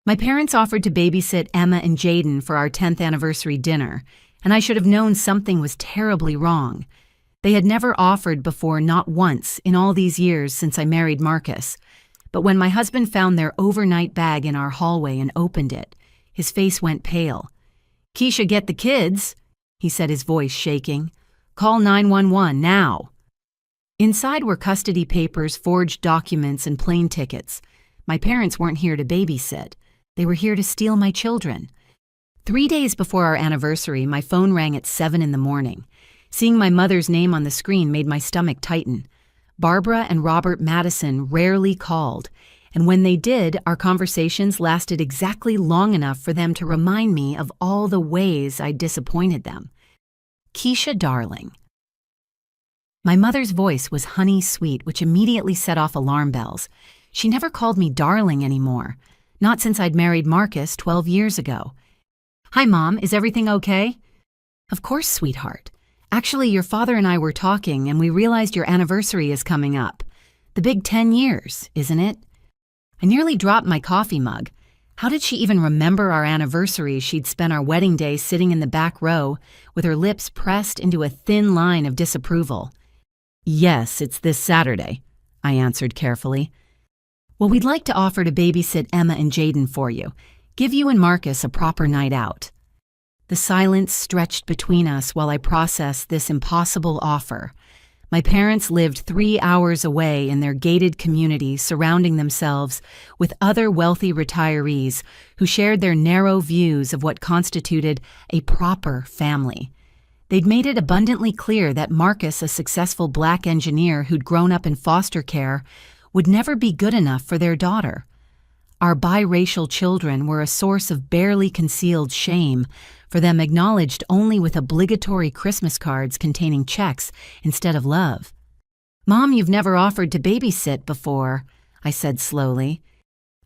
My parents offered to babysit Emma and Jaden for our 10th anniversary dinner, and I should have known something was terribly wrong. They had never offered before, not once, in all these years since I married Marcus. But when my husband found their overnight bag in our hallway and opened it, his face went pale. "Keisha, get the kids," he said, his voice shaking. "Call 911 now." Inside were custody papers, forged documents, and plane tickets. My parents weren't here to babysit. They were here to steal my children. 3 days before our anniversary, my phone rang at 7 in the morning. Seeing my mother's name on the screen made my stomach tighten. Barbara and Robert Madison rarely called, and when they did, our conversations lasted exactly long enough for them to remind me of all the ways I'd disappointed them. "Keisha, darling." My mother's voice was honey sweet, which immediately set off alarm bells. She never called me darling anymore, not since I'd married Marcus 12 years ago. "Hi, Mom, is everything okay?" "Of course, sweetheart. Actually, your father and I were talking, and we realized your anniversary is coming up. The big 10 years, isn't it?" I nearly dropped my coffee mug. How did she even remember our anniversary? She'd spent our wedding day sitting in the back row, with her lips pressed into a thin line of disapproval. "Yes, it's this Saturday," I answered carefully. "Well, we'd like to offer to babysit Emma and Jaden for you. Give you and Marcus a proper night out." The silence stretched between us while I processed this impossible offer. My parents lived 3 hours away in their gated community, surrounding themselves with other wealthy retirees who shared their narrow views of what constituted a proper family. They'd made it abundantly clear that Marcus, a successful black engineer who'd grown up in foster care, would never be good enough for their daughter. Our biracial children were a source of barely concealed shame, for them acknowledged only with obligatory Christmas cards containing checks instead of love. "Mom, you've never offered to babysit before," I said slowly.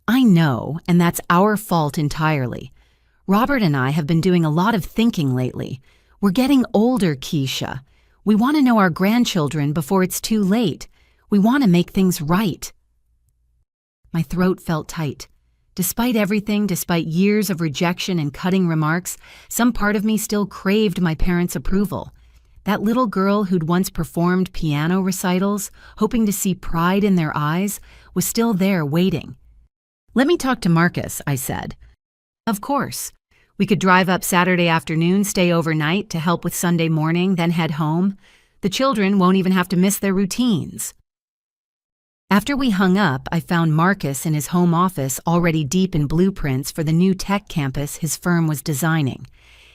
"I know, and that's our fault entirely. Robert and I have been doing a lot of thinking lately. We're getting older, Keisha. We want to know our grandchildren before it's too late. We want to make things right." My throat felt tight. Despite everything, despite years of rejection and cutting remarks, some part of me still craved my parents' approval. That little girl who'd once performed piano recitals, hoping to see pride in their eyes, was still there waiting. "Let me talk to Marcus," I said. "Of course. We could drive up Saturday afternoon, stay overnight to help with Sunday morning, then head home. The children won't even have to miss their routines." After we hung up, I found Marcus in his home office already deep in blueprints for the new tech campus his firm was designing.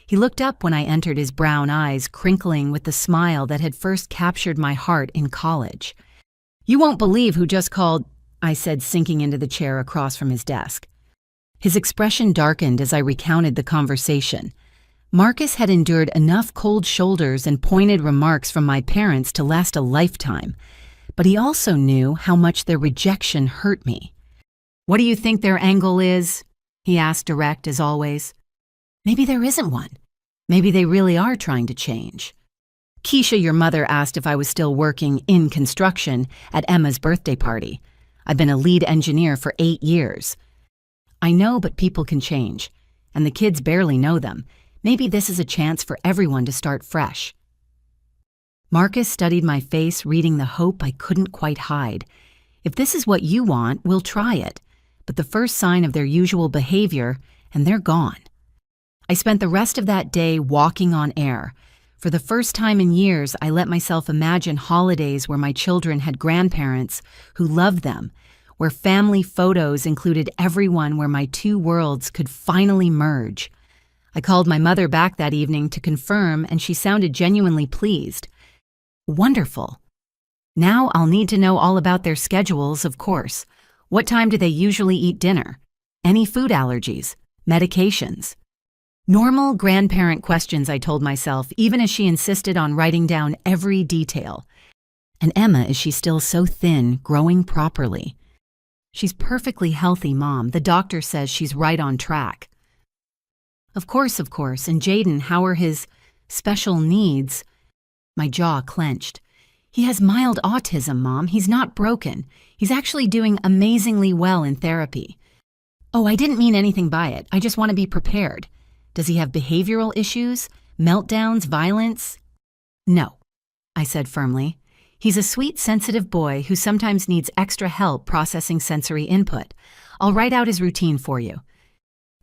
He looked up when I entered, his brown eyes crinkling with the smile that had first captured my heart in college. "You won't believe who just called," I said, sinking into the chair across from his desk. His expression darkened as I recounted the conversation. Marcus had endured enough cold shoulders and pointed remarks from my parents to last a lifetime. But he also knew how much their rejection hurt me. "What do you think their angle is?" he asked, direct as always. Maybe there isn't one. Maybe they really are trying to change. "Keisha, your mother asked if I was still working in construction at Emma's birthday party. I've been a lead engineer for 8 years. I know, but people can change, and the kids barely know them. Maybe this is a chance for everyone to start fresh." Marcus studied my face, reading the hope I couldn't quite hide. "If this is what you want, we'll try it. But the first sign of their usual behavior, and they're gone." I spent the rest of that day walking on air. For the first time in years, I let myself imagine holidays where my children had grandparents who loved them, where family photos included everyone, where my two worlds could finally merge. I called my mother back that evening to confirm, and she sounded genuinely pleased. "Wonderful. Now I'll need to know all about their schedules, of course. What time do they usually eat dinner? Any food allergies? Medications?" Normal grandparent questions, I told myself, even as she insisted on writing down every detail. "And Emma, is she still so thin, growing properly?" "She's perfectly healthy, Mom. The doctor says she's right on track." Of course. And Jaden, how are his special needs?" My jaw clenched. "He has mild autism, Mom. He's not broken. He's actually doing amazingly well in therapy." Oh, I didn't mean anything by it. I just want to be prepared. Does he have behavioral issues? Meltdowns? Violence? No, I said firmly. He's a sweet, sensitive boy who sometimes needs extra help processing sensory input. I'll write out his routine for you.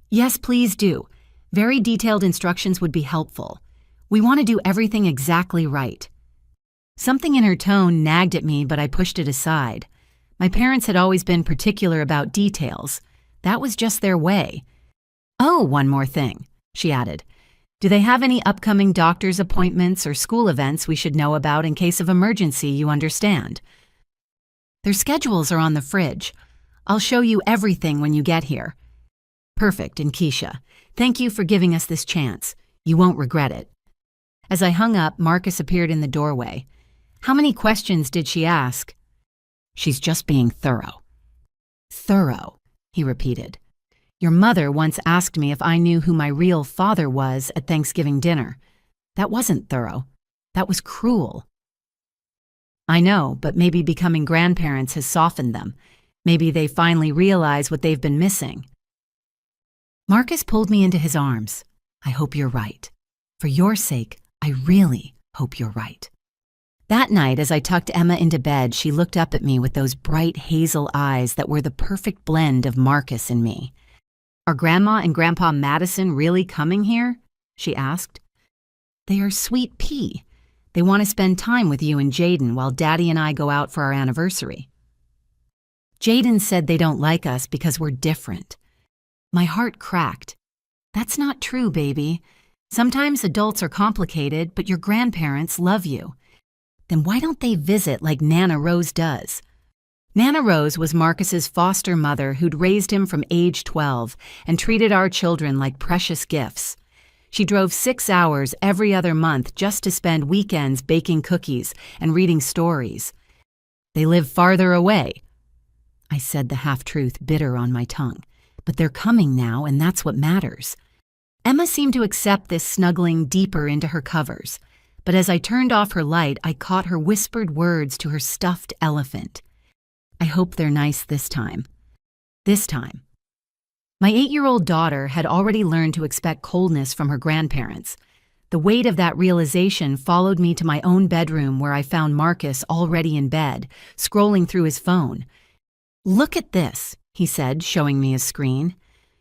Yes, please do. Very detailed instructions would be helpful. We want to do everything exactly right. Something in her tone nagged at me, but I pushed it aside. My parents had always been particular about details. That was just their way. Oh, one more thing, she added. Do they have any upcoming doctor's appointments or school events we should know about in case of emergency, you understand? Their schedules are on the fridge. I'll show you everything when you get here. Perfect, and Keisha, thank you for giving us this chance. You won't regret it. As I hung up, Marcus appeared in the doorway. How many questions did she ask? She's just being thorough. Thorough, he repeated. Your mother once asked me if I knew who my real father was at Thanksgiving dinner. That wasn't thorough. That was cruel. I know, but maybe becoming grandparents has softened them. Maybe they finally realize what they've been missing. Marcus pulled me into his arms. I hope you're right. For your sake, I really hope you're right. That night, as I tucked Emma into bed, she looked up at me with those bright hazel eyes that were the perfect blend of Marcus and me. Are Grandma and Grandpa Madison really coming here? She asked. They are sweet pea. They want to spend time with you and Jaden while Daddy and I go out for our anniversary. Jaden said they don't like us because we're different. My heart cracked. That's not true, baby. Sometimes adults are complicated, but your grandparents love you. Then why don't they visit like Nana Rose does? Nana Rose was Marcus's foster mother who'd raised him from age 12 and treated our children like precious gifts. She drove 6 hours every other month just to spend weekends baking cookies and reading stories. They live farther away. I said the half-truth bitter on my tongue. But they're coming now, and that's what matters. Emma seemed to accept this snuggling deeper into her covers. But as I turned off her light, I caught her whispered words to her stuffed elephant. I hope they're nice this time. This time. My 8-year-old daughter had already learned to expect coldness from her grandparents. The weight of that realization followed me to my own bedroom where I found Marcus already in bed, scrolling through his phone. Look at this, he said, showing me his screen.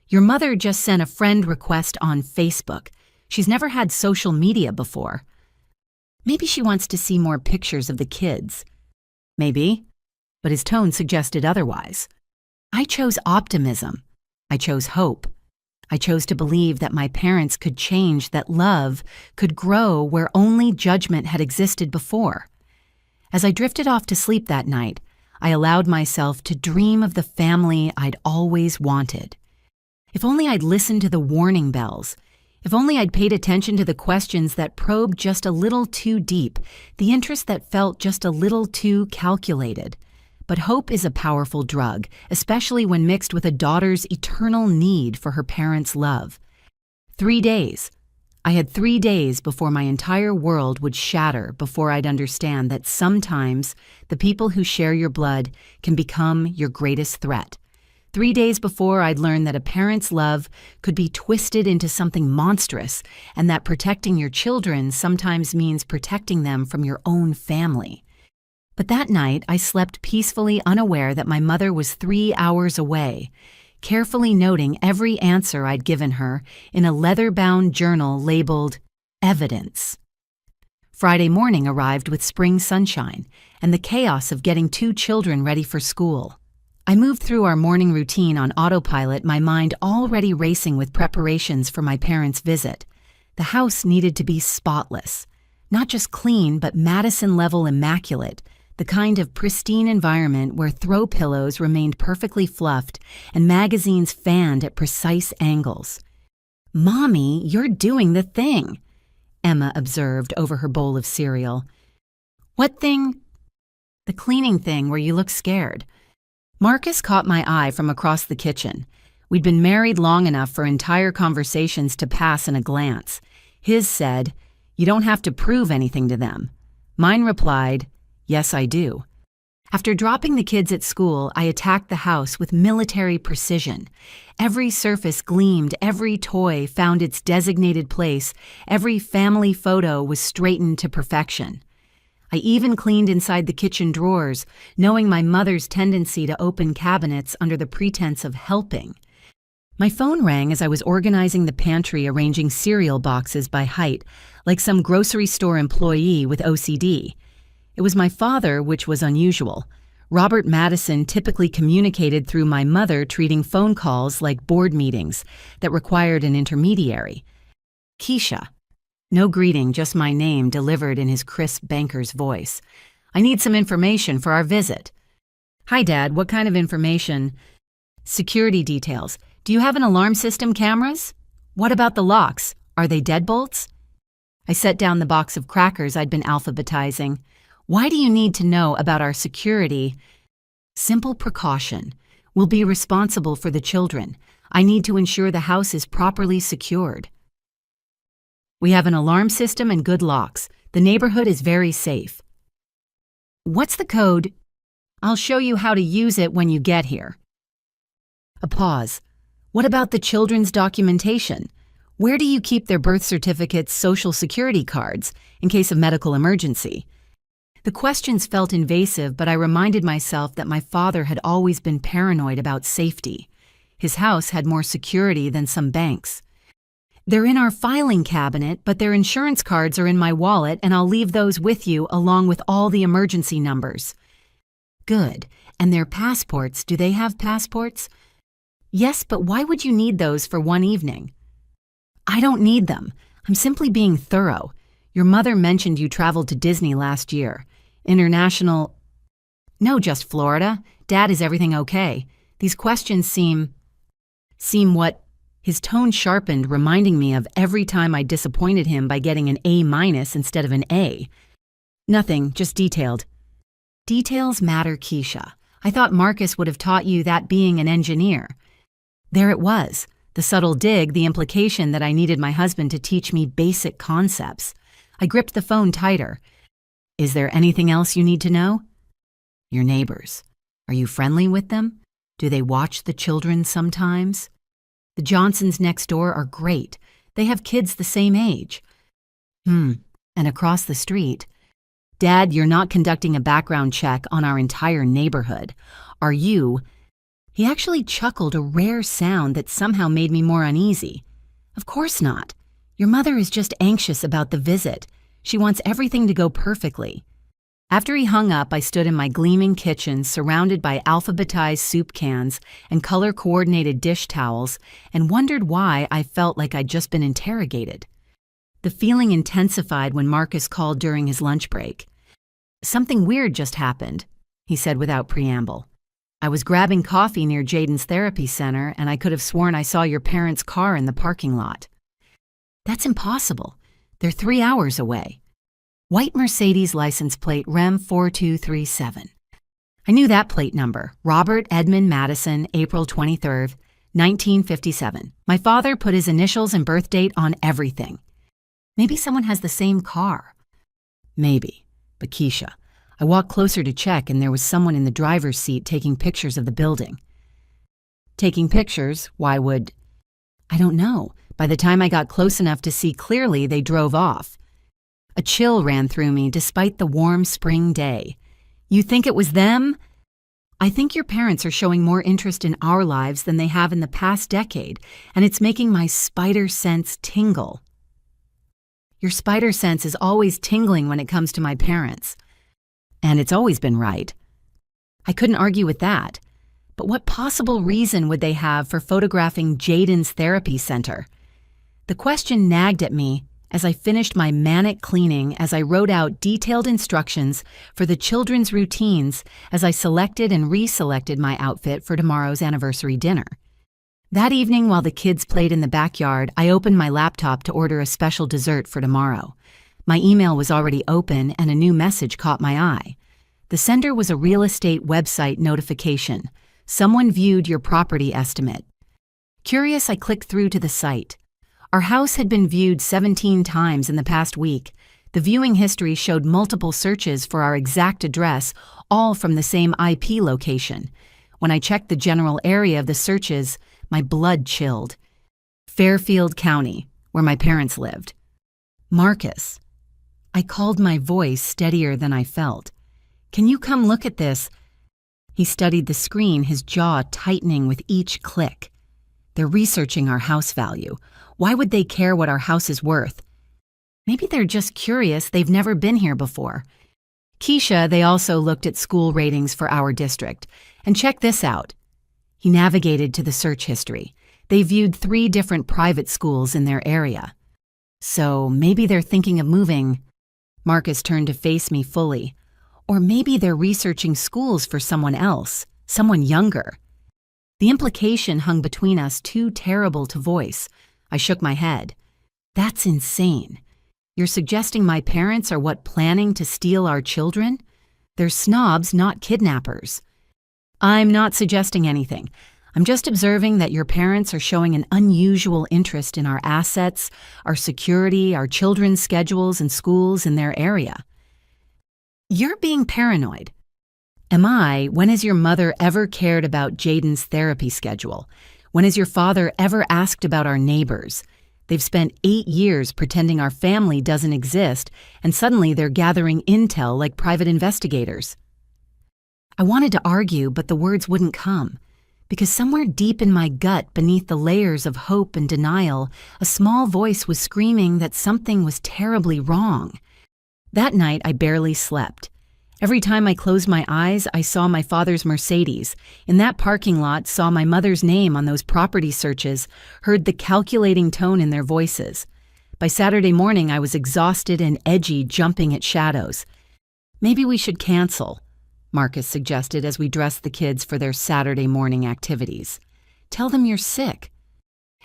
Your mother just sent a friend request on Facebook. She's never had social media before. Maybe she wants to see more pictures of the kids. Maybe. But his tone suggested otherwise. I chose optimism. I chose hope. I chose to believe that my parents could change, that love could grow where only judgment had existed before. As I drifted off to sleep that night, I allowed myself to dream of the family I'd always wanted. If only I'd listened to the warning bells. If only I'd paid attention to the questions that probed just a little too deep, the interest that felt just a little too calculated. But hope is a powerful drug, especially when mixed with a daughter's eternal need for her parents' love. 3 days. I had 3 days before my entire world would shatter, before I'd understand that sometimes the people who share your blood can become your greatest threat. 3 days before I'd learn that a parent's love could be twisted into something monstrous, and that protecting your children sometimes means protecting them from your own family. But that night, I slept peacefully, unaware that my mother was 3 hours away, carefully noting every answer I'd given her in a leather-bound journal labeled Evidence. Friday morning arrived with spring sunshine and the chaos of getting 2 children ready for school. I moved through our morning routine on autopilot, my mind already racing with preparations for my parents' visit. The house needed to be spotless. Not just clean, but Madison-level immaculate, the kind of pristine environment where throw pillows remained perfectly fluffed and magazines fanned at precise angles. "Mommy, you're doing the thing," Emma observed over her bowl of cereal. "What thing?" "The cleaning thing where you look scared." Marcus caught my eye from across the kitchen. We'd been married long enough for entire conversations to pass in a glance. His said, "You don't have to prove anything to them." Mine replied, "Yes, I do." After dropping the kids at school, I attacked the house with military precision. Every surface gleamed, every toy found its designated place, every family photo was straightened to perfection. I even cleaned inside the kitchen drawers, knowing my mother's tendency to open cabinets under the pretense of helping. My phone rang as I was organizing the pantry, arranging cereal boxes by height, like some grocery store employee with OCD. It was my father, which was unusual. Robert Madison typically communicated through my mother, treating phone calls like board meetings that required an intermediary. Keisha. No greeting, just my name delivered in his crisp banker's voice. I need some information for our visit. Hi, Dad. What kind of information? Security details. Do you have an alarm system, cameras? What about the locks? Are they deadbolts? I set down the box of crackers I'd been alphabetizing. Why do you need to know about our security? Simple precaution. We'll be responsible for the children. I need to ensure the house is properly secured. We have an alarm system and good locks. The neighborhood is very safe. What's the code? I'll show you how to use it when you get here. A pause. What about the children's documentation? Where do you keep their birth certificates, social security cards, in case of medical emergency? The questions felt invasive, but I reminded myself that my father had always been paranoid about safety. His house had more security than some banks. They're in our filing cabinet, but their insurance cards are in my wallet, and I'll leave those with you along with all the emergency numbers. Good. And their passports, do they have passports? Yes, but why would you need those for one evening? I don't need them. I'm simply being thorough. Your mother mentioned you traveled to Disney last year. International... No, just Florida. Dad, is everything okay? These questions seem what? His tone sharpened, reminding me of every time I disappointed him by getting an A- instead of an A. Nothing, just detailed. Details matter, Keisha. I thought Marcus would have taught you that being an engineer. There it was, the subtle dig, the implication that I needed my husband to teach me basic concepts. I gripped the phone tighter. Is there anything else you need to know? Your neighbors. Are you friendly with them? Do they watch the children sometimes? The Johnsons next door are great. They have kids the same age. And across the street. Dad, you're not conducting a background check on our entire neighborhood. Are you? He actually chuckled, a rare sound that somehow made me more uneasy. Of course not. Your mother is just anxious about the visit. She wants everything to go perfectly. After he hung up, I stood in my gleaming kitchen, surrounded by alphabetized soup cans and color-coordinated dish towels, and wondered why I felt like I'd just been interrogated. The feeling intensified when Marcus called during his lunch break. Something weird just happened, he said without preamble. I was grabbing coffee near Jaden's therapy center, and I could have sworn I saw your parents' car in the parking lot. That's impossible. They're 3 hours away. White Mercedes license plate REM 4237. I knew that plate number. Robert Edmund Madison, April 23rd, 1957. My father put his initials and birth date on everything. Maybe someone has the same car. Maybe. But Keisha, I walked closer to check, and there was someone in the driver's seat taking pictures of the building. Taking pictures? Why would... I don't know. By the time I got close enough to see clearly, they drove off. A chill ran through me despite the warm spring day. You think it was them? I think your parents are showing more interest in our lives than they have in the past decade, and it's making my spider sense tingle. Your spider sense is always tingling when it comes to my parents. And it's always been right. I couldn't argue with that. But what possible reason would they have for photographing Jaden's therapy center? The question nagged at me as I finished my manic cleaning, as I wrote out detailed instructions for the children's routines as I selected and reselected my outfit for tomorrow's anniversary dinner. That evening, while the kids played in the backyard, I opened my laptop to order a special dessert for tomorrow. My email was already open, and a new message caught my eye. The sender was a real estate website notification. Someone viewed your property estimate. Curious, I clicked through to the site. Our house had been viewed 17 times in the past week. The viewing history showed multiple searches for our exact address, all from the same IP location. When I checked the general area of the searches, my blood chilled. Fairfield County, where my parents lived. Marcus. I called, my voice steadier than I felt. Can you come look at this? He studied the screen, his jaw tightening with each click. They're researching our house value. Why would they care what our house is worth? Maybe they're just curious, they've never been here before. Keisha, they also looked at school ratings for our district. And check this out. He navigated to the search history. They viewed 3 different private schools in their area. So maybe they're thinking of moving. Marcus turned to face me fully. Or maybe they're researching schools for someone else, someone younger. The implication hung between us too terrible to voice. I shook my head. That's insane. You're suggesting my parents are planning to steal our children? They're snobs, not kidnappers. I'm not suggesting anything. I'm just observing that your parents are showing an unusual interest in our assets, our security, our children's schedules and schools in their area. You're being paranoid. Am I? When has your mother ever cared about Jaden's therapy schedule? When has your father ever asked about our neighbors? They've spent 8 years pretending our family doesn't exist, and suddenly they're gathering intel like private investigators. I wanted to argue, but the words wouldn't come. Because somewhere deep in my gut, beneath the layers of hope and denial, a small voice was screaming that something was terribly wrong. That night, I barely slept. Every time I closed my eyes, I saw my father's Mercedes. In that parking lot, saw my mother's name on those property searches, heard the calculating tone in their voices. By Saturday morning, I was exhausted and edgy, jumping at shadows. Maybe we should cancel, Marcus suggested as we dressed the kids for their Saturday morning activities. Tell them you're sick.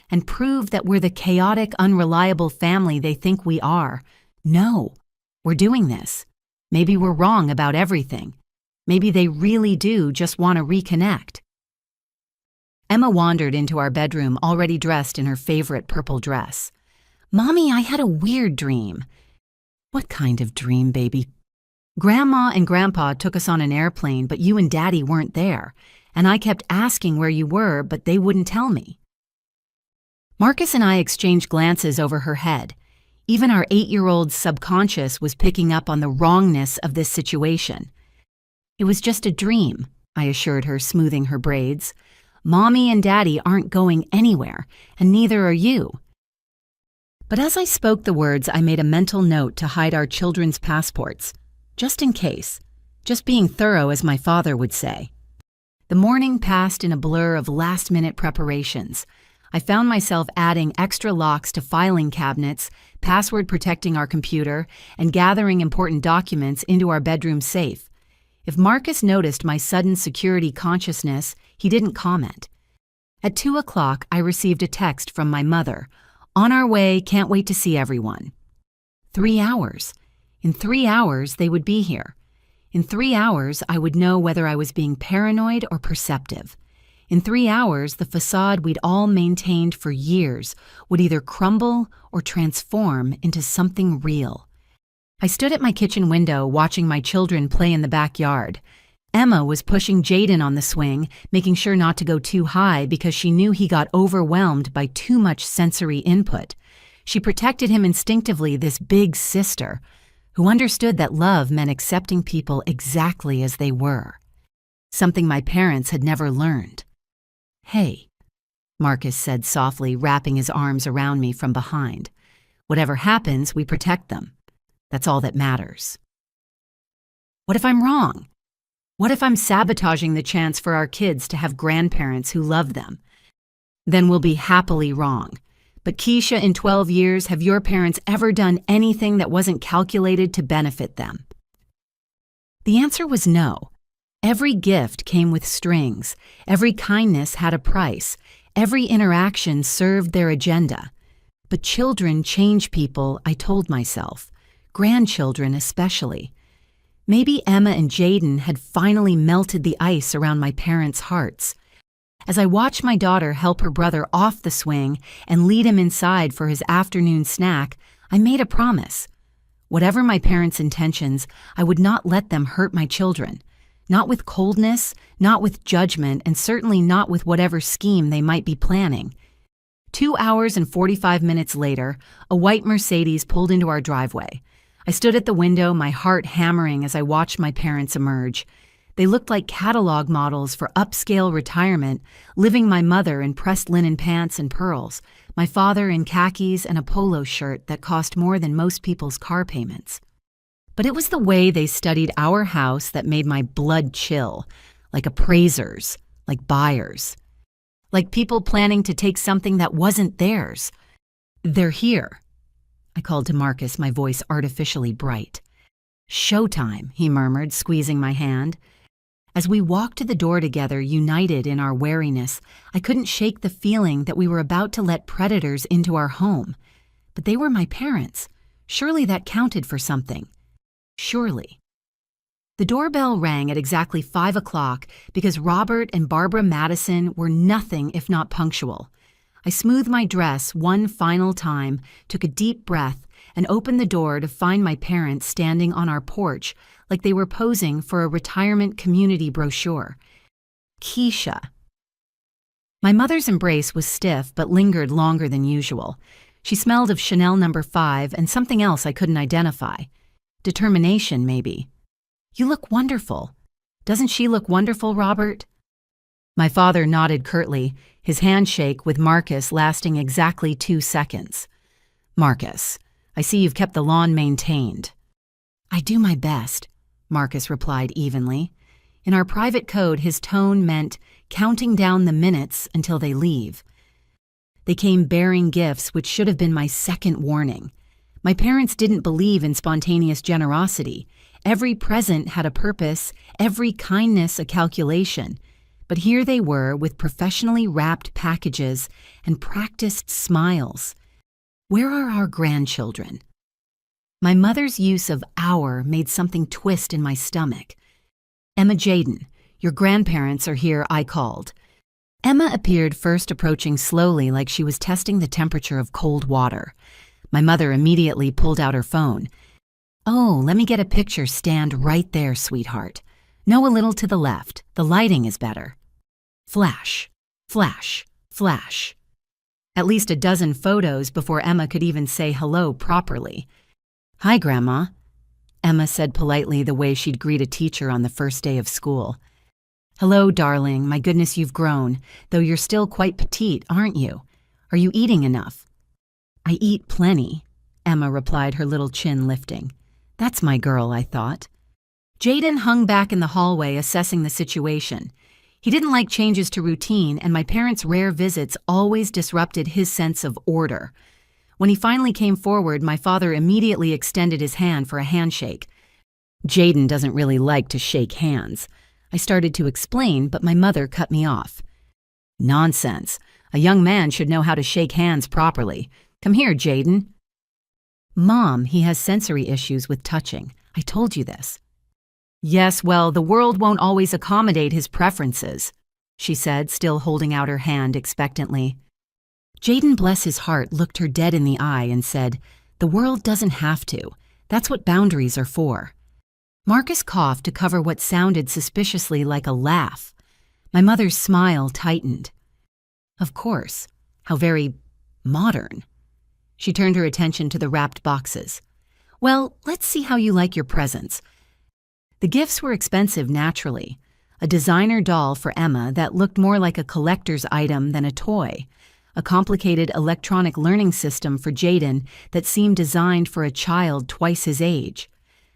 And prove that we're the chaotic, unreliable family they think we are. No, we're doing this. Maybe we're wrong about everything. Maybe they really do just want to reconnect. Emma wandered into our bedroom, already dressed in her favorite purple dress. Mommy, I had a weird dream. What kind of dream, baby? Grandma and Grandpa took us on an airplane, but you and Daddy weren't there, and I kept asking where you were, but they wouldn't tell me. Marcus and I exchanged glances over her head. Even our 8-year-old's subconscious was picking up on the wrongness of this situation. It was just a dream, I assured her, smoothing her braids. Mommy and Daddy aren't going anywhere, and neither are you. But as I spoke the words, I made a mental note to hide our children's passports, just in case, just being thorough, as my father would say. The morning passed in a blur of last-minute preparations. I found myself adding extra locks to filing cabinets, password protecting our computer, and gathering important documents into our bedroom safe. If Marcus noticed my sudden security consciousness, he didn't comment. At 2 o'clock, I received a text from my mother. On our way, can't wait to see everyone. 3 hours. In 3 hours, they would be here. In 3 hours, I would know whether I was being paranoid or perceptive. In 3 hours, the facade we'd all maintained for years would either crumble or transform into something real. I stood at my kitchen window watching my children play in the backyard. Emma was pushing Jaden on the swing, making sure not to go too high because she knew he got overwhelmed by too much sensory input. She protected him instinctively, this big sister, who understood that love meant accepting people exactly as they were. Something my parents had never learned. Hey, Marcus said softly, wrapping his arms around me from behind. Whatever happens, we protect them. That's all that matters. What if I'm wrong? What if I'm sabotaging the chance for our kids to have grandparents who love them? Then we'll be happily wrong. But Keisha, in 12 years, have your parents ever done anything that wasn't calculated to benefit them? The answer was no. Every gift came with strings. Every kindness had a price. Every interaction served their agenda. But children change people, I told myself. Grandchildren especially. Maybe Emma and Jaden had finally melted the ice around my parents' hearts. As I watched my daughter help her brother off the swing and lead him inside for his afternoon snack, I made a promise. Whatever my parents' intentions, I would not let them hurt my children. Not with coldness, not with judgment, and certainly not with whatever scheme they might be planning. 2 hours and 45 minutes later, a white Mercedes pulled into our driveway. I stood at the window, my heart hammering as I watched my parents emerge. They looked like catalog models for upscale retirement, living my mother in pressed linen pants and pearls, my father in khakis and a polo shirt that cost more than most people's car payments. But it was the way they studied our house that made my blood chill, like appraisers, like buyers, like people planning to take something that wasn't theirs. "They're here," I called to Marcus, my voice artificially bright. "Showtime," he murmured, squeezing my hand. As we walked to the door together, united in our wariness, I couldn't shake the feeling that we were about to let predators into our home. But they were my parents. Surely that counted for something. Surely. The doorbell rang at exactly 5 o'clock because Robert and Barbara Madison were nothing if not punctual. I smoothed my dress one final time, took a deep breath, and opened the door to find my parents standing on our porch like they were posing for a retirement community brochure. Keisha. My mother's embrace was stiff but lingered longer than usual. She smelled of Chanel No. 5 and something else I couldn't identify. Determination, maybe. "You look wonderful. Doesn't she look wonderful, Robert?" My father nodded curtly, his handshake with Marcus lasting exactly 2 seconds. "Marcus, I see you've kept the lawn maintained." "I do my best," Marcus replied evenly. In our private code, his tone meant counting down the minutes until they leave. They came bearing gifts which should have been my second warning. My parents didn't believe in spontaneous generosity. Every present had a purpose, every kindness a calculation. But here they were with professionally wrapped packages and practiced smiles. Where are our grandchildren? My mother's use of "our" made something twist in my stomach. "Emma Jaden, your grandparents are here," I called. Emma appeared first, approaching slowly like she was testing the temperature of cold water. My mother immediately pulled out her phone. "Oh, let me get a picture. Stand right there, sweetheart. No, a little to the left. The lighting is better." Flash, flash, flash. At least a dozen photos before Emma could even say hello properly. "Hi, Grandma," Emma said politely, the way she'd greet a teacher on the first day of school. "Hello, darling. My goodness, you've grown, though you're still quite petite, aren't you? Are you eating enough?" "I eat plenty," Emma replied, her little chin lifting. That's my girl, I thought. Jaden hung back in the hallway assessing the situation. He didn't like changes to routine, and my parents' rare visits always disrupted his sense of order. When he finally came forward, my father immediately extended his hand for a handshake. Jaden doesn't really like to shake hands. I started to explain, but my mother cut me off. Nonsense. A young man should know how to shake hands properly. Come here, Jaden. Mom, he has sensory issues with touching. I told you this. Yes, well, the world won't always accommodate his preferences, she said, still holding out her hand expectantly. Jaden, bless his heart, looked her dead in the eye and said, "The world doesn't have to. That's what boundaries are for." Marcus coughed to cover what sounded suspiciously like a laugh. My mother's smile tightened. Of course. How very modern. She turned her attention to the wrapped boxes. Well, let's see how you like your presents. The gifts were expensive, naturally. A designer doll for Emma that looked more like a collector's item than a toy. A complicated electronic learning system for Jaden that seemed designed for a child twice his age.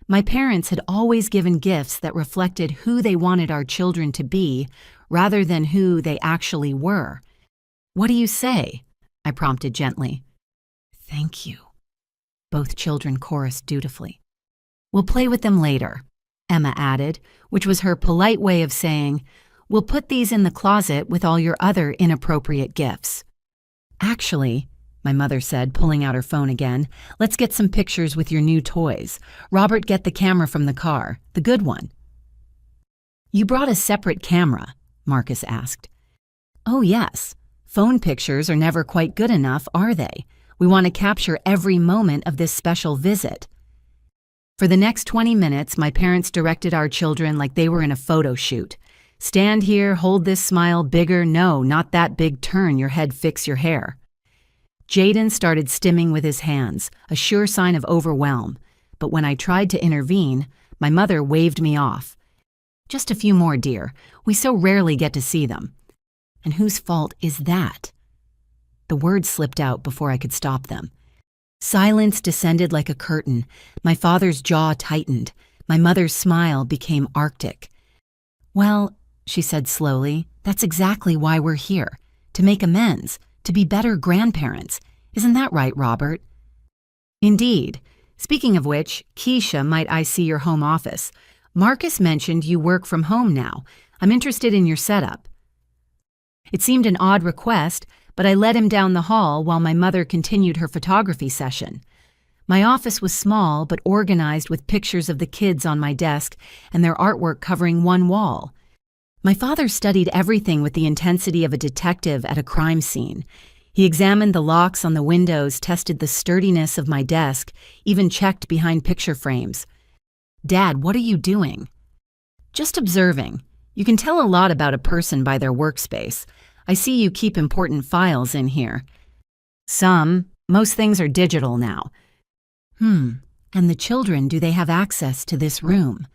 My parents had always given gifts that reflected who they wanted our children to be rather than who they actually were. What do you say? I prompted gently. Thank you. Both children chorused dutifully. We'll play with them later, Emma added, which was her polite way of saying, we'll put these in the closet with all your other inappropriate gifts. Actually, my mother said, pulling out her phone again, let's get some pictures with your new toys. Robert, get the camera from the car, the good one. You brought a separate camera, Marcus asked. Oh, yes. Phone pictures are never quite good enough, are they? We want to capture every moment of this special visit. For the next 20 minutes, my parents directed our children like they were in a photo shoot. Stand here, hold this smile bigger, no, not that big, turn your head, fix your hair. Jaden started stimming with his hands, a sure sign of overwhelm. But when I tried to intervene, my mother waved me off. Just a few more, dear. We so rarely get to see them. And whose fault is that? The words slipped out before I could stop them. Silence descended like a curtain. My father's jaw tightened. My mother's smile became arctic. Well, she said slowly, that's exactly why we're here. To make amends, to be better grandparents. Isn't that right, Robert? Indeed. Speaking of which, Keisha, might I see your home office? Marcus mentioned you work from home now. I'm interested in your setup. It seemed an odd request, but I led him down the hall while my mother continued her photography session. My office was small but organized with pictures of the kids on my desk and their artwork covering one wall. My father studied everything with the intensity of a detective at a crime scene. He examined the locks on the windows, tested the sturdiness of my desk, even checked behind picture frames. Dad, what are you doing? Just observing. You can tell a lot about a person by their workspace. I see you keep important files in here. Most things are digital now. And the children, do they have access to this room?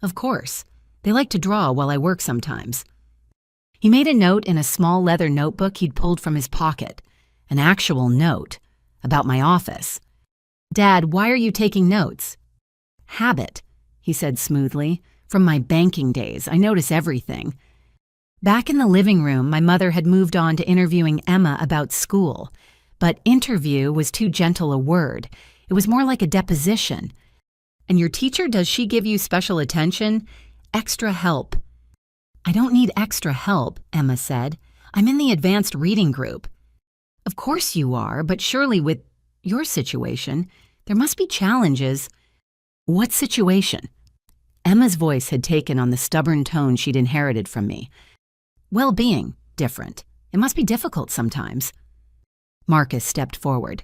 Of course. They like to draw while I work sometimes. He made a note in a small leather notebook he'd pulled from his pocket. An actual note. About my office. Dad, why are you taking notes? Habit, he said smoothly. From my banking days, I notice everything. Back in the living room, my mother had moved on to interviewing Emma about school. But interview was too gentle a word. It was more like a deposition. And your teacher, does she give you special attention? Extra help. I don't need extra help, Emma said. I'm in the advanced reading group. Of course you are, but surely with your situation, there must be challenges. What situation? Emma's voice had taken on the stubborn tone she'd inherited from me. Well-being, different. It must be difficult sometimes. Marcus stepped forward.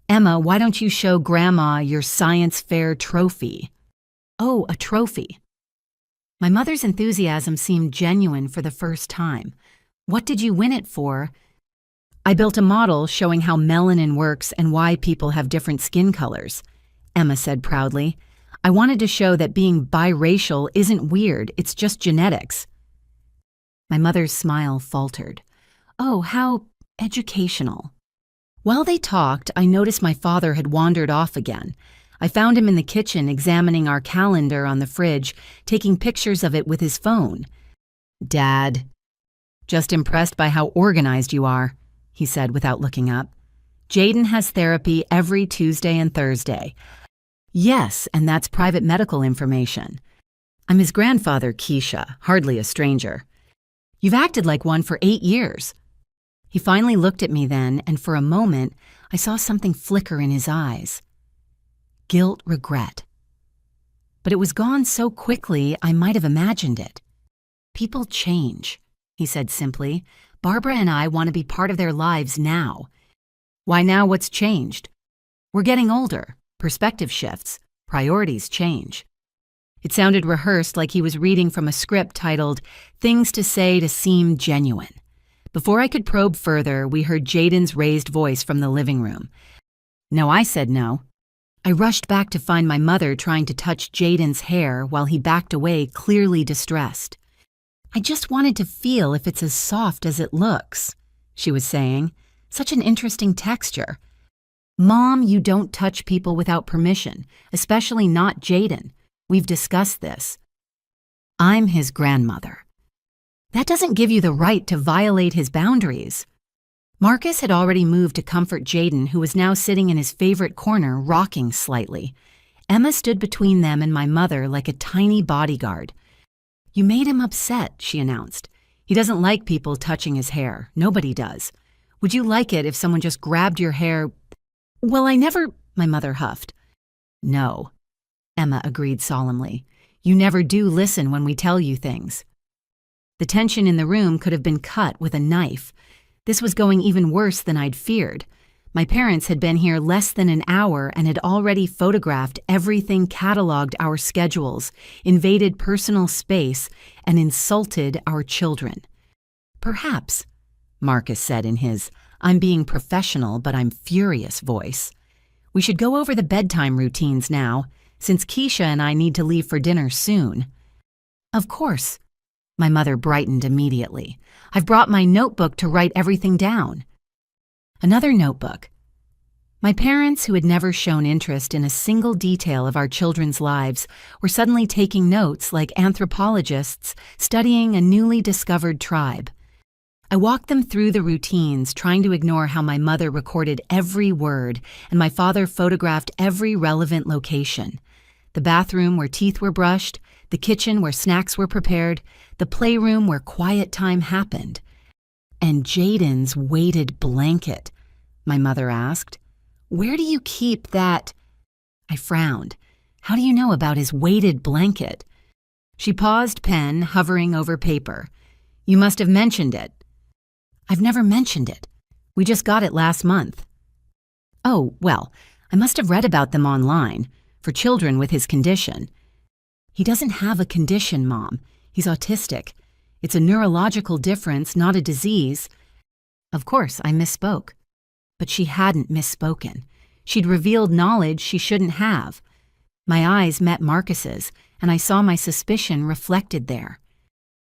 Emma, why don't you show Grandma your science fair trophy? Oh, a trophy. My mother's enthusiasm seemed genuine for the first time. What did you win it for? I built a model showing how melanin works and why people have different skin colors, Emma said proudly. I wanted to show that being biracial isn't weird, it's just genetics. My mother's smile faltered. Oh, how educational. While they talked, I noticed my father had wandered off again. I found him in the kitchen examining our calendar on the fridge, taking pictures of it with his phone. Dad. Just impressed by how organized you are, he said without looking up. Jaden has therapy every Tuesday and Thursday. Yes, and that's private medical information. I'm his grandfather, Keisha, hardly a stranger. You've acted like one for 8 years. He finally looked at me then, and for a moment, I saw something flicker in his eyes. Guilt, regret. But it was gone so quickly, I might have imagined it. People change, he said simply. Barbara and I want to be part of their lives now. Why now? What's changed? We're getting older. Perspective shifts. Priorities change. It sounded rehearsed, like he was reading from a script titled Things to Say to Seem Genuine. Before I could probe further, we heard Jaden's raised voice from the living room. No, I said no. I rushed back to find my mother trying to touch Jaden's hair while he backed away, clearly distressed. I just wanted to feel if it's as soft as it looks, she was saying. Such an interesting texture. Mom, you don't touch people without permission, especially not Jaden. We've discussed this. I'm his grandmother. That doesn't give you the right to violate his boundaries. Marcus had already moved to comfort Jaden, who was now sitting in his favorite corner, rocking slightly. Emma stood between them and my mother like a tiny bodyguard. You made him upset, she announced. He doesn't like people touching his hair. Nobody does. Would you like it if someone just grabbed your hair? Well, I never, my mother huffed. No, Emma agreed solemnly. You never do listen when we tell you things. The tension in the room could have been cut with a knife. This was going even worse than I'd feared. My parents had been here less than an hour and had already photographed everything, cataloged our schedules, invaded personal space, and insulted our children. "Perhaps," Marcus said in his "I'm being professional but I'm furious" voice, "we should go over the bedtime routines now, since Keisha and I need to leave for dinner soon." "Of course." My mother brightened immediately. "I've brought my notebook to write everything down." Another notebook. My parents, who had never shown interest in a single detail of our children's lives, were suddenly taking notes like anthropologists studying a newly discovered tribe. I walked them through the routines, trying to ignore how my mother recorded every word and my father photographed every relevant location. The bathroom where teeth were brushed, the kitchen where snacks were prepared, the playroom where quiet time happened. "And Jaden's weighted blanket," my mother asked. "Where do you keep that?" I frowned. "How do you know about his weighted blanket?" She paused, pen hovering over paper. "You must have mentioned it." "I've never mentioned it. We just got it last month." "Oh, well, I must have read about them online, for children with his condition." "He doesn't have a condition, Mom. He's autistic. It's a neurological difference, not a disease." Of course, I misspoke. But she hadn't misspoken. She'd revealed knowledge she shouldn't have. My eyes met Marcus's, and I saw my suspicion reflected there.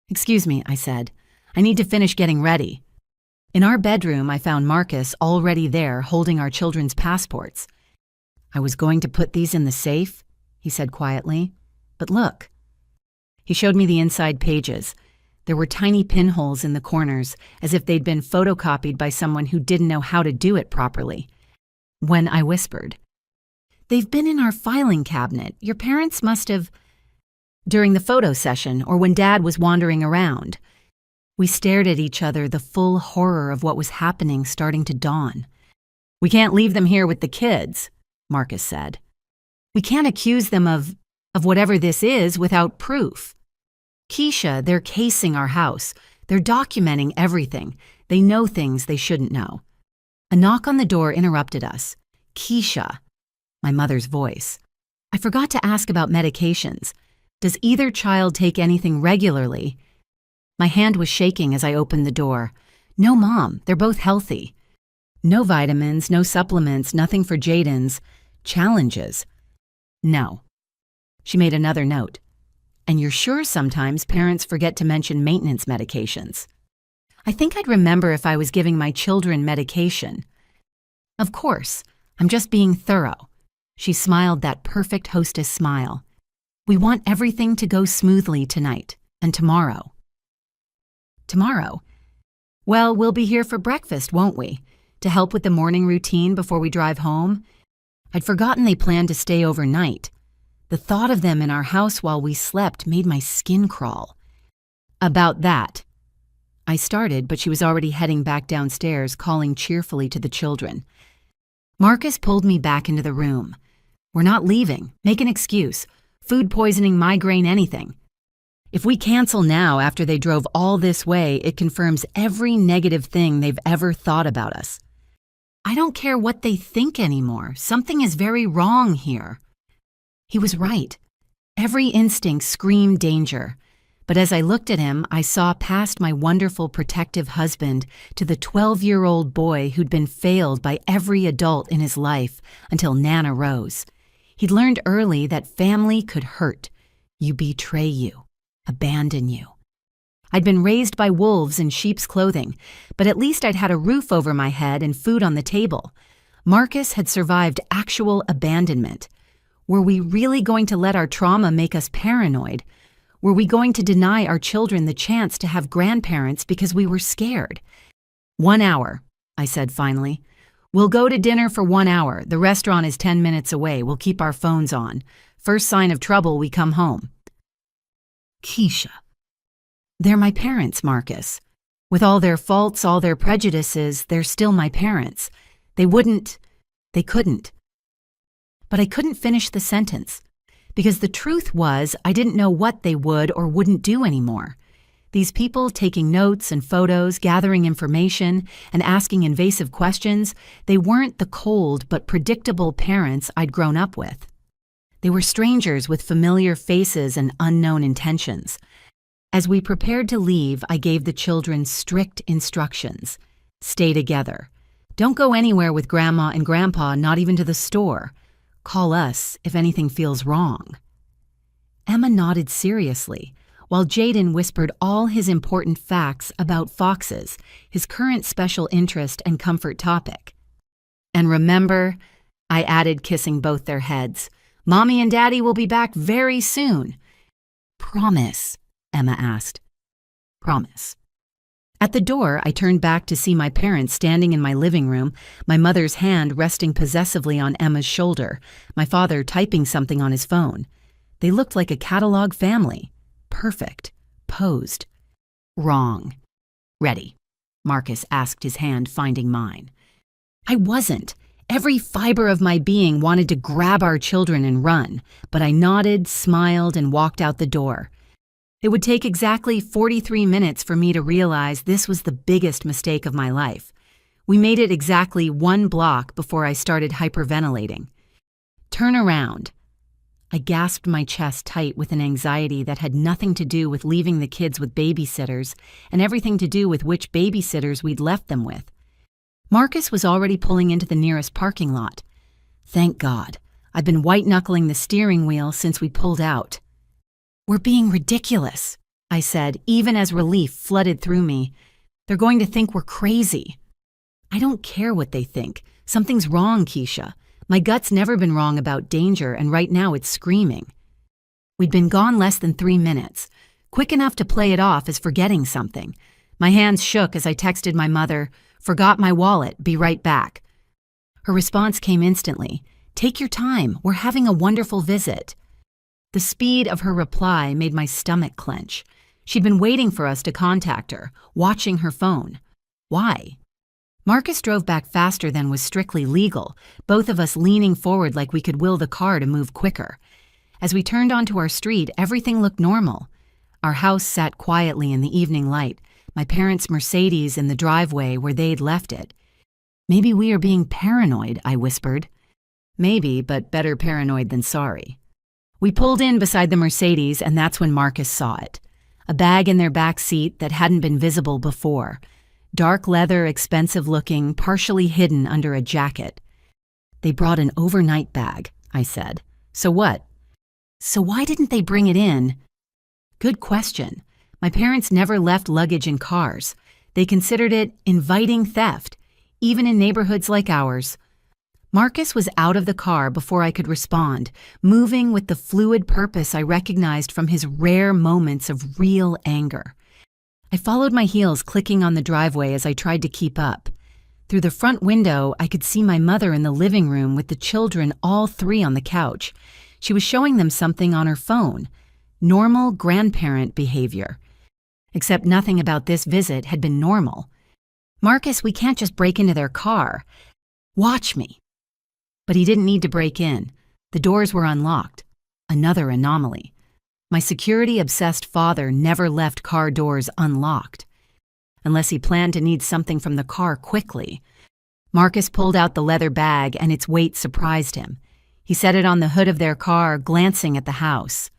"Excuse me," I said. "I need to finish getting ready." In our bedroom, I found Marcus already there, holding our children's passports. "I was going to put these in the safe," he said quietly. "But look." He showed me the inside pages. There were tiny pinholes in the corners, as if they'd been photocopied by someone who didn't know how to do it properly. When I whispered, "They've been in our filing cabinet. Your parents must have—" "During the photo session, or when Dad was wandering around." We stared at each other, the full horror of what was happening starting to dawn. "We can't leave them here with the kids," Marcus said. "We can't accuse them of whatever this is without proof. Keisha, they're casing our house. They're documenting everything. They know things they shouldn't know." A knock on the door interrupted us. "Keisha," my mother's voice. "I forgot to ask about medications. Does either child take anything regularly?" My hand was shaking as I opened the door. "No, Mom, they're both healthy." "No vitamins, no supplements, nothing for Jaden's challenges." "No." She made another note. "And you're sure sometimes parents forget to mention maintenance medications?" I think I'd remember if I was giving my children medication. "Of course, I'm just being thorough." She smiled that perfect hostess smile. "We want everything to go smoothly tonight and tomorrow." "Tomorrow? Well, we'll be here for breakfast, won't we? To help with the morning routine before we drive home?" I'd forgotten they planned to stay overnight. The thought of them in our house while we slept made my skin crawl. "About that." I started, but she was already heading back downstairs, calling cheerfully to the children. Marcus pulled me back into the room. "We're not leaving. Make an excuse. Food poisoning, migraine, anything. If we cancel now after they drove all this way, it confirms every negative thing they've ever thought about us." "I don't care what they think anymore. Something is very wrong here." He was right. Every instinct screamed danger. But as I looked at him, I saw past my wonderful protective husband to the 12-year-old boy who'd been failed by every adult in his life until Nana rose. He'd learned early that family could hurt. You betray you, abandon you. I'd been raised by wolves in sheep's clothing, but at least I'd had a roof over my head and food on the table. Marcus had survived actual abandonment. Were we really going to let our trauma make us paranoid? Were we going to deny our children the chance to have grandparents because we were scared? 1 hour, I said finally. "We'll go to dinner for 1 hour. The restaurant is 10 minutes away. We'll keep our phones on. First sign of trouble, we come home." Keisha. They're my parents, Marcus. With all their faults, all their prejudices, they're still my parents. They couldn't. But I couldn't finish the sentence, because the truth was I didn't know what they would or wouldn't do anymore. These people taking notes and photos, gathering information, and asking invasive questions, they weren't the cold but predictable parents I'd grown up with. They were strangers with familiar faces and unknown intentions. As we prepared to leave, I gave the children strict instructions. Stay together. Don't go anywhere with Grandma and Grandpa, not even to the store. Call us if anything feels wrong. Emma nodded seriously, while Jaden whispered all his important facts about foxes, his current special interest and comfort topic. And remember, I added, kissing both their heads, Mommy and Daddy will be back very soon. Promise, Emma asked. Promise. At the door, I turned back to see my parents standing in my living room, my mother's hand resting possessively on Emma's shoulder, my father typing something on his phone. They looked like a catalog family. Perfect. Posed. Wrong. Ready, Marcus asked, his hand finding mine. I wasn't. Every fiber of my being wanted to grab our children and run, but I nodded, smiled, and walked out the door. It would take exactly 43 minutes for me to realize this was the biggest mistake of my life. We made it exactly 1 block before I started hyperventilating. Turn around. I gasped my chest tight with an anxiety that had nothing to do with leaving the kids with babysitters and everything to do with which babysitters we'd left them with. Marcus was already pulling into the nearest parking lot. Thank God. I'd been white-knuckling the steering wheel since we pulled out. We're being ridiculous, I said, even as relief flooded through me. They're going to think we're crazy. I don't care what they think. Something's wrong, Keisha. My gut's never been wrong about danger, and right now it's screaming. We'd been gone less than 3 minutes, quick enough to play it off as forgetting something. My hands shook as I texted my mother, "Forgot my wallet, be right back." Her response came instantly. "Take your time, we're having a wonderful visit." The speed of her reply made my stomach clench. She'd been waiting for us to contact her, watching her phone. Why? Marcus drove back faster than was strictly legal, both of us leaning forward like we could will the car to move quicker. As we turned onto our street, everything looked normal. Our house sat quietly in the evening light, my parents' Mercedes in the driveway where they'd left it. Maybe we are being paranoid, I whispered. Maybe, but better paranoid than sorry. We pulled in beside the Mercedes, and that's when Marcus saw it. A bag in their back seat that hadn't been visible before. Dark leather, expensive looking, partially hidden under a jacket. They brought an overnight bag, I said. So what? So why didn't they bring it in? Good question. My parents never left luggage in cars. They considered it inviting theft, even in neighborhoods like ours. Marcus was out of the car before I could respond, moving with the fluid purpose I recognized from his rare moments of real anger. I followed my heels clicking on the driveway as I tried to keep up. Through the front window, I could see my mother in the living room with the children, all 3 on the couch. She was showing them something on her phone. Normal grandparent behavior. Except nothing about this visit had been normal. Marcus, we can't just break into their car. Watch me. But he didn't need to break in. The doors were unlocked. Another anomaly. My security-obsessed father never left car doors unlocked. Unless he planned to need something from the car quickly. Marcus pulled out the leather bag, and its weight surprised him. He set it on the hood of their car, glancing at the house.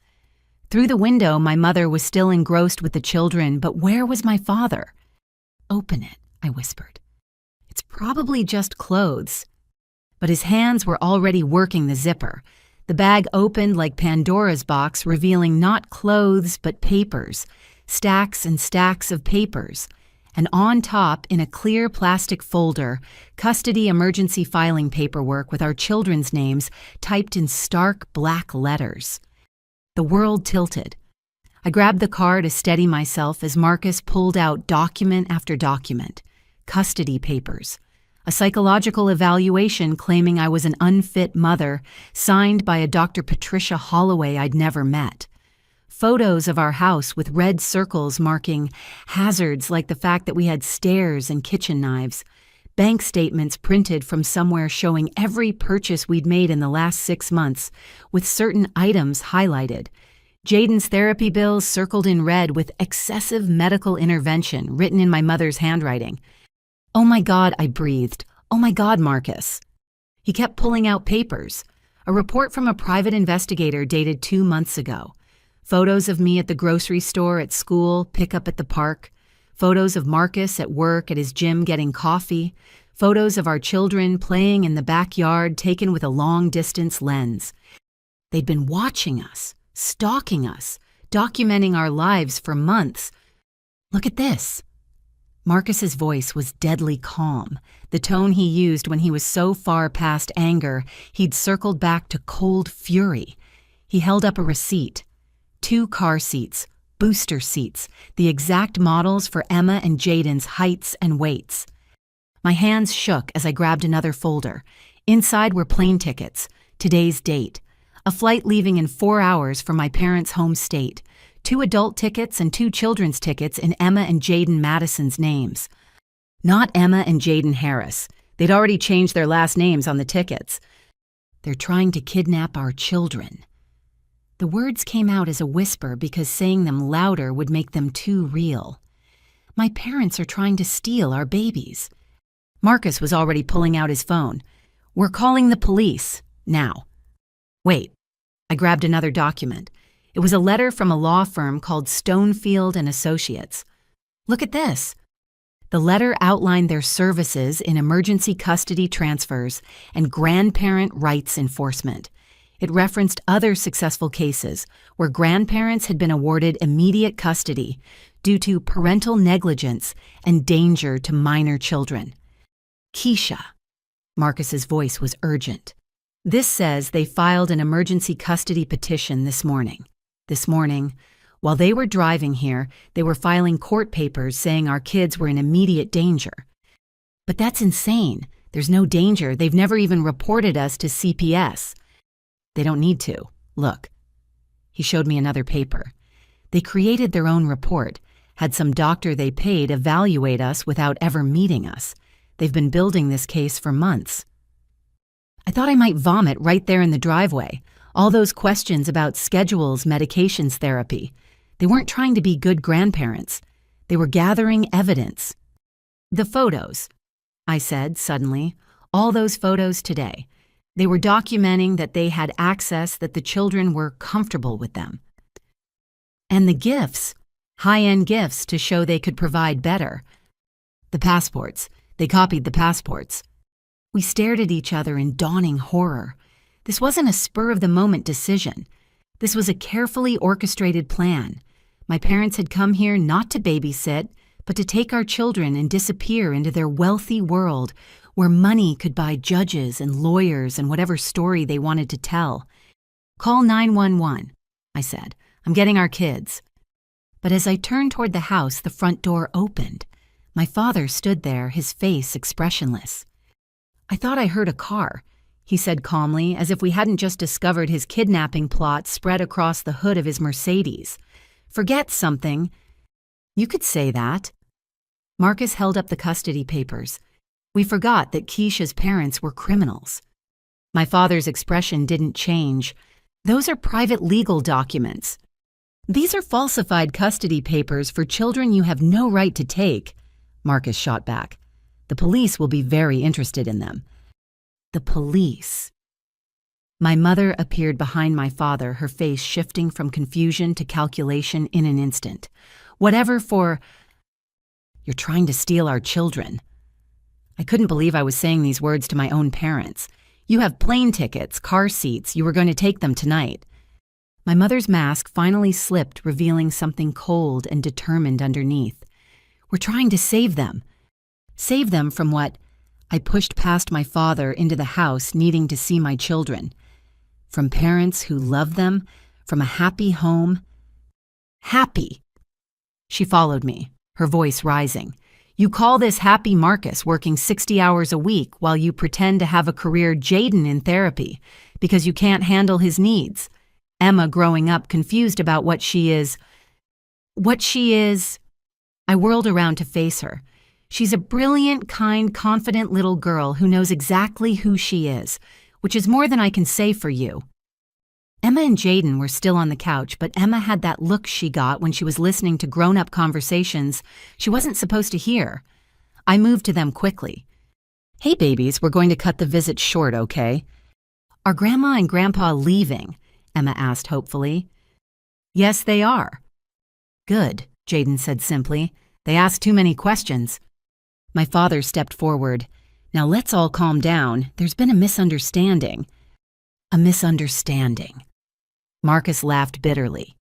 Through the window, my mother was still engrossed with the children, but where was my father? Open it, I whispered. It's probably just clothes. But his hands were already working the zipper. The bag opened like Pandora's box, revealing not clothes but papers, stacks and stacks of papers. And on top, in a clear plastic folder, custody emergency filing paperwork with our children's names typed in stark black letters. The world tilted. I grabbed the car to steady myself as Marcus pulled out document after document. Custody papers. A psychological evaluation claiming I was an unfit mother, signed by a Dr. Patricia Holloway I'd never met. Photos of our house with red circles marking hazards like the fact that we had stairs and kitchen knives. Bank statements printed from somewhere showing every purchase we'd made in the last 6 months, with certain items highlighted. Jaden's therapy bills circled in red with excessive medical intervention written in my mother's handwriting. "Oh my God," I breathed. "Oh my God, Marcus." He kept pulling out papers. A report from a private investigator dated 2 months ago. Photos of me at the grocery store, at school, pickup at the park. Photos of Marcus at work, at his gym getting coffee. Photos of our children playing in the backyard taken with a long-distance lens. They'd been watching us, stalking us, documenting our lives for months. "Look at this." Marcus's voice was deadly calm, the tone he used when he was so far past anger he'd circled back to cold fury. He held up a receipt. 2 car seats, booster seats, the exact models for Emma and Jaden's heights and weights. My hands shook as I grabbed another folder. Inside were plane tickets, today's date, a flight leaving in 4 hours from my parents' home state, 2 adult tickets and 2 children's tickets in Emma and Jaden Madison's names. Not Emma and Jaden Harris. They'd already changed their last names on the tickets. "They're trying to kidnap our children." The words came out as a whisper because saying them louder would make them too real. "My parents are trying to steal our babies." Marcus was already pulling out his phone. "We're calling the police, now." "Wait." I grabbed another document. It was a letter from a law firm called Stonefield and Associates. "Look at this." The letter outlined their services in emergency custody transfers and grandparent rights enforcement. It referenced other successful cases where grandparents had been awarded immediate custody due to parental negligence and danger to minor children. "Keisha." Marcus's voice was urgent. "This says they filed an emergency custody petition this morning. This morning, while they were driving here, they were filing court papers saying our kids were in immediate danger." "But that's insane. There's no danger. They've never even reported us to CPS." "They don't need to. Look." He showed me another paper. They created their own report, had some doctor they paid evaluate us without ever meeting us. They've been building this case for months. I thought I might vomit right there in the driveway. All those questions about schedules, medications, therapy. They weren't trying to be good grandparents. They were gathering evidence. "The photos," I said suddenly. "All those photos today. They were documenting that they had access, that the children were comfortable with them. And the gifts, high-end gifts to show they could provide better. The passports. They copied the passports." We stared at each other in dawning horror. This wasn't a spur-of-the-moment decision. This was a carefully orchestrated plan. My parents had come here not to babysit, but to take our children and disappear into their wealthy world where money could buy judges and lawyers and whatever story they wanted to tell. "Call 911, I said. "I'm getting our kids." But as I turned toward the house, the front door opened. My father stood there, his face expressionless. "I thought I heard a car," he said calmly, as if we hadn't just discovered his kidnapping plot spread across the hood of his Mercedes. "Forget something." "You could say that." Marcus held up the custody papers. We forgot that Keisha's parents were criminals. My father's expression didn't change. "Those are private legal documents. These are falsified custody papers for children you have no right to take," Marcus shot back. "The police will be very interested in them." The police. My mother appeared behind my father, her face shifting from confusion to calculation in an instant. "Whatever for—" "You're trying to steal our children." I couldn't believe I was saying these words to my own parents. "You have plane tickets, car seats. You were going to take them tonight." My mother's mask finally slipped, revealing something cold and determined underneath. "We're trying to save them." Save them from what? I pushed past my father into the house, needing to see my children. From parents who love them, from a happy home. Happy. She followed me, her voice rising. "You call this happy Marcus working 60 hours a week while you pretend to have a career Jaden in therapy because you can't handle his needs. Emma growing up confused about what she is. What she is." I whirled around to face her. "She's a brilliant, kind, confident little girl who knows exactly who she is, which is more than I can say for you." Emma and Jaden were still on the couch, but Emma had that look she got when she was listening to grown-up conversations she wasn't supposed to hear. I moved to them quickly. "Hey, babies, we're going to cut the visit short, okay?" "Are Grandma and Grandpa leaving?" Emma asked hopefully. "Yes, they are." "Good," Jaden said simply. "They asked too many questions." My father stepped forward. "Now let's all calm down. There's been a misunderstanding." "A misunderstanding." Marcus laughed bitterly.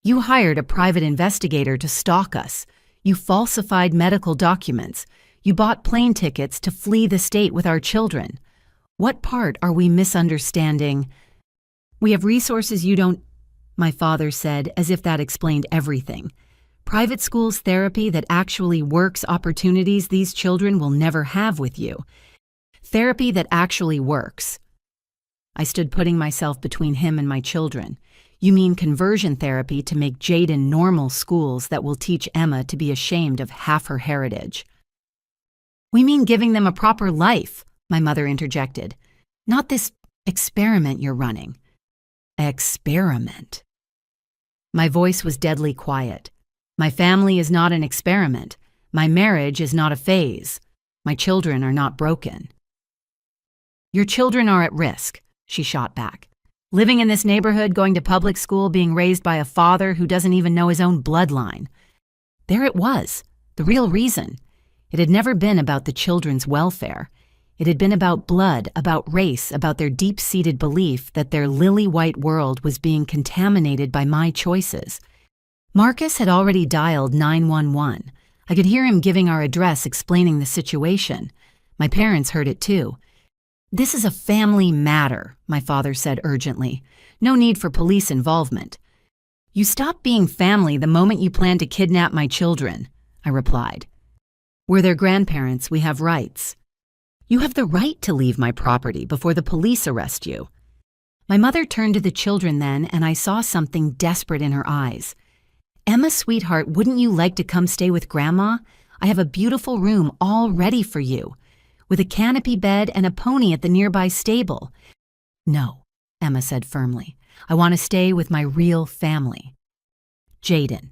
"You hired a private investigator to stalk us. You falsified medical documents. You bought plane tickets to flee the state with our children. What part are we misunderstanding?" "We have resources you don't," my father said, as if that explained everything. "Private schools therapy that actually works, opportunities these children will never have with you. Therapy that actually works." I stood putting myself between him and my children. "You mean conversion therapy to make Jaden normal schools that will teach Emma to be ashamed of half her heritage?" "We mean giving them a proper life," my mother interjected. "Not this experiment you're running." "Experiment." My voice was deadly quiet. "My family is not an experiment. My marriage is not a phase. My children are not broken." "Your children are at risk," she shot back. "Living in this neighborhood, going to public school, being raised by a father who doesn't even know his own bloodline." There it was, the real reason. It had never been about the children's welfare. It had been about blood, about race, about their deep-seated belief that their lily-white world was being contaminated by my choices. Marcus had already dialed 911. I could hear him giving our address, explaining the situation. My parents heard it too. "This is a family matter," my father said urgently. "No need for police involvement." "You stop being family the moment you plan to kidnap my children," I replied. "We're their grandparents. We have rights." "You have the right to leave my property before the police arrest you." My mother turned to the children then, and I saw something desperate in her eyes. "Emma, sweetheart, wouldn't you like to come stay with Grandma? I have a beautiful room all ready for you, with a canopy bed and a pony at the nearby stable." "No," Emma said firmly. "I want to stay with my real family." Jaden.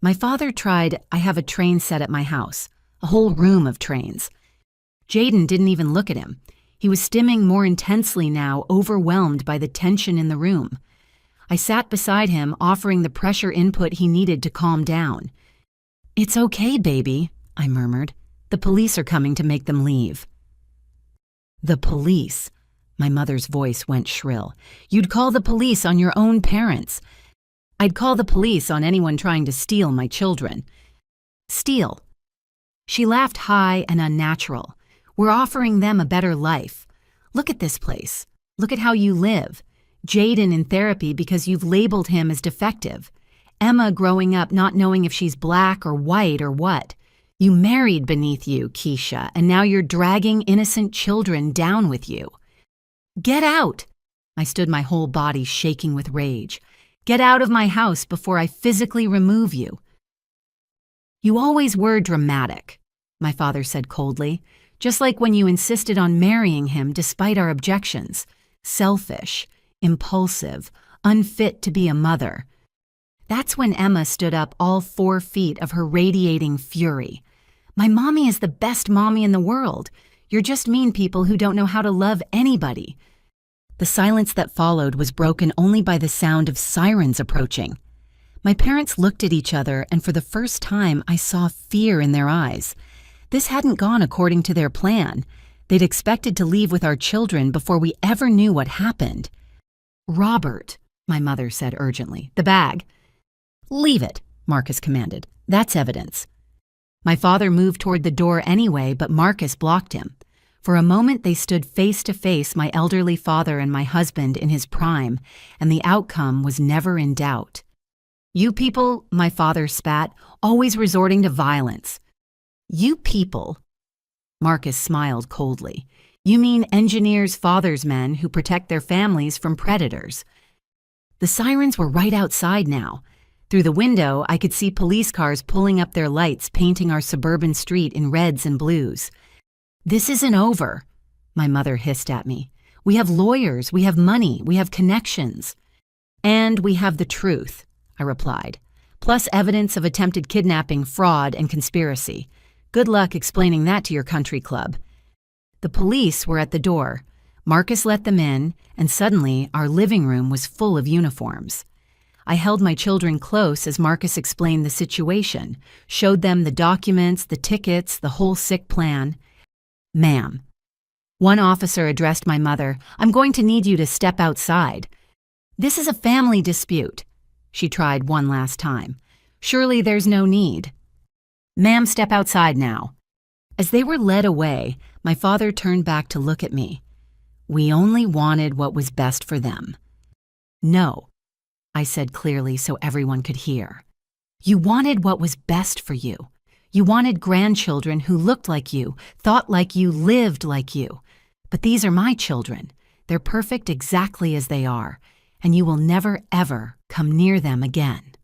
My father tried, "I have a train set at my house, a whole room of trains." Jaden didn't even look at him. He was stimming more intensely now, overwhelmed by the tension in the room. I sat beside him, offering the pressure input he needed to calm down. "It's okay, baby," I murmured. "The police are coming to make them leave." "The police?" My mother's voice went shrill. "You'd call the police on your own parents." "I'd call the police on anyone trying to steal my children." "Steal?" She laughed high and unnatural. "We're offering them a better life. Look at this place. Look at how you live. Jaden in therapy because you've labeled him as defective. Emma growing up not knowing if she's black or white or what. You married beneath you, Keisha, and now you're dragging innocent children down with you. Get out!" I stood, my whole body shaking with rage. "Get out of my house before I physically remove you." "You always were dramatic," my father said coldly, "just like when you insisted on marrying him despite our objections. Selfish, impulsive, unfit to be a mother." That's when Emma stood up, all 4 feet of her radiating fury. "My mommy is the best mommy in the world. You're just mean people who don't know how to love anybody." The silence that followed was broken only by the sound of sirens approaching. My parents looked at each other, and for the first time I saw fear in their eyes. This hadn't gone according to their plan. They'd expected to leave with our children before we ever knew what happened. "Robert," my mother said urgently, "the bag." "Leave it," Marcus commanded. "That's evidence." My father moved toward the door anyway, but Marcus blocked him. For a moment they stood face to face, my elderly father and my husband in his prime, and the outcome was never in doubt. "You people," my father spat, "always resorting to violence." "You people?" Marcus smiled coldly. "You mean engineers' fathers' men who protect their families from predators." The sirens were right outside now. Through the window, I could see police cars pulling up their lights, painting our suburban street in reds and blues. "This isn't over," my mother hissed at me. "We have lawyers, we have money, we have connections." "And we have the truth," I replied, "plus evidence of attempted kidnapping, fraud, and conspiracy. Good luck explaining that to your country club." The police were at the door. Marcus let them in, and suddenly our living room was full of uniforms. I held my children close as Marcus explained the situation, showed them the documents, the tickets, the whole sick plan. "Ma'am," one officer addressed my mother, "I'm going to need you to step outside. This is a family dispute." She tried one last time. "Surely there's no need." "Ma'am, step outside now." As they were led away, my father turned back to look at me. "We only wanted what was best for them." "No," I said clearly so everyone could hear. "You wanted what was best for you. You wanted grandchildren who looked like you, thought like you, lived like you. But these are my children. They're perfect exactly as they are, and you will never, ever come near them again."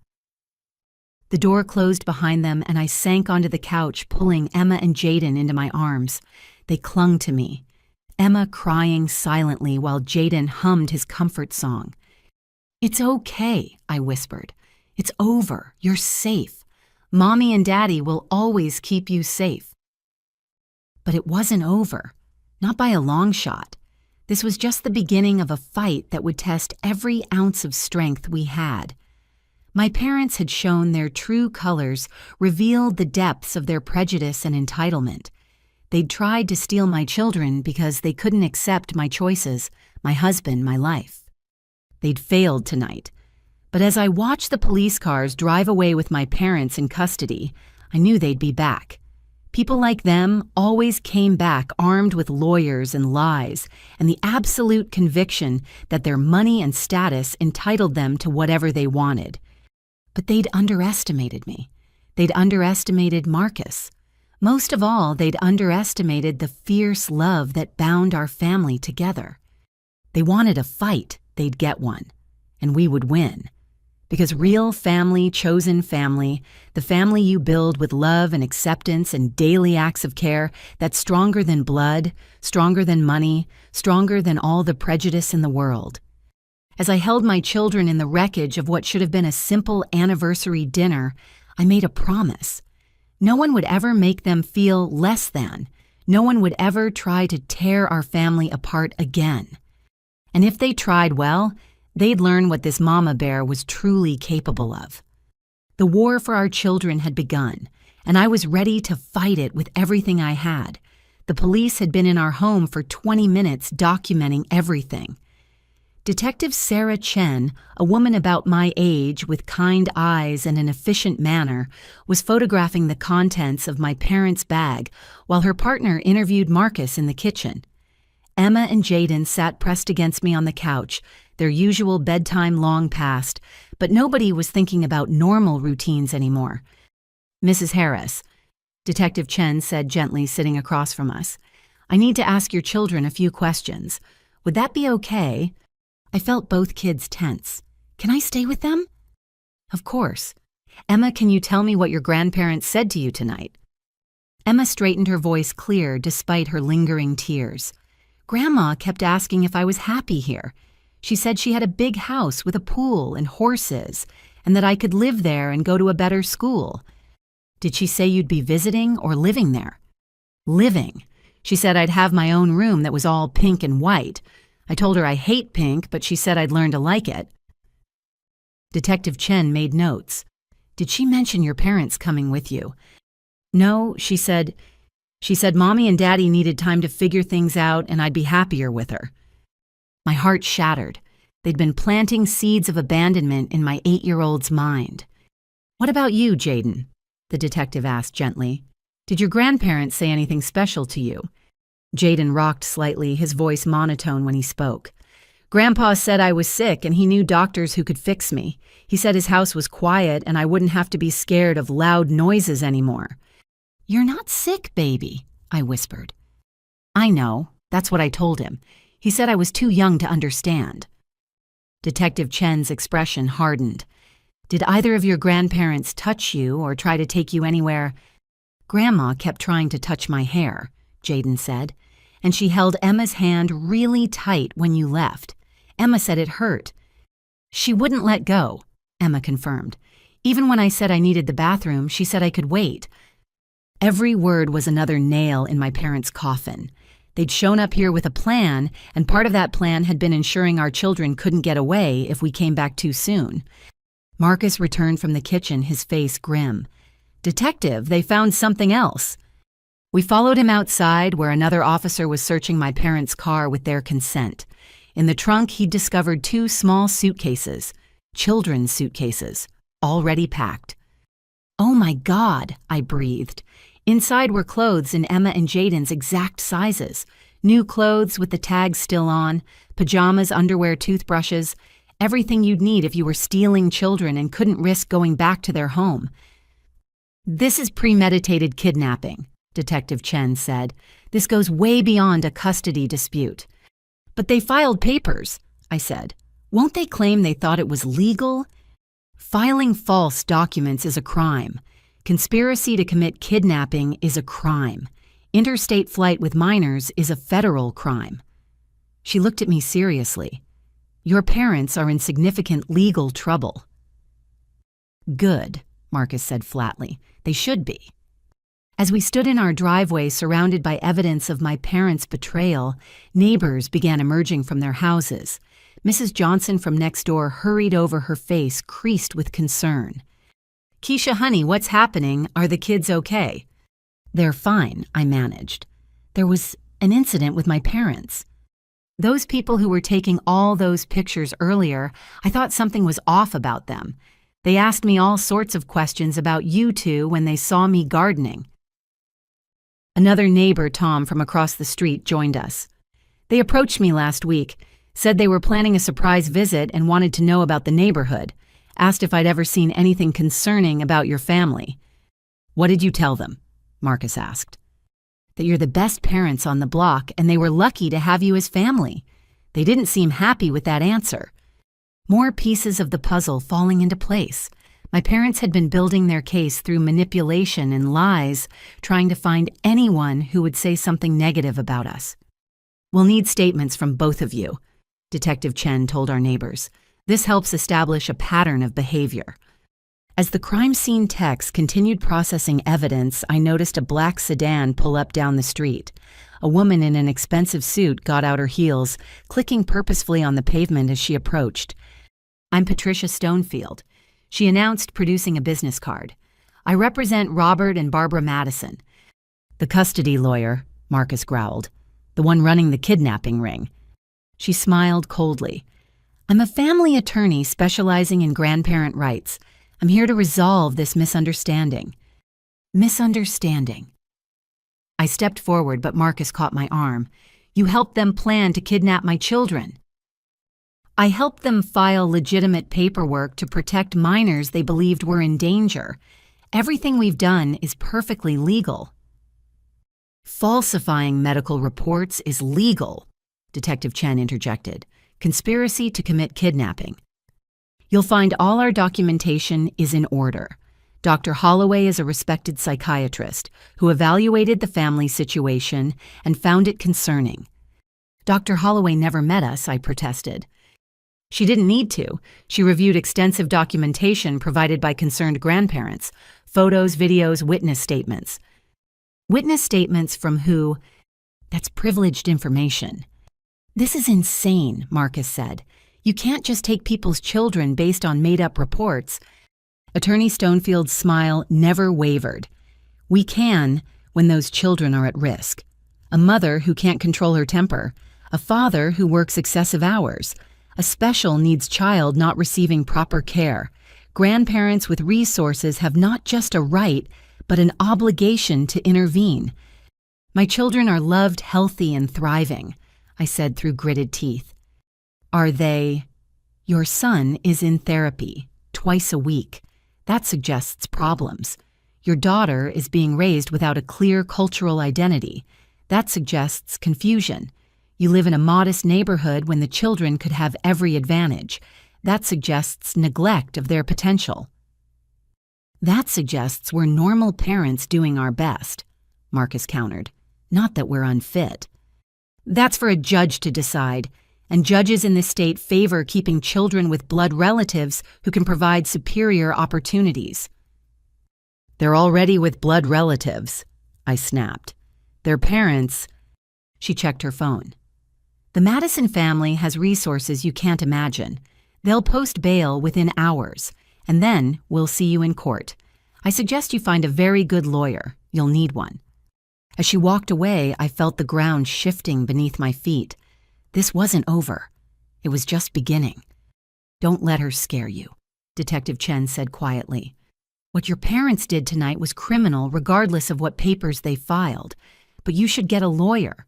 The door closed behind them, and I sank onto the couch, pulling Emma and Jaden into my arms. They clung to me, Emma crying silently while Jaden hummed his comfort song. "It's okay," I whispered. "It's over. You're safe. Mommy and Daddy will always keep you safe." But it wasn't over. Not by a long shot. This was just the beginning of a fight that would test every ounce of strength we had. My parents had shown their true colors, revealed the depths of their prejudice and entitlement. They'd tried to steal my children because they couldn't accept my choices, my husband, my life. They'd failed tonight. But as I watched the police cars drive away with my parents in custody, I knew they'd be back. People like them always came back armed with lawyers and lies and the absolute conviction that their money and status entitled them to whatever they wanted. But they'd underestimated me. They'd underestimated Marcus. Most of all, they'd underestimated the fierce love that bound our family together. They wanted a fight, they'd get one, and we would win. Because real family, chosen family, the family you build with love and acceptance and daily acts of care, that's stronger than blood, stronger than money, stronger than all the prejudice in the world. As I held my children in the wreckage of what should have been a simple anniversary dinner, I made a promise. No one would ever make them feel less than. No one would ever try to tear our family apart again. And if they tried, well, they'd learn what this mama bear was truly capable of. The war for our children had begun, and I was ready to fight it with everything I had. The police had been in our home for 20 minutes documenting everything. Detective Sarah Chen, a woman about my age with kind eyes and an efficient manner, was photographing the contents of my parents' bag while her partner interviewed Marcus in the kitchen. Emma and Jaden sat pressed against me on the couch, their usual bedtime long past, but nobody was thinking about normal routines anymore. "Mrs. Harris," Detective Chen said gently, sitting across from us, "I need to ask your children a few questions. Would that be okay?" I felt both kids tense. "Can I stay with them?" "Of course. Emma, can you tell me what your grandparents said to you tonight?" Emma straightened, her voice clear despite her lingering tears. "Grandma kept asking if I was happy here. She said she had a big house with a pool and horses, and that I could live there and go to a better school." "Did she say you'd be visiting or living there?" "Living. She said I'd have my own room that was all pink and white. I told her I hate pink, but she said I'd learn to like it." Detective Chen made notes. "Did she mention your parents coming with you?" "No, she said Mommy and Daddy needed time to figure things out and I'd be happier with her." My heart shattered. They'd been planting seeds of abandonment in my 8-year-old's mind. "What about you, Jaden?" the detective asked gently. "Did your grandparents say anything special to you?" Jaden rocked slightly, his voice monotone when he spoke. "Grandpa said I was sick and he knew doctors who could fix me. He said his house was quiet and I wouldn't have to be scared of loud noises anymore." "You're not sick, baby," I whispered. "I know. That's what I told him. He said I was too young to understand." Detective Chen's expression hardened. "Did either of your grandparents touch you or try to take you anywhere?" "Grandma kept trying to touch my hair," Jaden said, "and she held Emma's hand really tight when you left. Emma said it hurt." She wouldn't let go, Emma confirmed. Even when I said I needed the bathroom, she said I could wait. Every word was another nail in my parents' coffin. They'd shown up here with a plan, and part of that plan had been ensuring our children couldn't get away if we came back too soon. Marcus returned from the kitchen, his face grim. "Detective, they found something else." We followed him outside, where another officer was searching my parents' car with their consent. In the trunk, he'd discovered 2 small suitcases, children's suitcases, already packed. "Oh my God," I breathed. Inside were clothes in Emma and Jaden's exact sizes. New clothes with the tags still on, pajamas, underwear, toothbrushes, everything you'd need if you were stealing children and couldn't risk going back to their home. "This is premeditated kidnapping," Detective Chen said. "This goes way beyond a custody dispute." "But they filed papers," I said. "Won't they claim they thought it was legal?" "Filing false documents is a crime. Conspiracy to commit kidnapping is a crime. Interstate flight with minors is a federal crime." She looked at me seriously. "Your parents are in significant legal trouble." "Good," Marcus said flatly. "They should be." As we stood in our driveway surrounded by evidence of my parents' betrayal, neighbors began emerging from their houses. Mrs. Johnson from next door hurried over, her face creased with concern. "Keisha, honey, what's happening? Are the kids okay?" "They're fine," I managed. "There was an incident with my parents. Those people who were taking all those pictures earlier, I thought something was off about them. They asked me all sorts of questions about you two when they saw me gardening." Another neighbor, Tom, from across the street, joined us. "They approached me last week, said they were planning a surprise visit and wanted to know about the neighborhood. Asked if I'd ever seen anything concerning about your family." "What did you tell them?" Marcus asked. "That you're the best parents on the block and they were lucky to have you as family." They didn't seem happy with that answer. More pieces of the puzzle falling into place. My parents had been building their case through manipulation and lies, trying to find anyone who would say something negative about us. "We'll need statements from both of you," Detective Chen told our neighbors. "This helps establish a pattern of behavior." As the crime scene techs continued processing evidence, I noticed a black sedan pull up down the street. A woman in an expensive suit got out her heels, clicking purposefully on the pavement as she approached. "I'm Patricia Stonefield," she announced, producing a business card. "I represent Robert and Barbara Madison." "The custody lawyer," Marcus growled. "The one running the kidnapping ring." She smiled coldly. "I'm a family attorney specializing in grandparent rights. I'm here to resolve this misunderstanding." Misunderstanding. I stepped forward, but Marcus caught my arm. "You helped them plan to kidnap my children." "I helped them file legitimate paperwork to protect minors they believed were in danger. Everything we've done is perfectly legal." "Falsifying medical reports is legal," Detective Chen interjected. "Conspiracy to commit kidnapping. You'll find all our documentation is in order. Dr. Holloway is a respected psychiatrist who evaluated the family situation and found it concerning." "Dr. Holloway never met us," I protested. "She didn't need to. She reviewed extensive documentation provided by concerned grandparents, photos, videos, witness statements." "Witness statements from who?" "That's privileged information." "This is insane," Marcus said. "You can't just take people's children based on made-up reports." Attorney Stonefield's smile never wavered. "We can when those children are at risk. A mother who can't control her temper, a father who works excessive hours, a special needs child not receiving proper care. Grandparents with resources have not just a right, but an obligation to intervene. My children are loved, healthy, and thriving," I said through gritted teeth. "Are they?" "Your son is in therapy, twice a week. That suggests problems. Your daughter is being raised without a clear cultural identity. That suggests confusion. You live in a modest neighborhood when the children could have every advantage. That suggests neglect of their potential." "That suggests we're normal parents doing our best," Marcus countered. "Not that we're unfit." "That's for a judge to decide. and judges in this state favor keeping children with blood relatives who can provide superior opportunities. They're already with blood relatives, I snapped. Their parents. She checked her phone. The Madison family has resources you can't imagine. They'll post bail within hours, and then we'll see you in court. I suggest you find a very good lawyer. You'll need one. As she walked away, I felt the ground shifting beneath my feet. This wasn't over. It was just beginning. Don't let her scare you, Detective Chen said quietly. What your parents did tonight was criminal regardless of what papers they filed, but you should get a lawyer.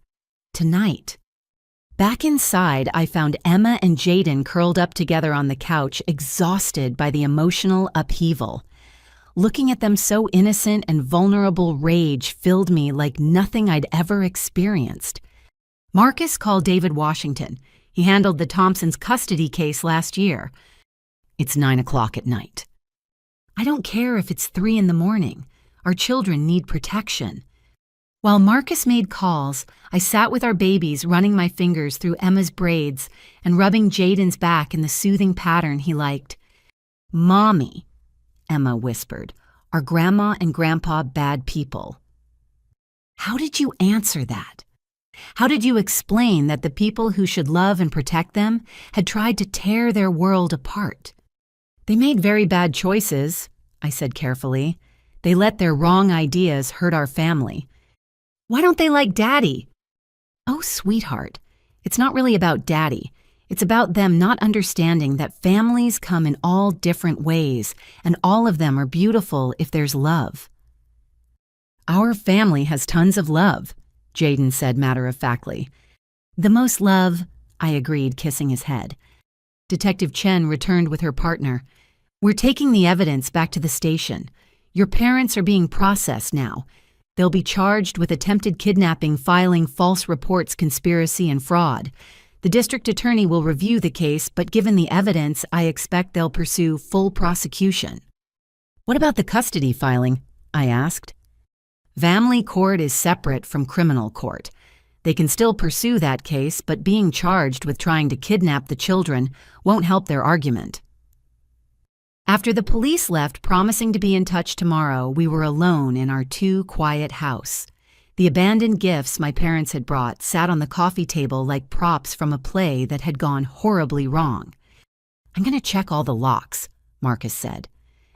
Tonight. Back inside, I found Emma and Jaden curled up together on the couch, exhausted by the emotional upheaval. Looking at them so innocent and vulnerable, rage filled me like nothing I'd ever experienced. Marcus called David Washington. He handled the Thompsons' custody case last year. It's 9 o'clock at night. I don't care if it's 3 in the morning. Our children need protection. While Marcus made calls, I sat with our babies, running my fingers through Emma's braids and rubbing Jaden's back in the soothing pattern he liked. "Mommy," Emma whispered, "are Grandma and Grandpa bad people?" How did you answer that? How did you explain that the people who should love and protect them had tried to tear their world apart? They made very bad choices, I said carefully. They let their wrong ideas hurt our family. Why don't they like Daddy? Oh, sweetheart, it's not really about Daddy. It's about them not understanding that families come in all different ways, and all of them are beautiful if there's love. Our family has tons of love, Jaden said matter-of-factly. The most love, I agreed, kissing his head. Detective Chen returned with her partner. We're taking the evidence back to the station. Your parents are being processed now. They'll be charged with attempted kidnapping, filing false reports, conspiracy, and fraud. The district attorney will review the case, but given the evidence, I expect they'll pursue full prosecution. What about the custody filing? I asked. Family court is separate from criminal court. They can still pursue that case, but being charged with trying to kidnap the children won't help their argument. After the police left, promising to be in touch tomorrow, we were alone in our quiet house. The abandoned gifts my parents had brought sat on the coffee table like props from a play that had gone horribly wrong. I'm going to check all the locks, Marcus said.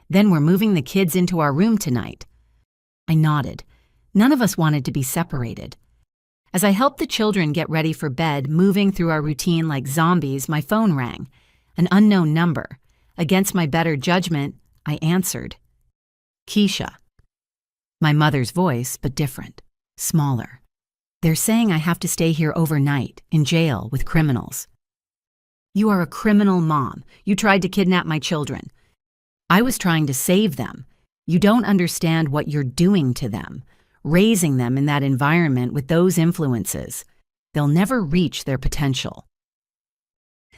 Then we're moving the kids into our room tonight. I nodded. None of us wanted to be separated. As I helped the children get ready for bed, moving through our routine like zombies, my phone rang. An unknown number. Against my better judgment, I answered. Keisha. My mother's voice, but different. Smaller. They're saying I have to stay here overnight, in jail, with criminals. You are a criminal mom. You tried to kidnap my children. I was trying to save them. You don't understand what you're doing to them, raising them in that environment with those influences. They'll never reach their potential.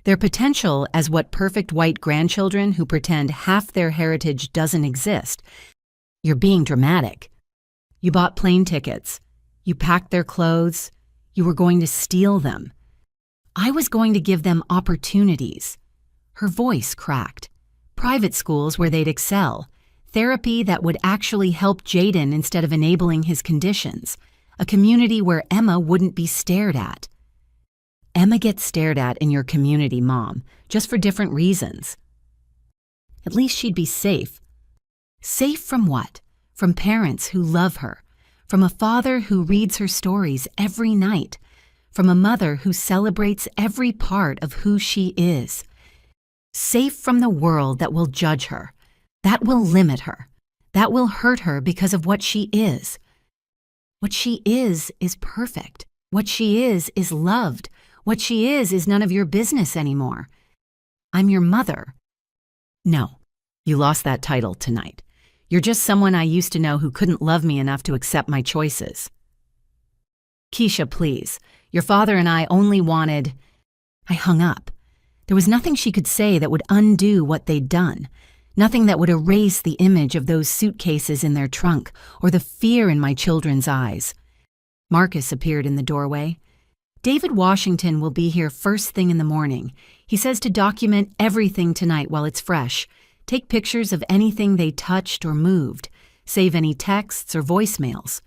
Their potential as what perfect white grandchildren who pretend half their heritage doesn't exist. You're being dramatic. You bought plane tickets. You packed their clothes. You were going to steal them. I was going to give them opportunities. Her voice cracked. Private schools where they'd excel. Therapy that would actually help Jaden instead of enabling his conditions. A community where Emma wouldn't be stared at. Emma gets stared at in your community, Mom, just for different reasons. At least she'd be safe. Safe from what? From parents who love her. From a father who reads her stories every night. From a mother who celebrates every part of who she is. Safe from the world that will judge her, that will limit her, that will hurt her because of what she is. What she is perfect. What she is loved. What she is none of your business anymore. I'm your mother. No, you lost that title tonight. You're just someone I used to know who couldn't love me enough to accept my choices. Keisha, please. Your father and I only wanted... I hung up. There was nothing she could say that would undo what they'd done. Nothing that would erase the image of those suitcases in their trunk or the fear in my children's eyes. Marcus appeared in the doorway. David Washington will be here first thing in the morning. He says to document everything tonight while it's fresh. Take pictures of anything they touched or moved. Save any texts or voicemails.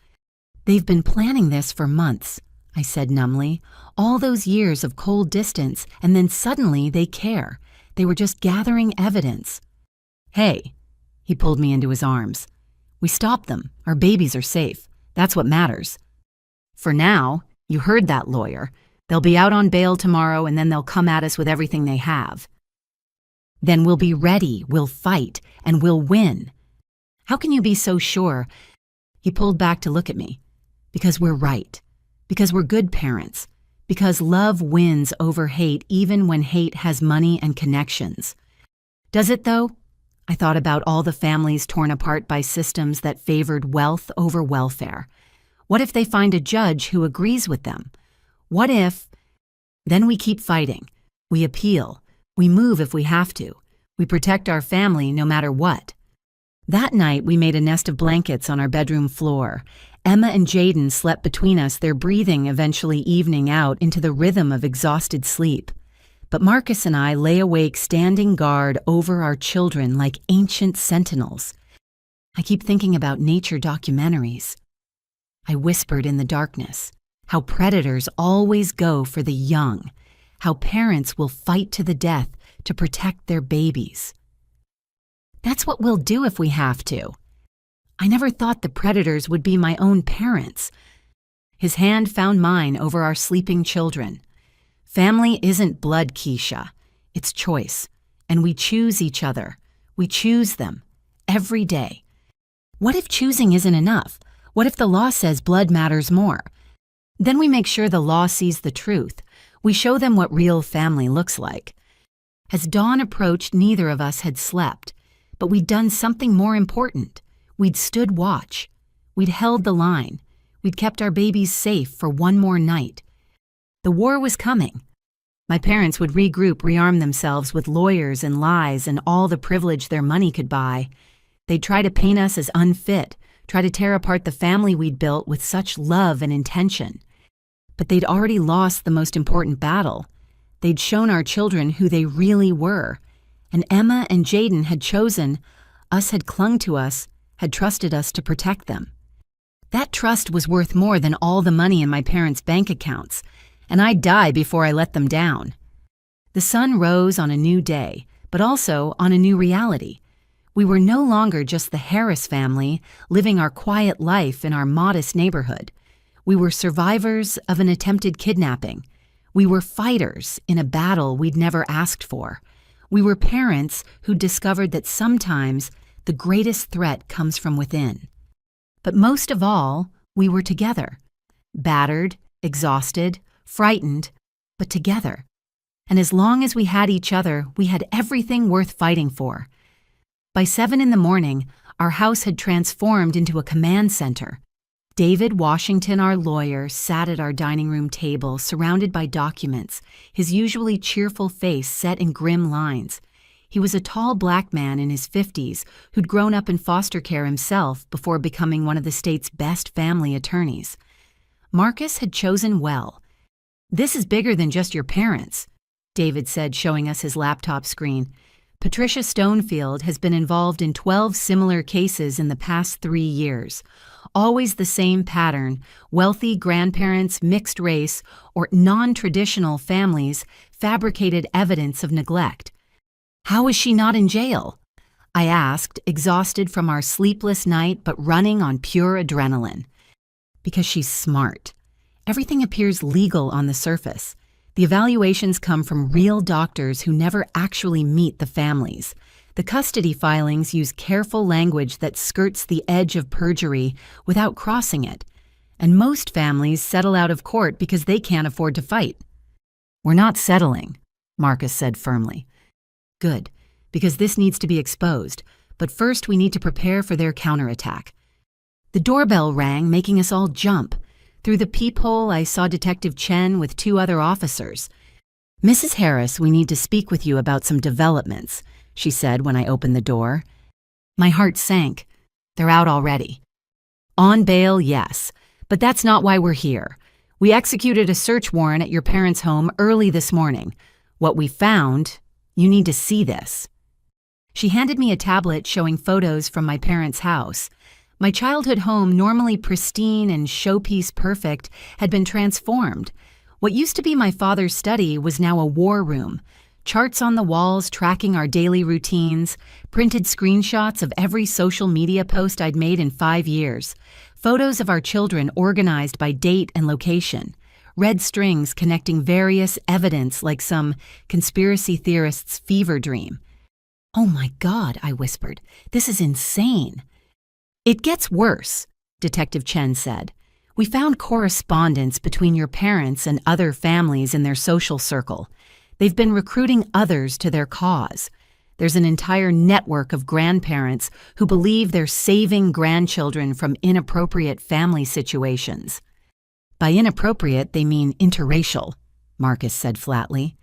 They've been planning this for months, I said numbly. All those years of cold distance, and then suddenly they care. They were just gathering evidence. Hey, he pulled me into his arms. We stopped them. Our babies are safe. That's what matters. For now, you heard that lawyer. They'll be out on bail tomorrow, and then they'll come at us with everything they have. Then we'll be ready, we'll fight, and we'll win. How can you be so sure? He pulled back to look at me. Because we're right. Because we're good parents. Because love wins over hate even when hate has money and connections. Does it, though? I thought about all the families torn apart by systems that favored wealth over welfare. What if they find a judge who agrees with them? What if... Then we keep fighting. We appeal. We move if we have to. We protect our family no matter what. That night, we made a nest of blankets on our bedroom floor. Emma and Jaden slept between us, their breathing eventually evening out into the rhythm of exhausted sleep. But Marcus and I lay awake standing guard over our children like ancient sentinels. I keep thinking about nature documentaries. I whispered in the darkness, how predators always go for the young, how parents will fight to the death to protect their babies. That's what we'll do if we have to. I never thought the predators would be my own parents. His hand found mine over our sleeping children. Family isn't blood, Keisha. It's choice. And we choose each other. We choose them. Every day. What if choosing isn't enough? What if the law says blood matters more? Then we make sure the law sees the truth. We show them what real family looks like. As dawn approached, neither of us had slept. But we'd done something more important. We'd stood watch. We'd held the line. We'd kept our babies safe for one more night. The war was coming. My parents would regroup, rearm themselves with lawyers and lies and all the privilege their money could buy. They'd try to paint us as unfit, try to tear apart the family we'd built with such love and intention. But they'd already lost the most important battle. They'd shown our children who they really were. And Emma and Jaden had chosen, us had clung to us, had trusted us to protect them. That trust was worth more than all the money in my parents' bank accounts, and I'd die before I let them down. The sun rose on a new day, but also on a new reality. We were no longer just the Harris family living our quiet life in our modest neighborhood. We were survivors of an attempted kidnapping. We were fighters in a battle we'd never asked for. We were parents who discovered that sometimes the greatest threat comes from within. But most of all, we were together. Battered, exhausted, frightened, but together. And as long as we had each other, we had everything worth fighting for. By 7 a.m, our house had transformed into a command center. David Washington, our lawyer, sat at our dining room table, surrounded by documents, his usually cheerful face set in grim lines. He was a tall black man in his 50s who'd grown up in foster care himself before becoming one of the state's best family attorneys. Marcus had chosen well. "This is bigger than just your parents," David said, showing us his laptop screen. "Patricia Stonefield has been involved in 12 similar cases in the past 3 years. Always the same pattern: wealthy grandparents, mixed race, or non-traditional families fabricated evidence of neglect." "How is she not in jail?" I asked, exhausted from our sleepless night but running on pure adrenaline. "Because she's smart. Everything appears legal on the surface. The evaluations come from real doctors who never actually meet the families. The custody filings use careful language that skirts the edge of perjury without crossing it. And most families settle out of court because they can't afford to fight." "We're not settling," Marcus said firmly. "Good, because this needs to be exposed. But first we need to prepare for their counterattack." The doorbell rang, making us all jump. Through the peephole, I saw Detective Chen with 2 other officers. "Mrs. Harris, we need to speak with you about some developments," she said when I opened the door. My heart sank. They're out already. "On bail, yes, but that's not why we're here. We executed a search warrant at your parents' home early this morning. What we found, you need to see this." She handed me a tablet showing photos from my parents' house. My childhood home, normally pristine and showpiece perfect, had been transformed. What used to be my father's study was now a war room. Charts on the walls tracking our daily routines, printed screenshots of every social media post I'd made in 5 years, photos of our children organized by date and location, red strings connecting various evidence like some conspiracy theorist's fever dream. "Oh my God," I whispered, "this is insane." "It gets worse," Detective Chen said. "We found correspondence between your parents and other families in their social circle. They've been recruiting others to their cause. There's an entire network of grandparents who believe they're saving grandchildren from inappropriate family situations." "By inappropriate, they mean interracial," Marcus said flatly.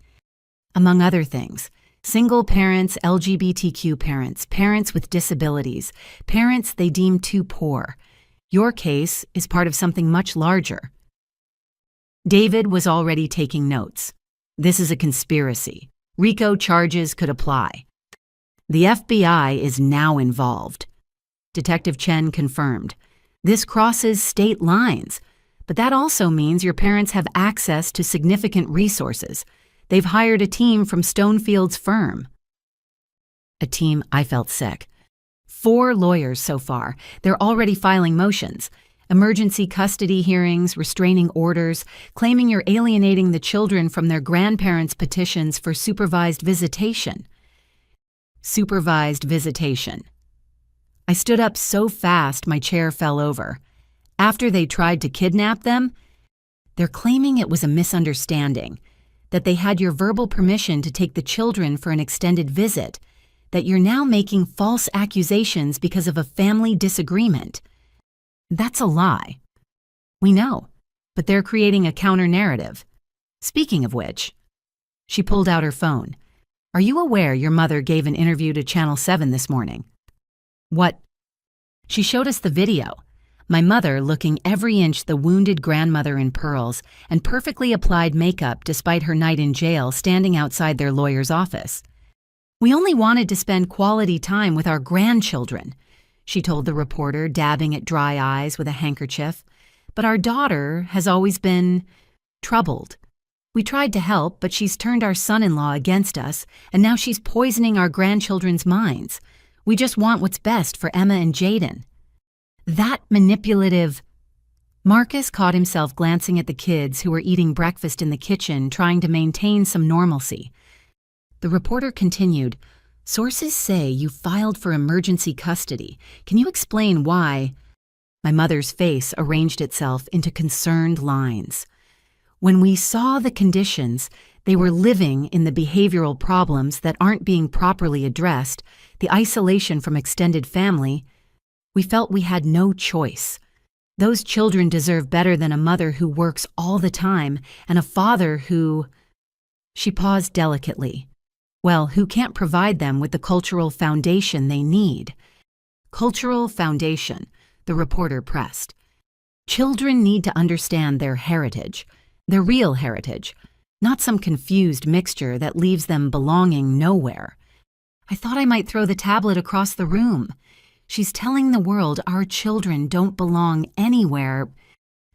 "Among other things, single parents, LGBTQ parents, parents with disabilities, parents they deem too poor. Your case is part of something much larger." David was already taking notes. "This is a conspiracy. RICO charges could apply. The FBI is now involved." Detective Chen confirmed. "This crosses state lines, but that also means your parents have access to significant resources. They've hired a team from Stonefield's firm." A team. I felt sick. 4 lawyers so far. They're already filing motions. Emergency custody hearings, restraining orders, claiming you're alienating the children from their grandparents' petitions for supervised visitation. Supervised visitation. I stood up so fast my chair fell over. After they tried to kidnap them, they're claiming it was a misunderstanding, that they had your verbal permission to take the children for an extended visit, that you're now making false accusations because of a family disagreement. That's a lie. We know, but they're creating a counter-narrative. Speaking of which, she pulled out her phone. "Are you aware your mother gave an interview to Channel 7 this morning?" "What?" She showed us the video. My mother looking every inch the wounded grandmother in pearls and perfectly applied makeup despite her night in jail standing outside their lawyer's office. "We only wanted to spend quality time with our grandchildren," she told the reporter, dabbing at dry eyes with a handkerchief. "But our daughter has always been troubled. We tried to help, but she's turned our son-in-law against us, and now she's poisoning our grandchildren's minds. We just want what's best for Emma and Jaden." That manipulative. Marcus caught himself glancing at the kids who were eating breakfast in the kitchen, trying to maintain some normalcy. The reporter continued, "Sources say you filed for emergency custody. Can you explain why?" My mother's face arranged itself into concerned lines. "When we saw the conditions, they were living in the behavioral problems that aren't being properly addressed, the isolation from extended family, we felt we had no choice. Those children deserve better than a mother who works all the time and a father who..." She paused delicately. "Well, who can't provide them with the cultural foundation they need." "Cultural foundation," the reporter pressed. "Children need to understand their heritage, their real heritage, not some confused mixture that leaves them belonging nowhere." I thought I might throw the tablet across the room. She's telling the world our children don't belong anywhere.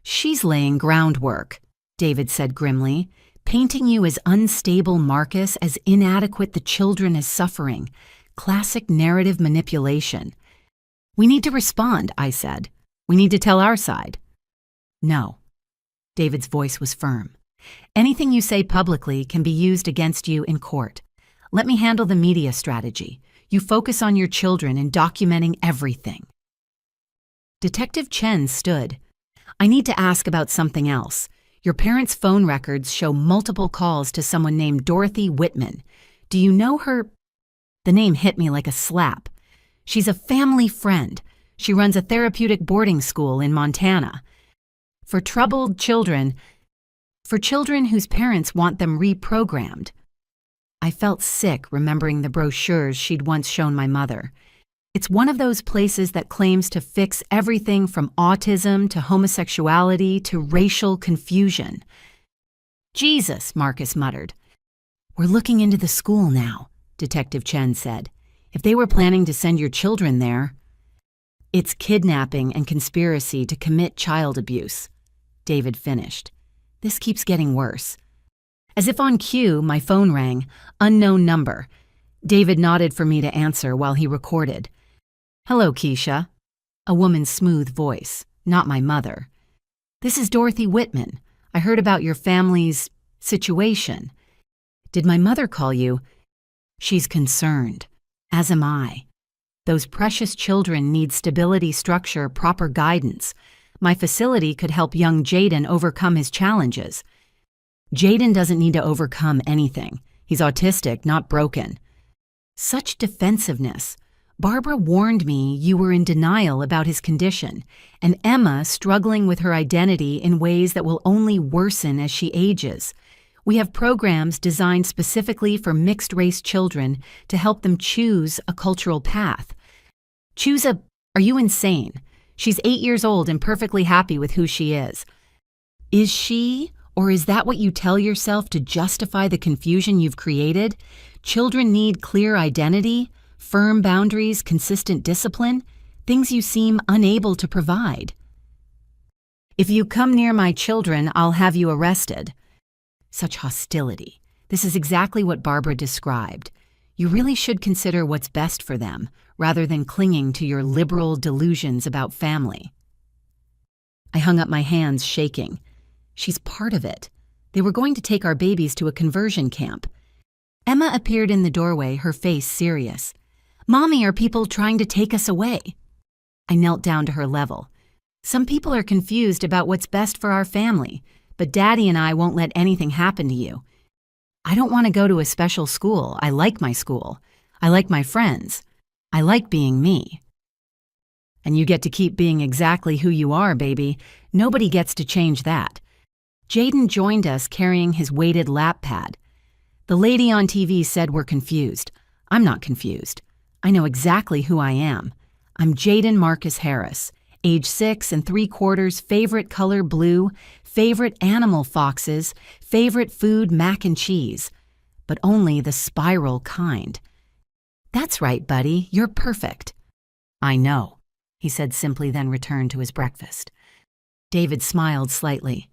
"She's laying groundwork," David said grimly, "painting you as unstable Marcus, as inadequate the children as suffering. Classic narrative manipulation." "We need to respond," I said. "We need to tell our side." "No." David's voice was firm. "Anything you say publicly can be used against you in court. Let me handle the media strategy. You focus on your children and documenting everything." Detective Chen stood. "I need to ask about something else. Your parents' phone records show multiple calls to someone named Dorothy Whitman. Do you know her?" The name hit me like a slap. "She's a family friend. She runs a therapeutic boarding school in Montana. For troubled children, for children whose parents want them reprogrammed." I felt sick remembering the brochures she'd once shown my mother. It's one of those places that claims to fix everything from autism to homosexuality to racial confusion. Jesus, Marcus muttered. We're looking into the school now, Detective Chen said. If they were planning to send your children there, it's kidnapping and conspiracy to commit child abuse, David finished. This keeps getting worse. As if on cue, my phone rang. Unknown number. David nodded for me to answer while he recorded. Hello, Keisha. A woman's smooth voice, not my mother. This is Dorothy Whitman. I heard about your family's situation. Did my mother call you? She's concerned, as am I. Those precious children need stability, structure, proper guidance. My facility could help young Jaden overcome his challenges. Jaden doesn't need to overcome anything. He's autistic, not broken. Such defensiveness. Barbara warned me you were in denial about his condition, and Emma struggling with her identity in ways that will only worsen as she ages. We have programs designed specifically for mixed-race children to help them choose a cultural path. Are you insane? She's 8 years old and perfectly happy with who she is. Is she, or is that what you tell yourself to justify the confusion you've created? Children need clear identity, firm boundaries, consistent discipline, things you seem unable to provide. If you come near my children, I'll have you arrested. Such hostility. This is exactly what Barbara described. You really should consider what's best for them, rather than clinging to your liberal delusions about family. I hung up my hands, shaking. She's part of it. They were going to take our babies to a conversion camp. Emma appeared in the doorway, her face serious. Mommy, are people trying to take us away? I knelt down to her level. Some people are confused about what's best for our family, but Daddy and I won't let anything happen to you. I don't want to go to a special school. I like my school. I like my friends. I like being me. And you get to keep being exactly who you are, baby. Nobody gets to change that. Jaden joined us carrying his weighted lap pad. The lady on TV said we're confused. I'm not confused. I know exactly who I am. I'm Jaden Marcus Harris, age 6 3/4, favorite color blue, favorite animal foxes, favorite food mac and cheese, but only the spiral kind. That's right, buddy, you're perfect. I know, he said simply, then returned to his breakfast. David smiled slightly.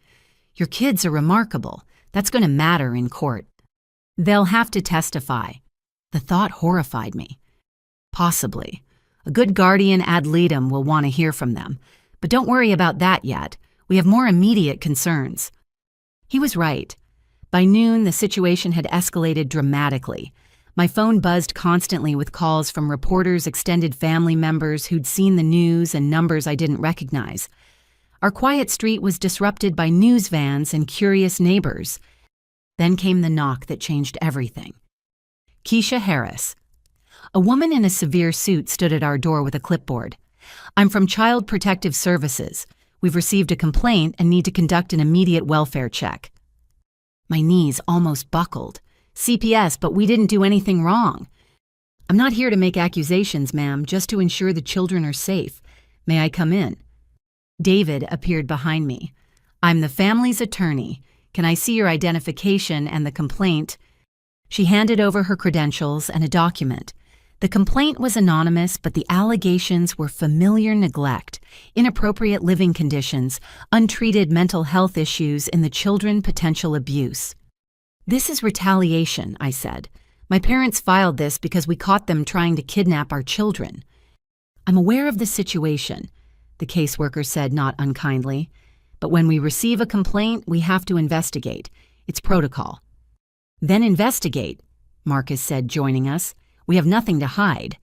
Your kids are remarkable. That's going to matter in court. They'll have to testify. The thought horrified me. Possibly. A good guardian ad litem will want to hear from them. But don't worry about that yet. We have more immediate concerns. He was right. By noon, the situation had escalated dramatically. My phone buzzed constantly with calls from reporters, extended family members who'd seen the news, and numbers I didn't recognize. Our quiet street was disrupted by news vans and curious neighbors. Then came the knock that changed everything. Keisha Harris. A woman in a severe suit stood at our door with a clipboard. I'm from Child Protective Services. We've received a complaint and need to conduct an immediate welfare check. My knees almost buckled. CPS, but we didn't do anything wrong. I'm not here to make accusations, ma'am, just to ensure the children are safe. May I come in? David appeared behind me. I'm the family's attorney. Can I see your identification and the complaint? She handed over her credentials and a document. The complaint was anonymous, but the allegations were familiar neglect, inappropriate living conditions, untreated mental health issues in the children, potential abuse. This is retaliation, I said. My parents filed this because we caught them trying to kidnap our children. I'm aware of the situation, the caseworker said not unkindly. But when we receive a complaint, we have to investigate. It's protocol. Then investigate, Marcus said, joining us. We have nothing to hide.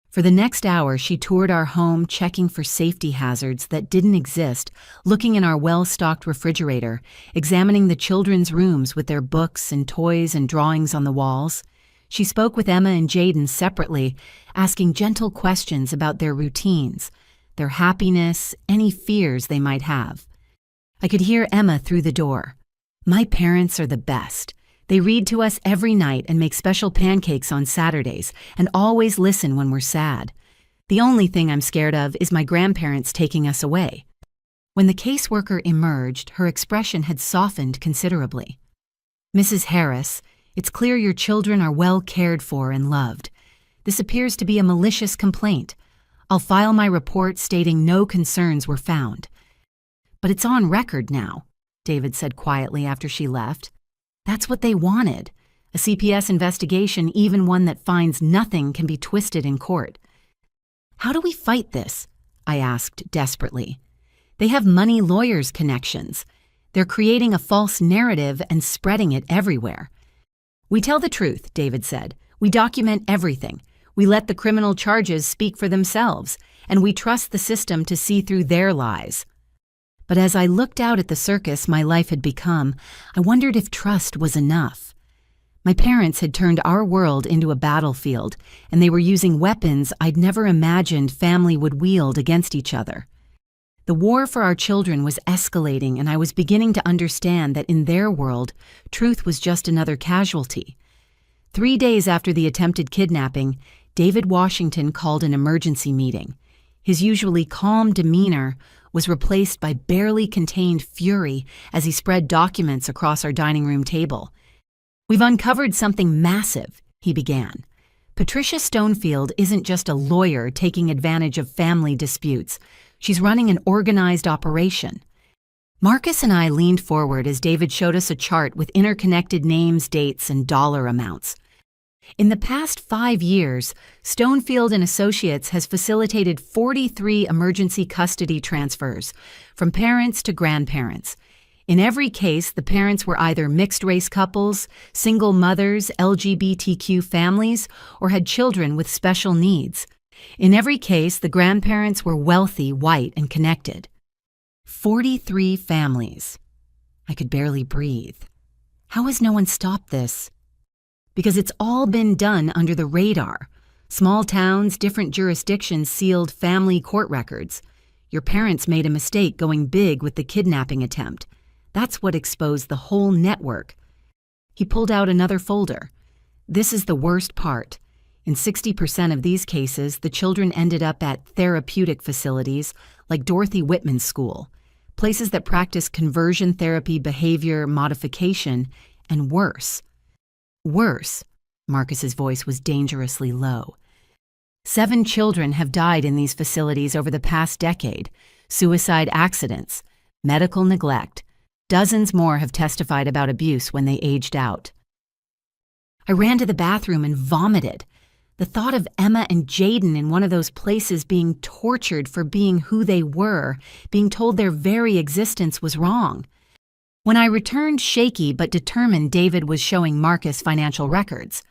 For the next hour, she toured our home, checking for safety hazards that didn't exist, looking in our well-stocked refrigerator, examining the children's rooms with their books and toys and drawings on the walls. She spoke with Emma and Jaden separately, asking gentle questions about their routines, their happiness, any fears they might have. I could hear Emma through the door. My parents are the best. They read to us every night and make special pancakes on Saturdays and always listen when we're sad. The only thing I'm scared of is my grandparents taking us away." When the caseworker emerged, her expression had softened considerably. "Mrs. Harris, it's clear your children are well cared for and loved. This appears to be a malicious complaint. I'll file my report stating no concerns were found." "But it's on record now," David said quietly after she left. "That's what they wanted. A CPS investigation, even one that finds nothing, can be twisted in court." "How do we fight this?" I asked desperately. "They have money lawyers' connections. They're creating a false narrative and spreading it everywhere." "We tell the truth," David said. "We document everything. We let the criminal charges speak for themselves, and we trust the system to see through their lies." But as I looked out at the circus my life had become, I wondered if trust was enough. My parents had turned our world into a battlefield, and they were using weapons I'd never imagined family would wield against each other. The war for our children was escalating, and I was beginning to understand that in their world, truth was just another casualty. 3 days after the attempted kidnapping, David Washington called an emergency meeting. His usually calm demeanor was replaced by barely contained fury as he spread documents across our dining room table. "We've uncovered something massive," he began. "Patricia Stonefield isn't just a lawyer taking advantage of family disputes. She's running an organized operation." Marcus and I leaned forward as David showed us a chart with interconnected names, dates, and dollar amounts. In the past 5 years, Stonefield and Associates has facilitated 43 emergency custody transfers from parents to grandparents. In every case, the parents were either mixed-race couples, single mothers, LGBTQ families, or had children with special needs. In every case, the grandparents were wealthy, white, and connected. 43 families. I could barely breathe. How has no one stopped this? Because it's all been done under the radar. Small towns, different jurisdictions sealed family court records. Your parents made a mistake going big with the kidnapping attempt. That's what exposed the whole network. He pulled out another folder. This is the worst part. In 60% of these cases, the children ended up at therapeutic facilities like Dorothy Whitman's school, places that practice conversion therapy, behavior modification, and worse. Worse, Marcus's voice was dangerously low. 7 children have died in these facilities over the past decade. Suicide accidents, medical neglect. Dozens more have testified about abuse when they aged out. I ran to the bathroom and vomited. The thought of Emma and Jaden in one of those places being tortured for being who they were, being told their very existence was wrong. When I returned shaky but determined, David was showing Marcus financial records.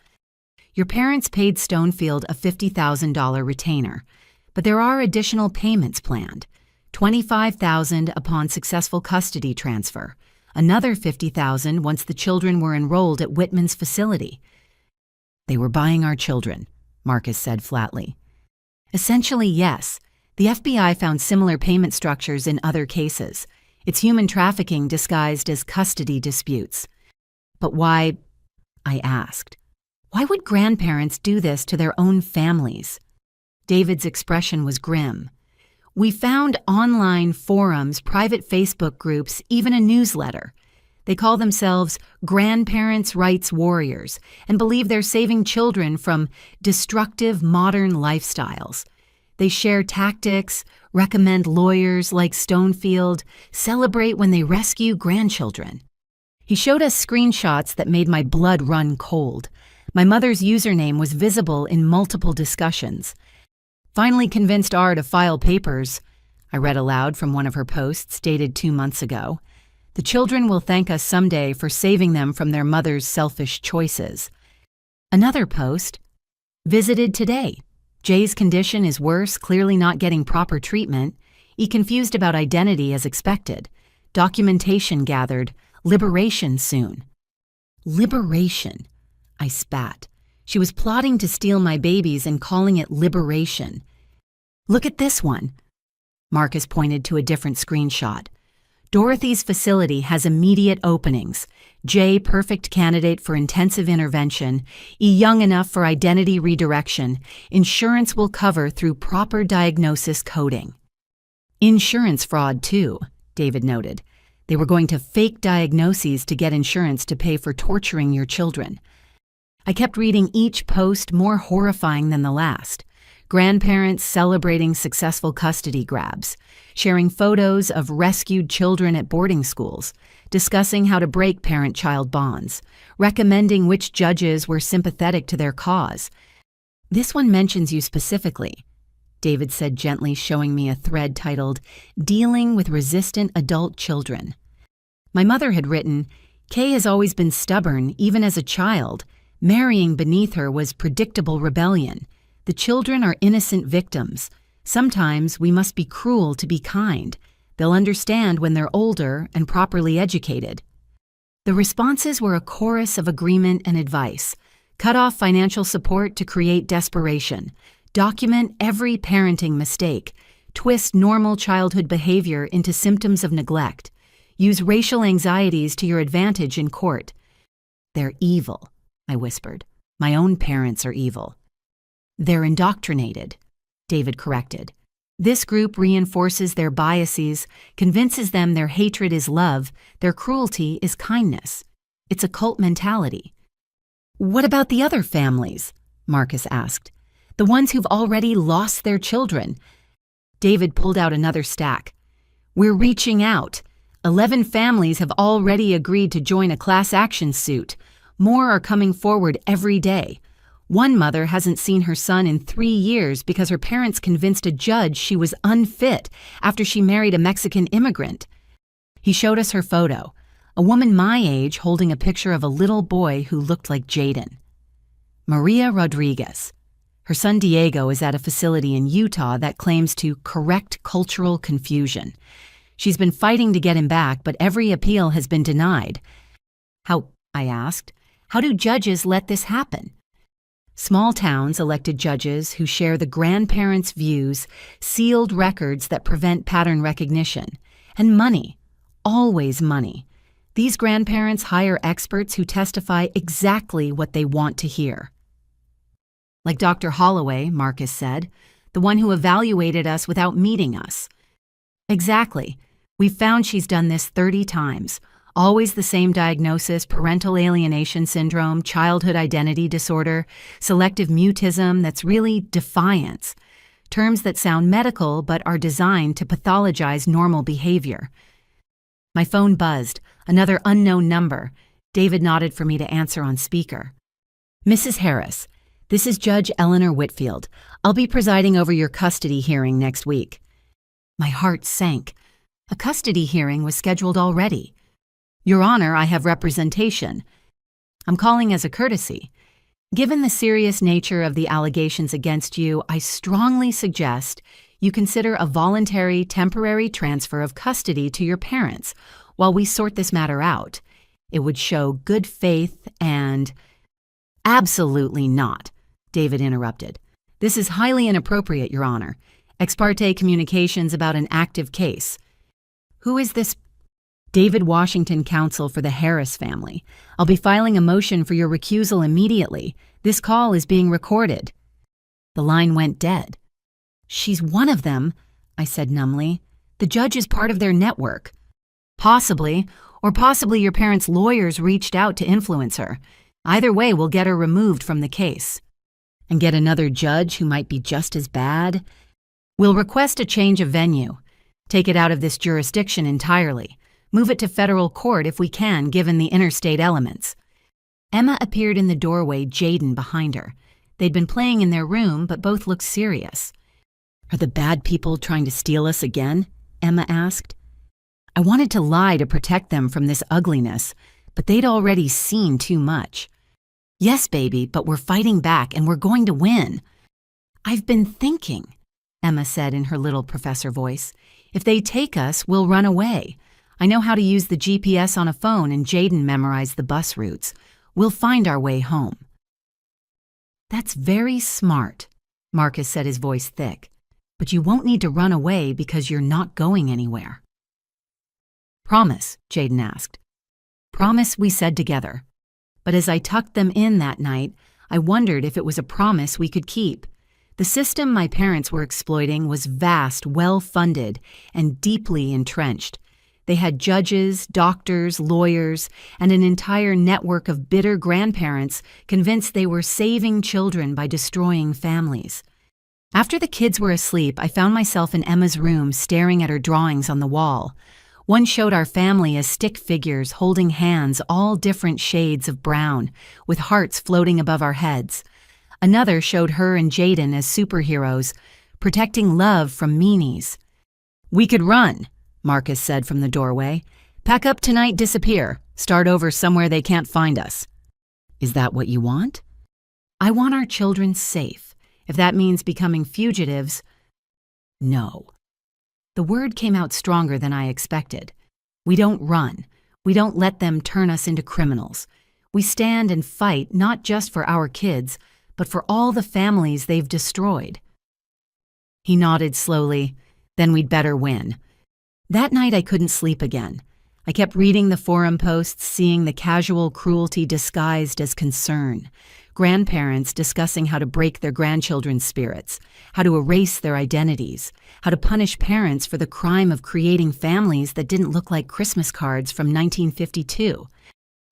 "Your parents paid Stonefield a $50,000 retainer, but there are additional payments planned. $25,000 upon successful custody transfer, another $50,000 once the children were enrolled at Whitman's facility." "They were buying our children," Marcus said flatly. "Essentially, yes. The FBI found similar payment structures in other cases. It's human trafficking disguised as custody disputes." "But why?" I asked. "Why would grandparents do this to their own families?" David's expression was grim. "We found online forums, private Facebook groups, even a newsletter. They call themselves Grandparents' Rights Warriors and believe they're saving children from destructive modern lifestyles. They share tactics, recommend lawyers like Stonefield, celebrate when they rescue grandchildren." He showed us screenshots that made my blood run cold. My mother's username was visible in multiple discussions. "Finally convinced R to file papers," I read aloud from one of her posts dated 2 months ago. "The children will thank us someday for saving them from their mother's selfish choices." Another post, "Visited today. Jay's condition is worse, clearly not getting proper treatment. He confused about identity as expected. Documentation gathered. Liberation soon." Liberation. I spat. She was plotting to steal my babies and calling it liberation. "Look at this one." Marcus pointed to a different screenshot. Dorothy's facility has immediate openings. J, perfect candidate for intensive intervention. E, young enough for identity redirection. Insurance will cover through proper diagnosis coding. Insurance fraud, too, David noted. They were going to fake diagnoses to get insurance to pay for torturing your children. I kept reading each post, more horrifying than the last. Grandparents celebrating successful custody grabs, sharing photos of rescued children at boarding schools, discussing how to break parent-child bonds, recommending which judges were sympathetic to their cause. This one mentions you specifically, David said gently, showing me a thread titled, Dealing with Resistant Adult Children. My mother had written, Kay has always been stubborn, even as a child. Marrying beneath her was predictable rebellion. The children are innocent victims. Sometimes we must be cruel to be kind. They'll understand when they're older and properly educated. The responses were a chorus of agreement and advice. Cut off financial support to create desperation. Document every parenting mistake. Twist normal childhood behavior into symptoms of neglect. Use racial anxieties to your advantage in court. They're evil, I whispered. My own parents are evil. They're indoctrinated, David corrected. This group reinforces their biases, convinces them their hatred is love, their cruelty is kindness. It's a cult mentality. What about the other families? Marcus asked. The ones who've already lost their children. David pulled out another stack. We're reaching out. 11 families have already agreed to join a class action suit. More are coming forward every day. One mother hasn't seen her son in 3 years because her parents convinced a judge she was unfit after she married a Mexican immigrant. He showed us her photo, a woman my age holding a picture of a little boy who looked like Jaden. Maria Rodriguez. Her son Diego is at a facility in Utah that claims to correct cultural confusion. She's been fighting to get him back, but every appeal has been denied. How, I asked, how do judges let this happen? Small towns elected judges who share the grandparents' views, sealed records that prevent pattern recognition, and money, always money. These grandparents hire experts who testify exactly what they want to hear. Like Dr. Holloway, Marcus said, the one who evaluated us without meeting us. Exactly. We've found she's done this 30 times. Always the same diagnosis: parental alienation syndrome, childhood identity disorder, selective mutism that's really defiance. Terms that sound medical but are designed to pathologize normal behavior. My phone buzzed. Another unknown number. David nodded for me to answer on speaker. Mrs. Harris, this is Judge Eleanor Whitfield. I'll be presiding over your custody hearing next week. My heart sank. A custody hearing was scheduled already. Your Honor, I have representation. I'm calling as a courtesy. Given the serious nature of the allegations against you, I strongly suggest you consider a voluntary temporary transfer of custody to your parents while we sort this matter out. It would show good faith and— Absolutely not, David interrupted. This is highly inappropriate, Your Honor. Ex parte communications about an active case. Who is this? David Washington, counsel for the Harris family. I'll be filing a motion for your recusal immediately. This call is being recorded. The line went dead. She's one of them, I said numbly. The judge is part of their network. Possibly, or possibly your parents' lawyers reached out to influence her. Either way, we'll get her removed from the case. And get another judge who might be just as bad? We'll request a change of venue. Take it out of this jurisdiction entirely. Move it to federal court if we can, given the interstate elements. Emma appeared in the doorway, Jaden behind her. They'd been playing in their room, but both looked serious. Are the bad people trying to steal us again? Emma asked. I wanted to lie to protect them from this ugliness, but they'd already seen too much. Yes, baby, but we're fighting back and we're going to win. I've been thinking, Emma said in her little professor voice. If they take us, we'll run away. I know how to use the GPS on a phone and Jaden memorized the bus routes. We'll find our way home. That's very smart, Marcus said, his voice thick. But you won't need to run away because you're not going anywhere. Promise, Jaden asked. Promise, we said together. But as I tucked them in that night, I wondered if it was a promise we could keep. The system my parents were exploiting was vast, well-funded, and deeply entrenched. They had judges, doctors, lawyers, and an entire network of bitter grandparents convinced they were saving children by destroying families. After the kids were asleep, I found myself in Emma's room staring at her drawings on the wall. One showed our family as stick figures holding hands, all different shades of brown, with hearts floating above our heads. Another showed her and Jaden as superheroes, protecting love from meanies. "We could run," Marcus said from the doorway. "Pack up tonight, disappear. Start over somewhere they can't find us." "Is that what you want?" "I want our children safe. If that means becoming fugitives, no." The word came out stronger than I expected. We don't run. We don't let them turn us into criminals. We stand and fight not just for our kids, but for all the families they've destroyed. He nodded slowly. "Then we'd better win." That night I couldn't sleep again. I kept reading the forum posts, seeing the casual cruelty disguised as concern. Grandparents discussing how to break their grandchildren's spirits, how to erase their identities, how to punish parents for the crime of creating families that didn't look like Christmas cards from 1952.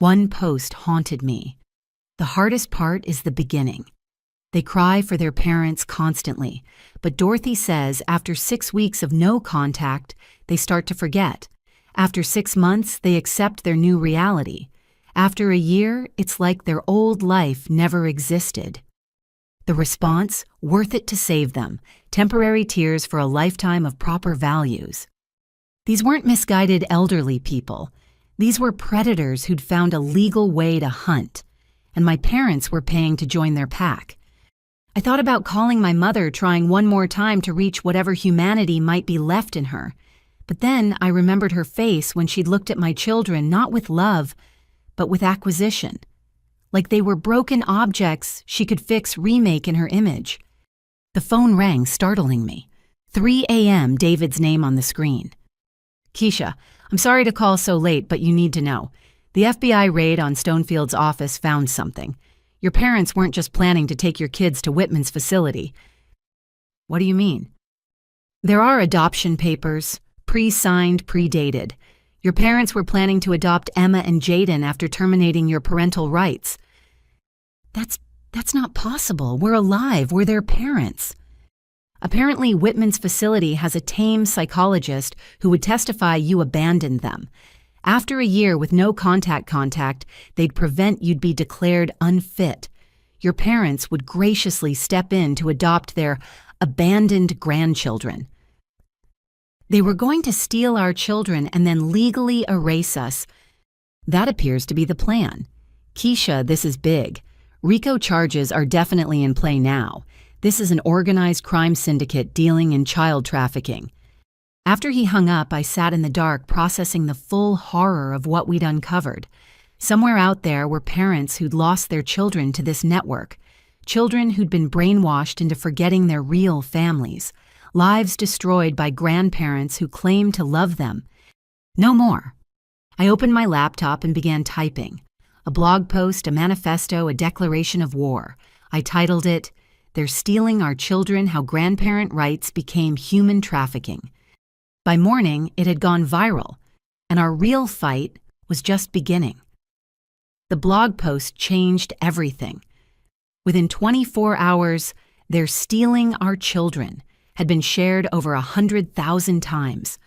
One post haunted me. "The hardest part is the beginning. They cry for their parents constantly, but Dorothy says after 6 weeks of no contact, they start to forget. After 6 months, they accept their new reality. After a year, it's like their old life never existed." The response, "Worth it to save them. Temporary tears for a lifetime of proper values." These weren't misguided elderly people. These were predators who'd found a legal way to hunt, and my parents were paying to join their pack. I thought about calling my mother, trying one more time to reach whatever humanity might be left in her. But then I remembered her face when she'd looked at my children not with love, but with acquisition. Like they were broken objects she could fix, remake in her image. The phone rang, startling me. 3 a.m., David's name on the screen. "Keisha, I'm sorry to call so late, but you need to know. The FBI raid on Stonefield's office found something. Your parents weren't just planning to take your kids to Whitman's facility." "What do you mean?" "There are adoption papers, pre-signed, pre-dated. Your parents were planning to adopt Emma and Jaden after terminating your parental rights." That's not possible. We're alive. We're their parents." "Apparently, Whitman's facility has a tame psychologist who would testify you abandoned them. After a year with no contact, they'd prevent you'd be declared unfit. Your parents would graciously step in to adopt their abandoned grandchildren. They were going to steal our children and then legally erase us. That appears to be the plan. Keisha, this is big. RICO charges are definitely in play now. This is an organized crime syndicate dealing in child trafficking." After he hung up, I sat in the dark processing the full horror of what we'd uncovered. Somewhere out there were parents who'd lost their children to this network, children who'd been brainwashed into forgetting their real families, lives destroyed by grandparents who claimed to love them. No more. I opened my laptop and began typing. A blog post, a manifesto, a declaration of war. I titled it, "They're Stealing Our Children: How Grandparent Rights Became Human Trafficking." By morning, it had gone viral, and our real fight was just beginning. The blog post changed everything. Within 24 hours, "They're Stealing Our Children" had been shared over 100,000 times.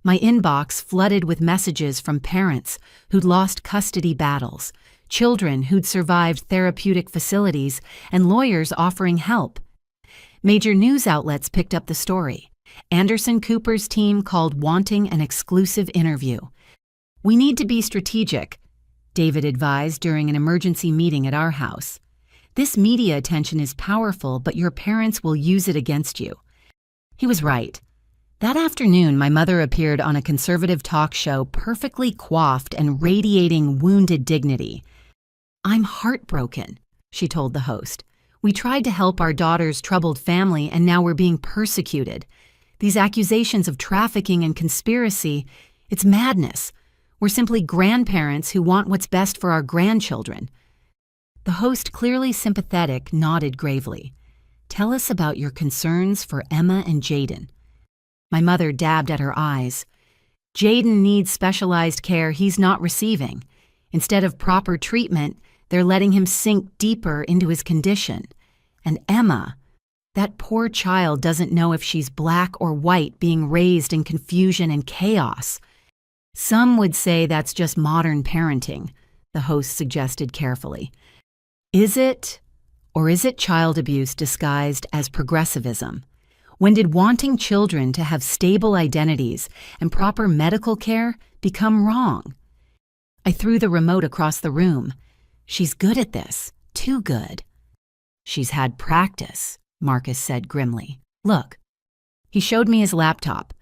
My inbox flooded with messages from parents who'd lost custody battles, children who'd survived therapeutic facilities, and lawyers offering help. Major news outlets picked up the story. Anderson Cooper's team called wanting an exclusive interview. "We need to be strategic," David advised during an emergency meeting at our house. "This media attention is powerful, but your parents will use it against you." He was right. That afternoon, my mother appeared on a conservative talk show, perfectly coiffed and radiating wounded dignity. "I'm heartbroken," she told the host. "We tried to help our daughter's troubled family, and now we're being persecuted. These accusations of trafficking and conspiracy, It's madness. We're simply grandparents who want what's best for our grandchildren." The host, clearly sympathetic, nodded gravely. "Tell us about your concerns for Emma and Jaden." My mother dabbed at her eyes. "Jaden needs specialized care he's not receiving. Instead of proper treatment, they're letting him sink deeper into his condition. And Emma, that poor child doesn't know if she's black or white, being raised in confusion and chaos." "Some would say that's just modern parenting," the host suggested carefully. "Is it, or is it child abuse disguised as progressivism? When did wanting children to have stable identities and proper medical care become wrong?" I threw the remote across the room. "She's good at this, too good." "She's had practice," Marcus said grimly. "Look." He showed me his laptop.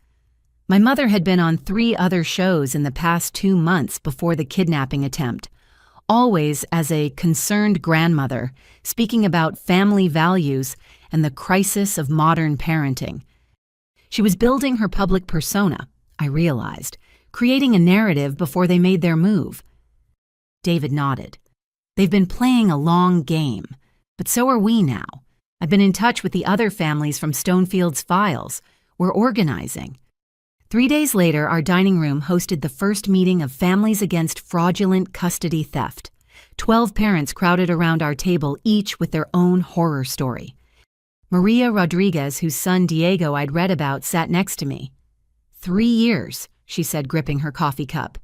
My mother had been on 3 other shows in the past 2 months before the kidnapping attempt, always as a concerned grandmother, speaking about family values and the crisis of modern parenting. She was building her public persona, I realized, creating a narrative before they made their move. David nodded. "They've been playing a long game, but so are we now. I've been in touch with the other families from Stonefield's files. We're organizing." 3 days later, our dining room hosted the first meeting of Families Against Fraudulent Custody Theft. 12 parents crowded around our table, each with their own horror story. Maria Rodriguez, whose son Diego I'd read about, sat next to me. 3 years, she said, gripping her coffee cup.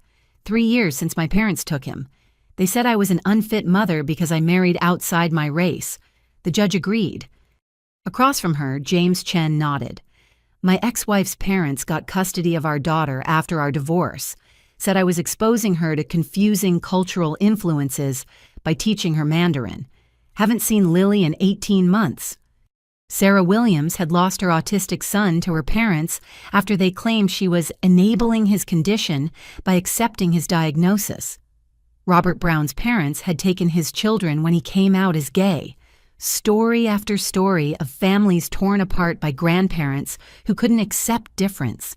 3 years since my parents took him. They said I was an unfit mother because I married outside my race. The judge agreed. Across from her, James Chen nodded. My ex-wife's parents got custody of our daughter after our divorce, said I was exposing her to confusing cultural influences by teaching her Mandarin. Haven't seen Lily in 18 months. Sarah Williams had lost her autistic son to her parents after they claimed she was enabling his condition by accepting his diagnosis. Robert Brown's parents had taken his children when he came out as gay. Story after story of families torn apart by grandparents who couldn't accept difference.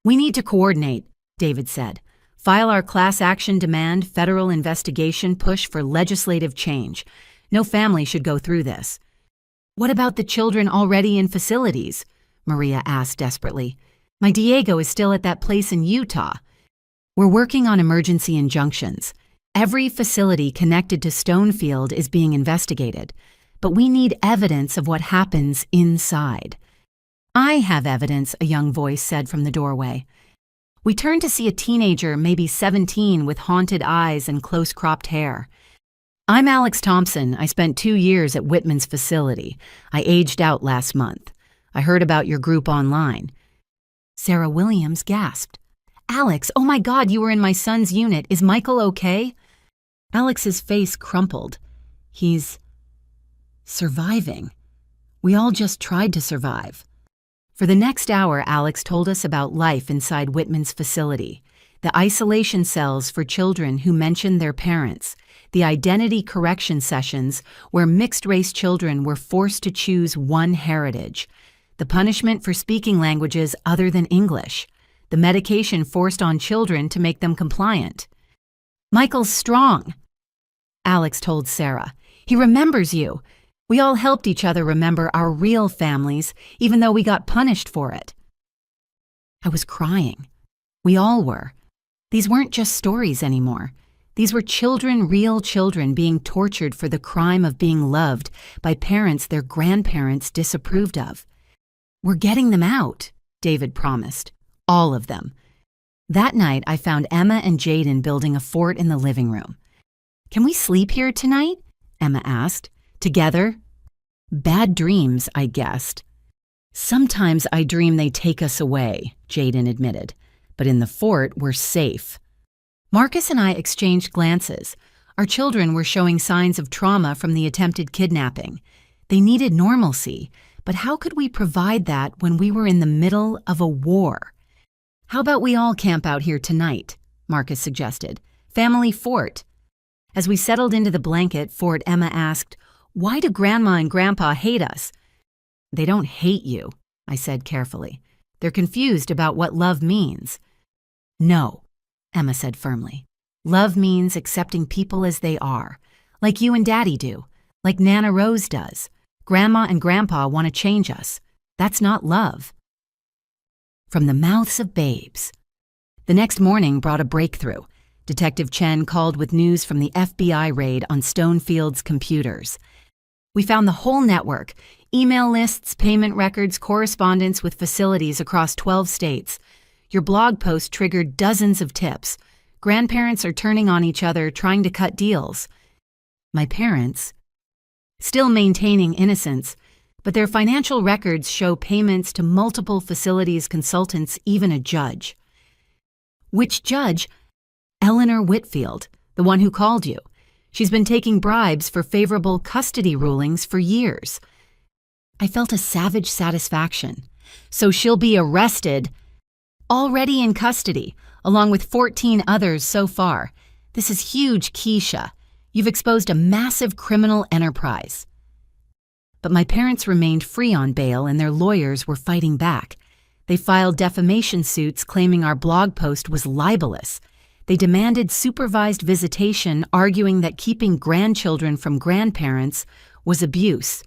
"We need to coordinate," David said. "File our class action demand, federal investigation push for legislative change. No family should go through this." "What about the children already in facilities?" Maria asked desperately. "My Diego is still at that place in Utah." "We're working on emergency injunctions. Every facility connected to Stonefield is being investigated, but we need evidence of what happens inside." "I have evidence," a young voice said from the doorway. We turned to see a teenager, maybe 17, with haunted eyes and close-cropped hair. "I'm Alex Thompson. I spent 2 years at Whitman's facility. I aged out last month. I heard about your group online." Sarah Williams gasped. "Alex, oh my God, you were in my son's unit. Is Michael okay?" Alex's face crumpled. "He's surviving. We all just tried to survive." For the next hour, Alex told us about life inside Whitman's facility, the isolation cells for children who mentioned their parents, the identity correction sessions where mixed-race children were forced to choose one heritage, the punishment for speaking languages other than English, the medication forced on children to make them compliant. "Michael's strong," Alex told Sarah. "He remembers you. We all helped each other remember our real families, even though we got punished for it." I was crying. We all were. These weren't just stories anymore. These were children, real children, being tortured for the crime of being loved by parents their grandparents disapproved of. "We're getting them out," David promised. All of them. That night, I found Emma and Jaden building a fort in the living room. "Can we sleep here tonight?" Emma asked. "Together?" "Bad dreams," I guessed. "Sometimes I dream they take us away," Jaden admitted. "But in the fort, we're safe." Marcus and I exchanged glances. Our children were showing signs of trauma from the attempted kidnapping. They needed normalcy, but how could we provide that when we were in the middle of a war? "How about we all camp out here tonight?" Marcus suggested. "Family fort." As we settled into the blanket fort, Emma asked, "Why do Grandma and Grandpa hate us?" "They don't hate you," I said carefully. "They're confused about what love means." No, Emma said firmly. Love means accepting people as they are, like you and Daddy do, like Nana Rose does. Grandma and Grandpa want to change us. That's not love. From the mouths of babes. The next morning brought a breakthrough. Detective Chen called with news from the FBI raid on Stonefield's computers. We found the whole network, email lists, payment records, correspondence with facilities across 12 states. Your blog post triggered dozens of tips. Grandparents are turning on each other, trying to cut deals. My parents, still maintaining innocence, but their financial records show payments to multiple facilities, consultants, even a judge. Which judge? Eleanor Whitfield, the one who called you. She's been taking bribes for favorable custody rulings for years. I felt a savage satisfaction. So she'll be arrested, already in custody, along with 14 others so far. This is huge, Keisha. You've exposed a massive criminal enterprise. But my parents remained free on bail and their lawyers were fighting back. They filed defamation suits claiming our blog post was libelous. They demanded supervised visitation, arguing that keeping grandchildren from grandparents was abuse.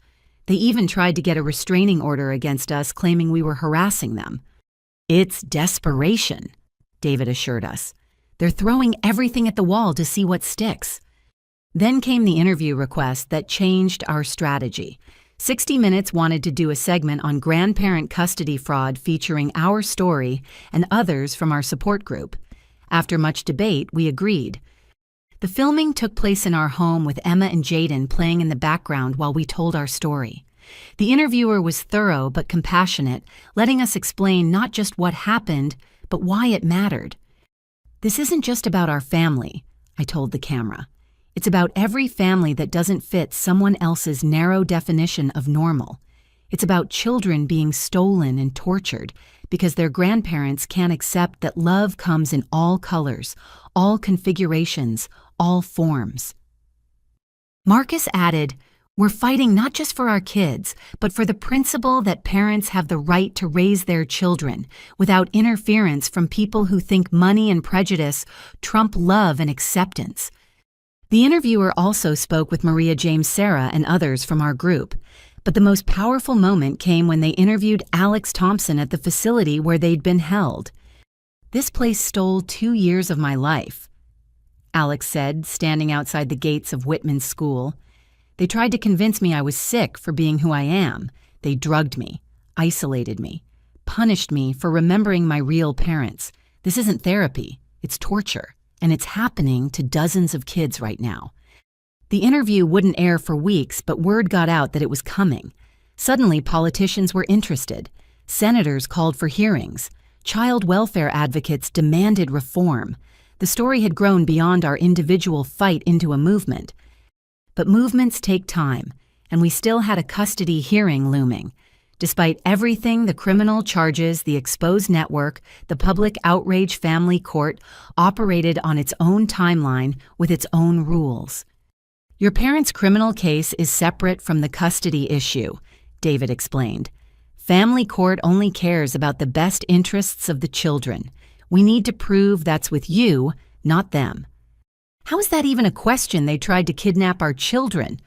They even tried to get a restraining order against us, claiming we were harassing them. It's desperation, David assured us. They're throwing everything at the wall to see what sticks. Then came the interview request that changed our strategy. 60 Minutes wanted to do a segment on grandparent custody fraud featuring our story and others from our support group. After much debate, we agreed. The filming took place in our home with Emma and Jaden playing in the background while we told our story. The interviewer was thorough but compassionate, letting us explain not just what happened, but why it mattered. This isn't just about our family, I told the camera. It's about every family that doesn't fit someone else's narrow definition of normal. It's about children being stolen and tortured because their grandparents can't accept that love comes in all colors, all configurations, all forms. Marcus added, "We're fighting not just for our kids, but for the principle that parents have the right to raise their children without interference from people who think money and prejudice trump love and acceptance." The interviewer also spoke with Maria James Sarah and others from our group, but the most powerful moment came when they interviewed Alex Thompson at the facility where they'd been held. "This place stole 2 years of my life," Alex said, standing outside the gates of Whitman's school. "They tried to convince me I was sick for being who I am. They drugged me, isolated me, punished me for remembering my real parents. This isn't therapy, it's torture. And it's happening to dozens of kids right now." The interview wouldn't air for weeks, but word got out that it was coming. Suddenly, politicians were interested. Senators called for hearings. Child welfare advocates demanded reform. The story had grown beyond our individual fight into a movement. But movements take time, and we still had a custody hearing looming. Despite everything, the criminal charges, the exposed network, the public outrage, family court operated on its own timeline with its own rules. "Your parents' criminal case is separate from the custody issue," David explained. "Family court only cares about the best interests of the children. We need to prove that's with you, not them." How is that even a question? They tried to kidnap our children.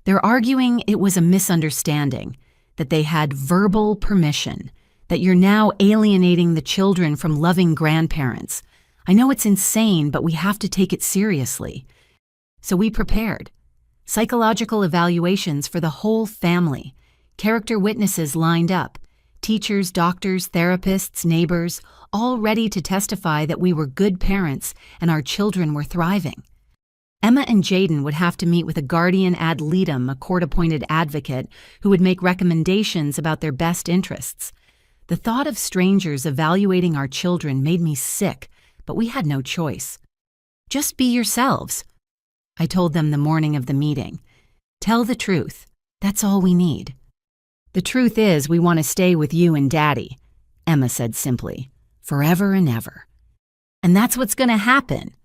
They're arguing it was a misunderstanding, that they had verbal permission, that you're now alienating the children from loving grandparents. I know it's insane, but we have to take it seriously. So we prepared. Psychological evaluations for the whole family. Character witnesses lined up. Teachers, doctors, therapists, neighbors, all ready to testify that we were good parents and our children were thriving. Emma and Jaden would have to meet with a guardian ad litem, a court-appointed advocate, who would make recommendations about their best interests. The thought of strangers evaluating our children made me sick, but we had no choice. "Just be yourselves," I told them the morning of the meeting. "Tell the truth. That's all we need." "The truth is we want to stay with you and Daddy," Emma said simply, "forever and ever. And that's what's going to happen."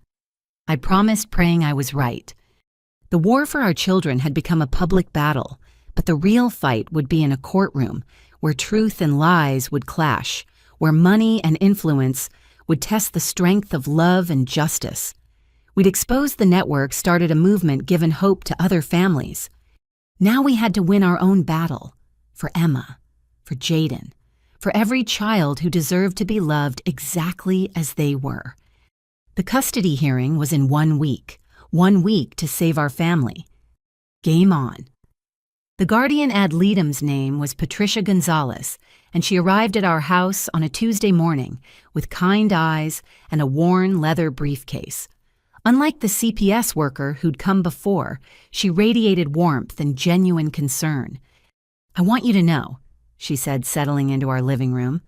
I promised, praying I was right. The war for our children had become a public battle, but the real fight would be in a courtroom where truth and lies would clash, where money and influence would test the strength of love and justice. We'd exposed the network, started a movement, given hope to other families. Now we had to win our own battle. For Emma, for Jaden, for every child who deserved to be loved exactly as they were. The custody hearing was in 1 week. 1 week to save our family. Game on. The guardian ad litem's name was Patricia Gonzalez, and she arrived at our house on a Tuesday morning with kind eyes and a worn leather briefcase. Unlike the CPS worker who'd come before, she radiated warmth and genuine concern. "I want you to know," she said, settling into our living room,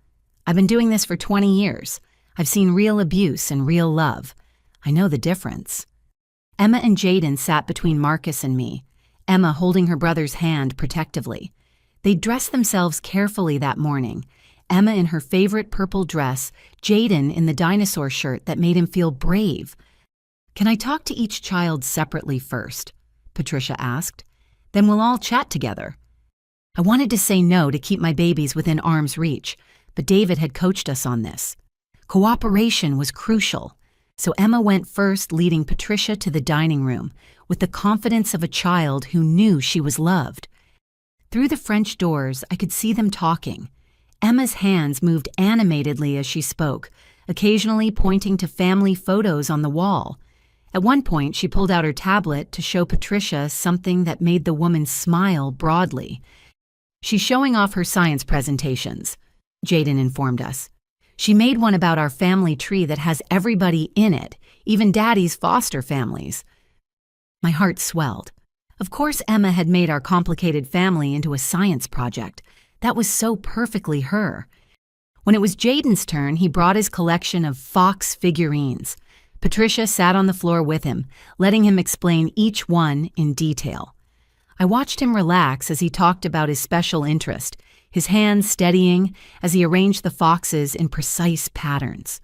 "I've been doing this for 20 years. I've seen real abuse and real love. I know the difference." Emma and Jaden sat between Marcus and me, Emma holding her brother's hand protectively. They dressed themselves carefully that morning, Emma in her favorite purple dress, Jaden in the dinosaur shirt that made him feel brave. "Can I talk to each child separately first?" Patricia asked. "Then we'll all chat together." I wanted to say no to keep my babies within arm's reach, but David had coached us on this. Cooperation was crucial. So Emma went first, leading Patricia to the dining room, with the confidence of a child who knew she was loved. Through the French doors, I could see them talking. Emma's hands moved animatedly as she spoke, occasionally pointing to family photos on the wall. At one point, she pulled out her tablet to show Patricia something that made the woman smile broadly. "She's showing off her science presentations," Jaden informed us. "She made one about our family tree that has everybody in it, even Daddy's foster families." My heart swelled. Of course Emma had made our complicated family into a science project. That was so perfectly her. When it was Jaden's turn, he brought his collection of fox figurines. Patricia sat on the floor with him, letting him explain each one in detail. I watched him relax as he talked about his special interest, his hands steadying as he arranged the foxes in precise patterns.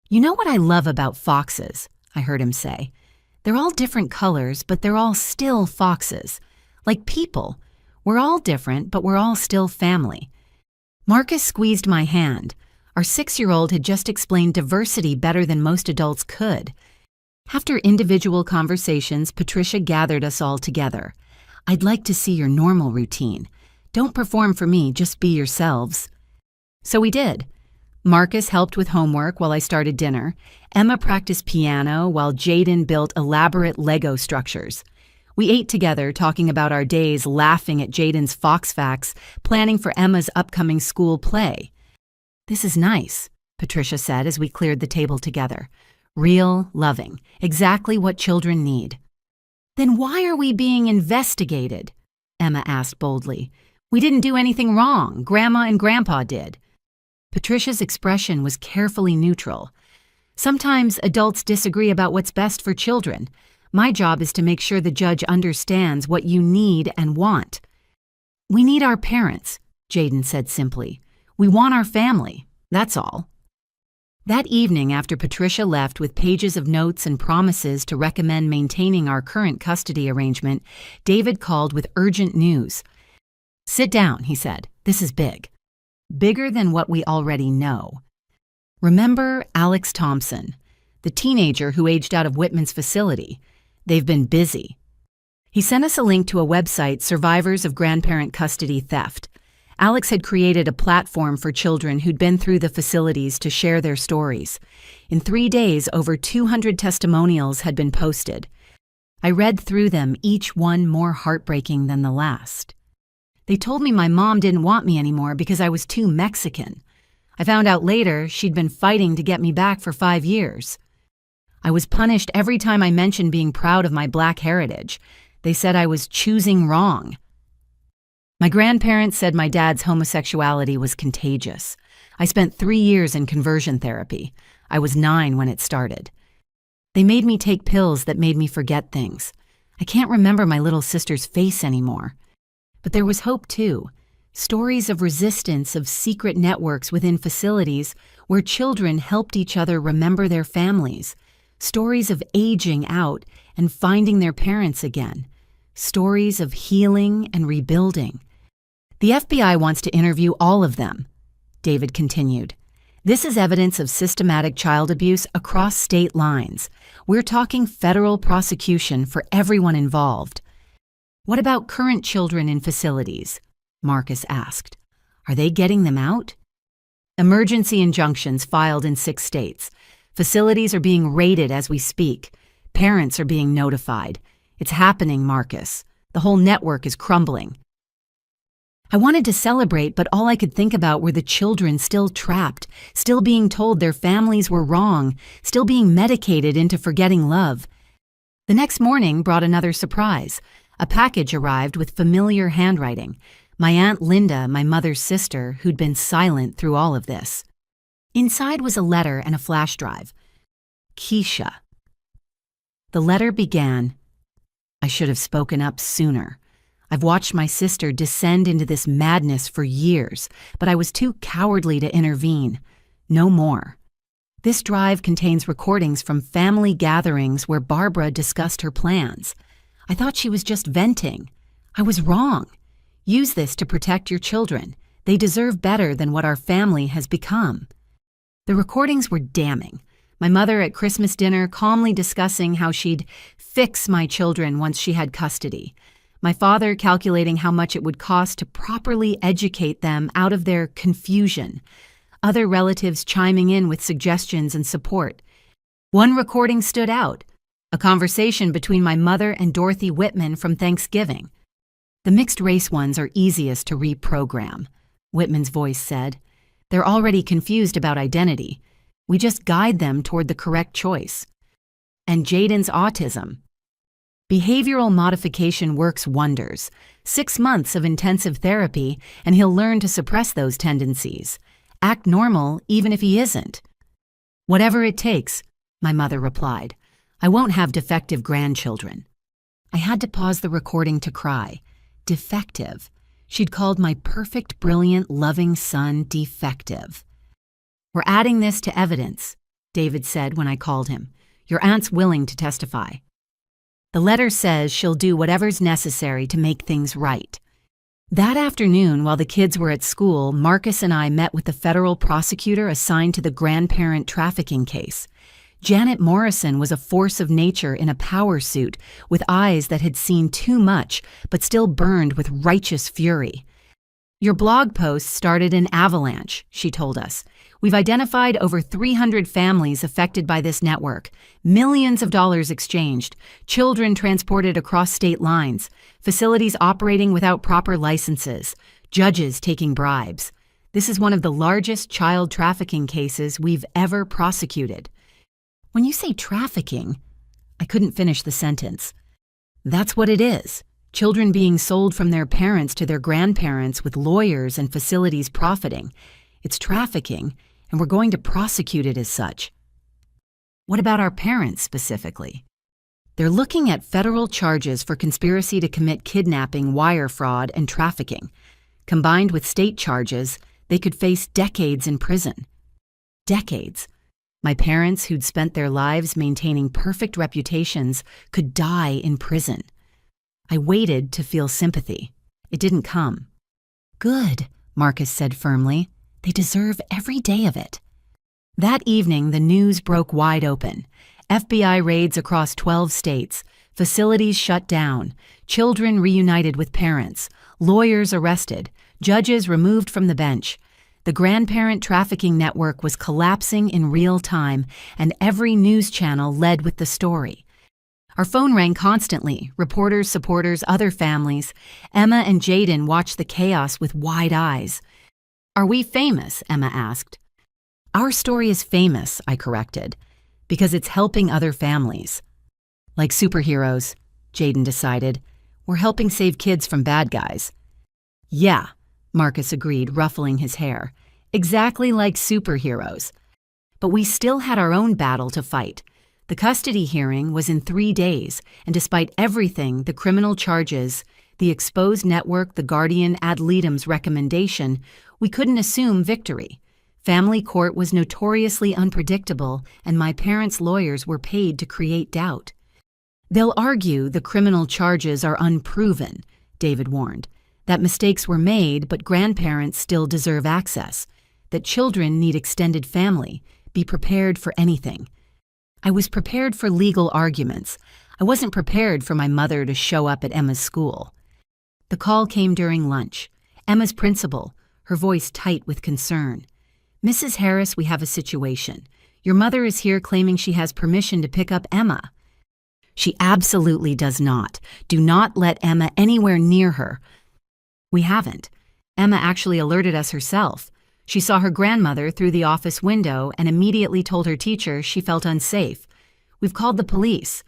"You know what I love about foxes?" I heard him say. "They're all different colors, but they're all still foxes. Like people. We're all different, but we're all still family." Marcus squeezed my hand. Our 6-year-old had just explained diversity better than most adults could. After individual conversations, Patricia gathered us all together. "I'd like to see your normal routine. Don't perform for me, just be yourselves." So we did. Marcus helped with homework while I started dinner. Emma practiced piano while Jaden built elaborate Lego structures. We ate together, talking about our days, laughing at Jaden's fox facts, planning for Emma's upcoming school play. "This is nice," Patricia said as we cleared the table together. "Real, loving, exactly what children need." "Then why are we being investigated?" Emma asked boldly. "We didn't do anything wrong. Grandma and Grandpa did." Patricia's expression was carefully neutral. "Sometimes adults disagree about what's best for children. My job is to make sure the judge understands what you need and want." "We need our parents," Jaden said simply. "We want our family. That's all." That evening, after Patricia left with pages of notes and promises to recommend maintaining our current custody arrangement, David called with urgent news. "Sit down," he said. "This is big. Bigger than what we already know." Remember Alex Thompson, the teenager who aged out of Whitman's facility? They've been busy. He sent us a link to a website, Survivors of Grandparent Custody Theft. Alex had created a platform for children who'd been through the facilities to share their stories. In 3 days, over 200 testimonials had been posted. I read through them, each one more heartbreaking than the last. They told me my mom didn't want me anymore because I was too Mexican. I found out later she'd been fighting to get me back for 5 years. I was punished every time I mentioned being proud of my Black heritage. They said I was choosing wrong. My grandparents said my dad's homosexuality was contagious. I spent 3 years in conversion therapy. I was 9 when it started. They made me take pills that made me forget things. I can't remember my little sister's face anymore. But there was hope too. Stories of resistance, of secret networks within facilities where children helped each other remember their families. Stories of aging out and finding their parents again. Stories of healing and rebuilding. "The FBI wants to interview all of them," David continued. This is evidence of systematic child abuse across state lines. We're talking federal prosecution for everyone involved. What about current children in facilities? Marcus asked. Are they getting them out? Emergency injunctions filed in 6 states. Facilities are being raided as we speak. Parents are being notified. It's happening, Marcus. The whole network is crumbling. I wanted to celebrate, but all I could think about were the children still trapped, still being told their families were wrong, still being medicated into forgetting love. The next morning brought another surprise. A package arrived with familiar handwriting. My Aunt Linda, my mother's sister, who'd been silent through all of this. Inside was a letter and a flash drive. Keisha. The letter began, I should have spoken up sooner. I've watched my sister descend into this madness for years, but I was too cowardly to intervene. No more. This drive contains recordings from family gatherings where Barbara discussed her plans. I thought she was just venting. I was wrong. Use this to protect your children. They deserve better than what our family has become. The recordings were damning. My mother at Christmas dinner calmly discussing how she'd fix my children once she had custody. My father calculating how much it would cost to properly educate them out of their confusion. Other relatives chiming in with suggestions and support. One recording stood out, a conversation between my mother and Dorothy Whitman from Thanksgiving. The mixed-race ones are easiest to reprogram, Whitman's voice said. They're already confused about identity. We just guide them toward the correct choice. And Jaden's autism. Behavioral modification works wonders. 6 months of intensive therapy, and he'll learn to suppress those tendencies. Act normal even if he isn't. Whatever it takes, my mother replied. I won't have defective grandchildren. I had to pause the recording to cry. Defective. She'd called my perfect, brilliant, loving son defective. We're adding this to evidence, David said when I called him. Your aunt's willing to testify. The letter says she'll do whatever's necessary to make things right. That afternoon, while the kids were at school, Marcus and I met with the federal prosecutor assigned to the grandparent trafficking case. Janet Morrison was a force of nature in a power suit with eyes that had seen too much but still burned with righteous fury. Your blog post started an avalanche, she told us. We've identified over 300 families affected by this network, millions of dollars exchanged, children transported across state lines, facilities operating without proper licenses, judges taking bribes. This is one of the largest child trafficking cases we've ever prosecuted. When you say trafficking, I couldn't finish the sentence. That's what it is. Children being sold from their parents to their grandparents with lawyers and facilities profiting. It's trafficking, and we're going to prosecute it as such. What about our parents specifically? They're looking at federal charges for conspiracy to commit kidnapping, wire fraud, and trafficking. Combined with state charges, they could face decades in prison. Decades. My parents, who'd spent their lives maintaining perfect reputations, could die in prison. I waited to feel sympathy. It didn't come. Good, Marcus said firmly. They deserve every day of it. That evening, the news broke wide open. FBI raids across 12 states, facilities shut down, children reunited with parents, lawyers arrested, judges removed from the bench. The grandparent trafficking network was collapsing in real time, and every news channel led with the story. Our phone rang constantly, reporters, supporters, other families. Emma and Jaden watched the chaos with wide eyes. Are we famous? Emma asked. Our story is famous, I corrected, because it's helping other families. Like superheroes, Jaden decided. We're helping save kids from bad guys. Yeah, Marcus agreed, ruffling his hair. Exactly like superheroes. But we still had our own battle to fight. The custody hearing was in 3 days, and despite everything, the criminal charges, the exposed network, the guardian ad litem's recommendation, we couldn't assume victory. Family court was notoriously unpredictable, and my parents' lawyers were paid to create doubt. They'll argue the criminal charges are unproven, David warned. That mistakes were made, but grandparents still deserve access. that children need extended family. Be prepared for anything. I was prepared for legal arguments. I wasn't prepared for my mother to show up at Emma's school. The call came during lunch. Emma's principal, her voice tight with concern. "Mrs. Harris, we have a situation. Your mother is here claiming she has permission to pick up Emma." "She absolutely does not. Do not let Emma anywhere near her." "We haven't. Emma actually alerted us herself. She saw her grandmother through the office window and immediately told her teacher she felt unsafe. We've called the police."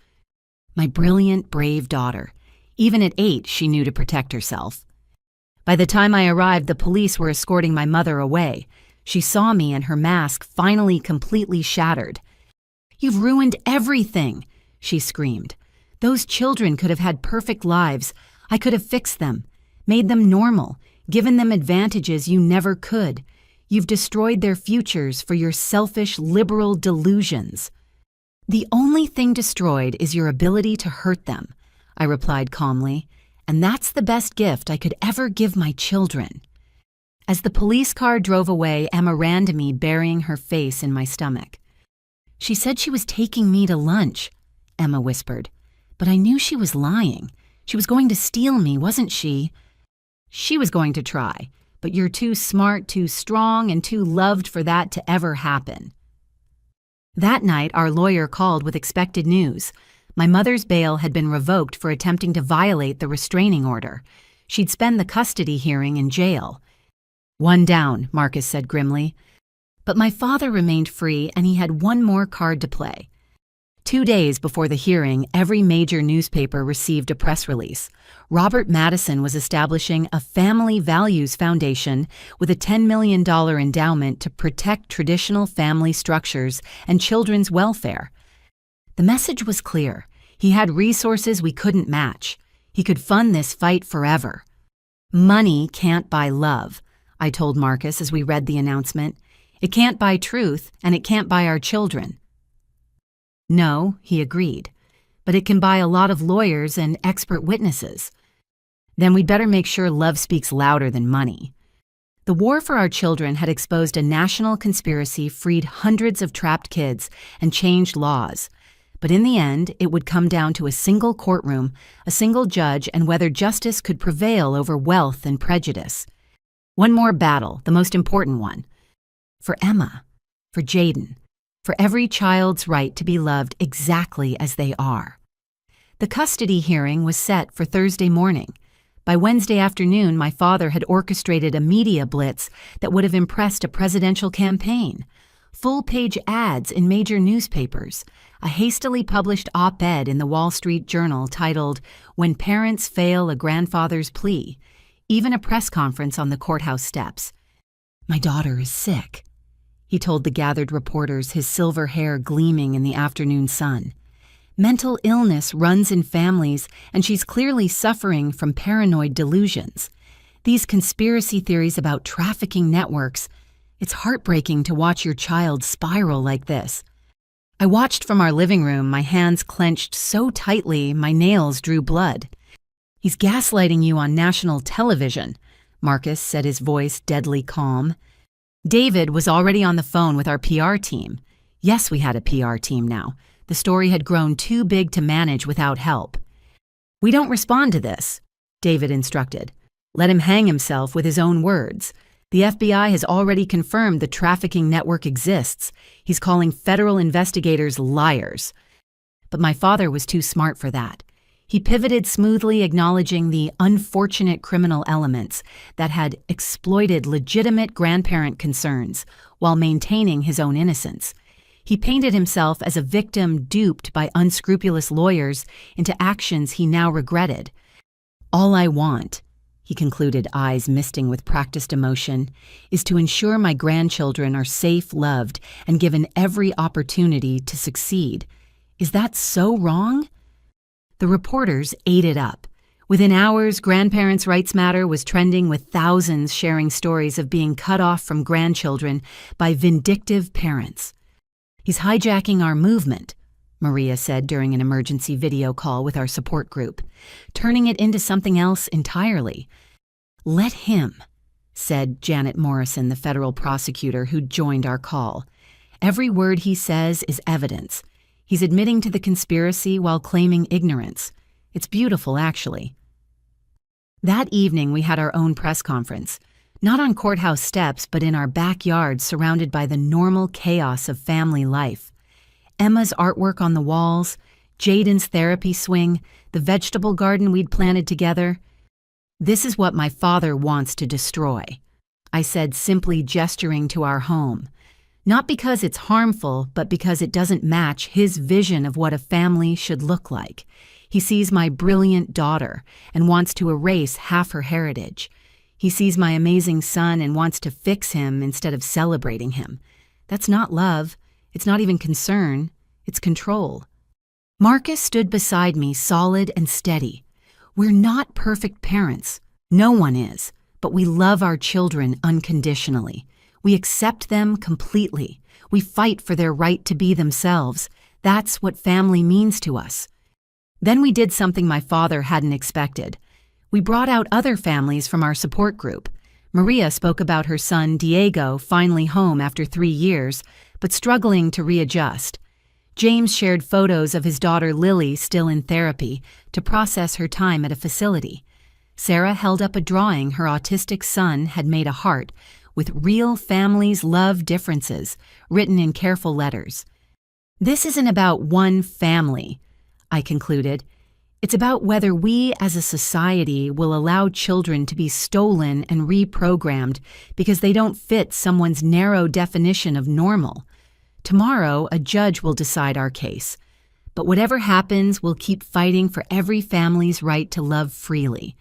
My brilliant, brave daughter. Even at 8, she knew to protect herself. By the time I arrived, the police were escorting my mother away. She saw me and her mask finally completely shattered. "You've ruined everything," she screamed. "Those children could have had perfect lives. I could have fixed them, made them normal, given them advantages you never could. You've destroyed their futures for your selfish, liberal delusions." "The only thing destroyed is your ability to hurt them," I replied calmly, "and that's the best gift I could ever give my children." As the police car drove away, Emma ran to me, burying her face in my stomach. "She said she was taking me to lunch," Emma whispered. "But I knew she was lying. She was going to steal me, wasn't she?" "She was going to try, but you're too smart, too strong, and too loved for that to ever happen." That night, our lawyer called with expected news. My mother's bail had been revoked for attempting to violate the restraining order. She'd spend the custody hearing in jail. "One down," Marcus said grimly. But my father remained free, and he had one more card to play. 2 days before the hearing, every major newspaper received a press release. Robert Madison was establishing a family values foundation with a $10 million endowment to protect traditional family structures and children's welfare. The message was clear. He had resources we couldn't match. He could fund this fight forever. "Money can't buy love," I told Marcus as we read the announcement. "It can't buy truth, and it can't buy our children." "No," he agreed, "but it can buy a lot of lawyers and expert witnesses." "Then we'd better make sure love speaks louder than money." The war for our children had exposed a national conspiracy, freed hundreds of trapped kids, and changed laws. But in the end, it would come down to a single courtroom, a single judge, and whether justice could prevail over wealth and prejudice. One more battle, the most important one. For Emma, for Jaden, for every child's right to be loved exactly as they are. The custody hearing was set for Thursday morning. By Wednesday afternoon, my father had orchestrated a media blitz that would have impressed a presidential campaign. Full-page ads in major newspapers, a hastily published op-ed in the Wall Street Journal titled, "When Parents Fail a Grandfather's Plea," even a press conference on the courthouse steps. "My daughter is sick," he told the gathered reporters, his silver hair gleaming in the afternoon sun. "Mental illness runs in families, and she's clearly suffering from paranoid delusions. These conspiracy theories about trafficking networks, it's heartbreaking to watch your child spiral like this." I watched from our living room, my hands clenched so tightly my nails drew blood. "He's gaslighting you on national television," Marcus said, his voice deadly calm. David was already on the phone with our PR team. Yes, we had a PR team now. The story had grown too big to manage without help. "We don't respond to this," David instructed. "Let him hang himself with his own words. The FBI has already confirmed the trafficking network exists. He's calling federal investigators liars." But my father was too smart for that. He pivoted smoothly, acknowledging the unfortunate criminal elements that had exploited legitimate grandparent concerns while maintaining his own innocence. He painted himself as a victim duped by unscrupulous lawyers into actions he now regretted. "All I want," he concluded, eyes misting with practiced emotion, "is to ensure my grandchildren are safe, loved, and given every opportunity to succeed. Is that so wrong?" The reporters ate it up. Within hours, Grandparents' Rights Matter was trending with thousands sharing stories of being cut off from grandchildren by vindictive parents. "He's hijacking our movement," Maria said during an emergency video call with our support group, "turning it into something else entirely. Let him," said Janet Morrison, the federal prosecutor who joined our call. "Every word he says is evidence. He's admitting to the conspiracy while claiming ignorance. It's beautiful, actually." That evening, we had our own press conference. Not on courthouse steps, but in our backyard, surrounded by the normal chaos of family life. Emma's artwork on the walls, Jaden's therapy swing, the vegetable garden we'd planted together. "This is what my father wants to destroy," I said, simply gesturing to our home. Not because it's harmful, but because it doesn't match his vision of what a family should look like. He sees my brilliant daughter and wants to erase half her heritage. He sees my amazing son and wants to fix him instead of celebrating him. That's not love. It's not even concern. It's control. Marcus stood beside me, solid and steady. We're not perfect parents. No one is. But we love our children unconditionally. We accept them completely. We fight for their right to be themselves. That's what family means to us. Then we did something my father hadn't expected. We brought out other families from our support group. Maria spoke about her son, Diego, finally home after 3 years, but struggling to readjust. James shared photos of his daughter Lily still in therapy to process her time at a facility. Sarah held up a drawing her autistic son had made a heart with "Real families love differences" written in careful letters. This isn't about one family, I concluded. It's about whether we as a society will allow children to be stolen and reprogrammed because they don't fit someone's narrow definition of normal. Tomorrow, a judge will decide our case. But whatever happens, we'll keep fighting for every family's right to love freely.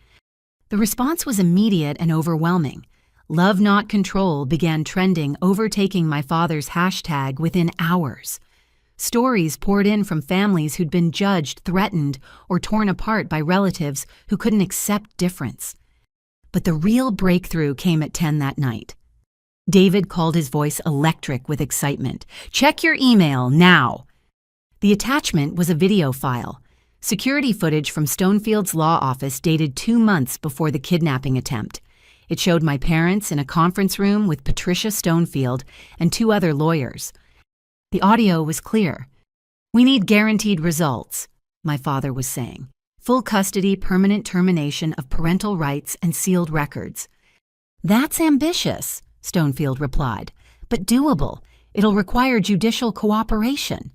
The response was immediate and overwhelming. "Love Not Control" began trending, overtaking my father's hashtag within hours. Stories poured in from families who'd been judged, threatened, or torn apart by relatives who couldn't accept difference. But the real breakthrough came at 10 that night. David called, his voice electric with excitement. "Check your email now." The attachment was a video file, security footage from Stonefield's law office dated 2 months before the kidnapping attempt. It showed my parents in a conference room with Patricia Stonefield and 2 other lawyers. The audio was clear. "We need guaranteed results," my father was saying. "Full custody, permanent termination of parental rights, and sealed records." "That's ambitious," Stonefield replied, "but doable. It'll require judicial cooperation."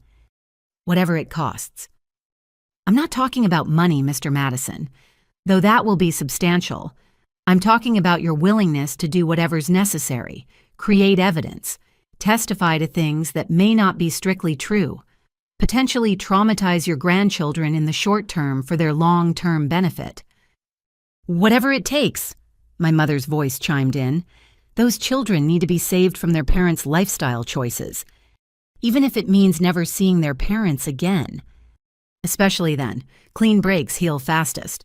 "Whatever it costs." "I'm not talking about money, Mr. Madison, though that will be substantial. I'm talking about your willingness to do whatever's necessary, create evidence, testify to things that may not be strictly true, potentially traumatize your grandchildren in the short term for their long-term benefit." "Whatever it takes," my mother's voice chimed in. "Those children need to be saved from their parents' lifestyle choices, even if it means never seeing their parents again. Especially then, clean breaks heal fastest."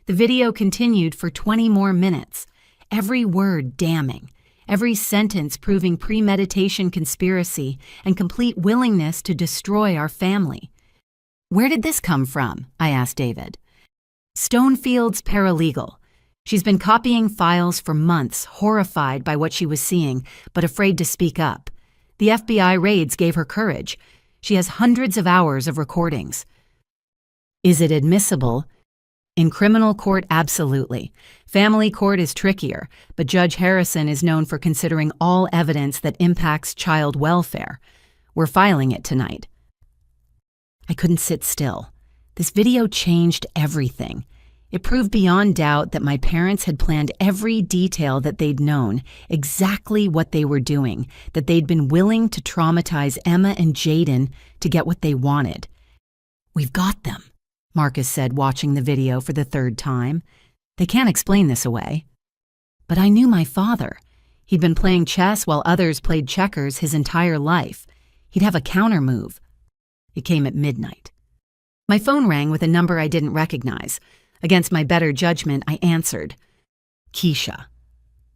The video continued for 20 more minutes, every word damning, every sentence proving premeditation, conspiracy, and complete willingness to destroy our family. "Where did this come from?" I asked David. "Stonefield's paralegal. She's been copying files for months, horrified by what she was seeing, but afraid to speak up. The FBI raids gave her courage. She has hundreds of hours of recordings." "Is it admissible?" "In criminal court, absolutely. Family court is trickier, but Judge Harrison is known for considering all evidence that impacts child welfare. We're filing it tonight." I couldn't sit still. This video changed everything. It proved beyond doubt that my parents had planned every detail that they'd known, exactly what they were doing, that they'd been willing to traumatize Emma and Jaden to get what they wanted. "We've got them," Marcus said, watching the video for the 3rd time. "They can't explain this away." But I knew my father. He'd been playing chess while others played checkers his entire life. He'd have a counter move. It came at midnight. My phone rang with a number I didn't recognize. Against my better judgment, I answered. "Keisha."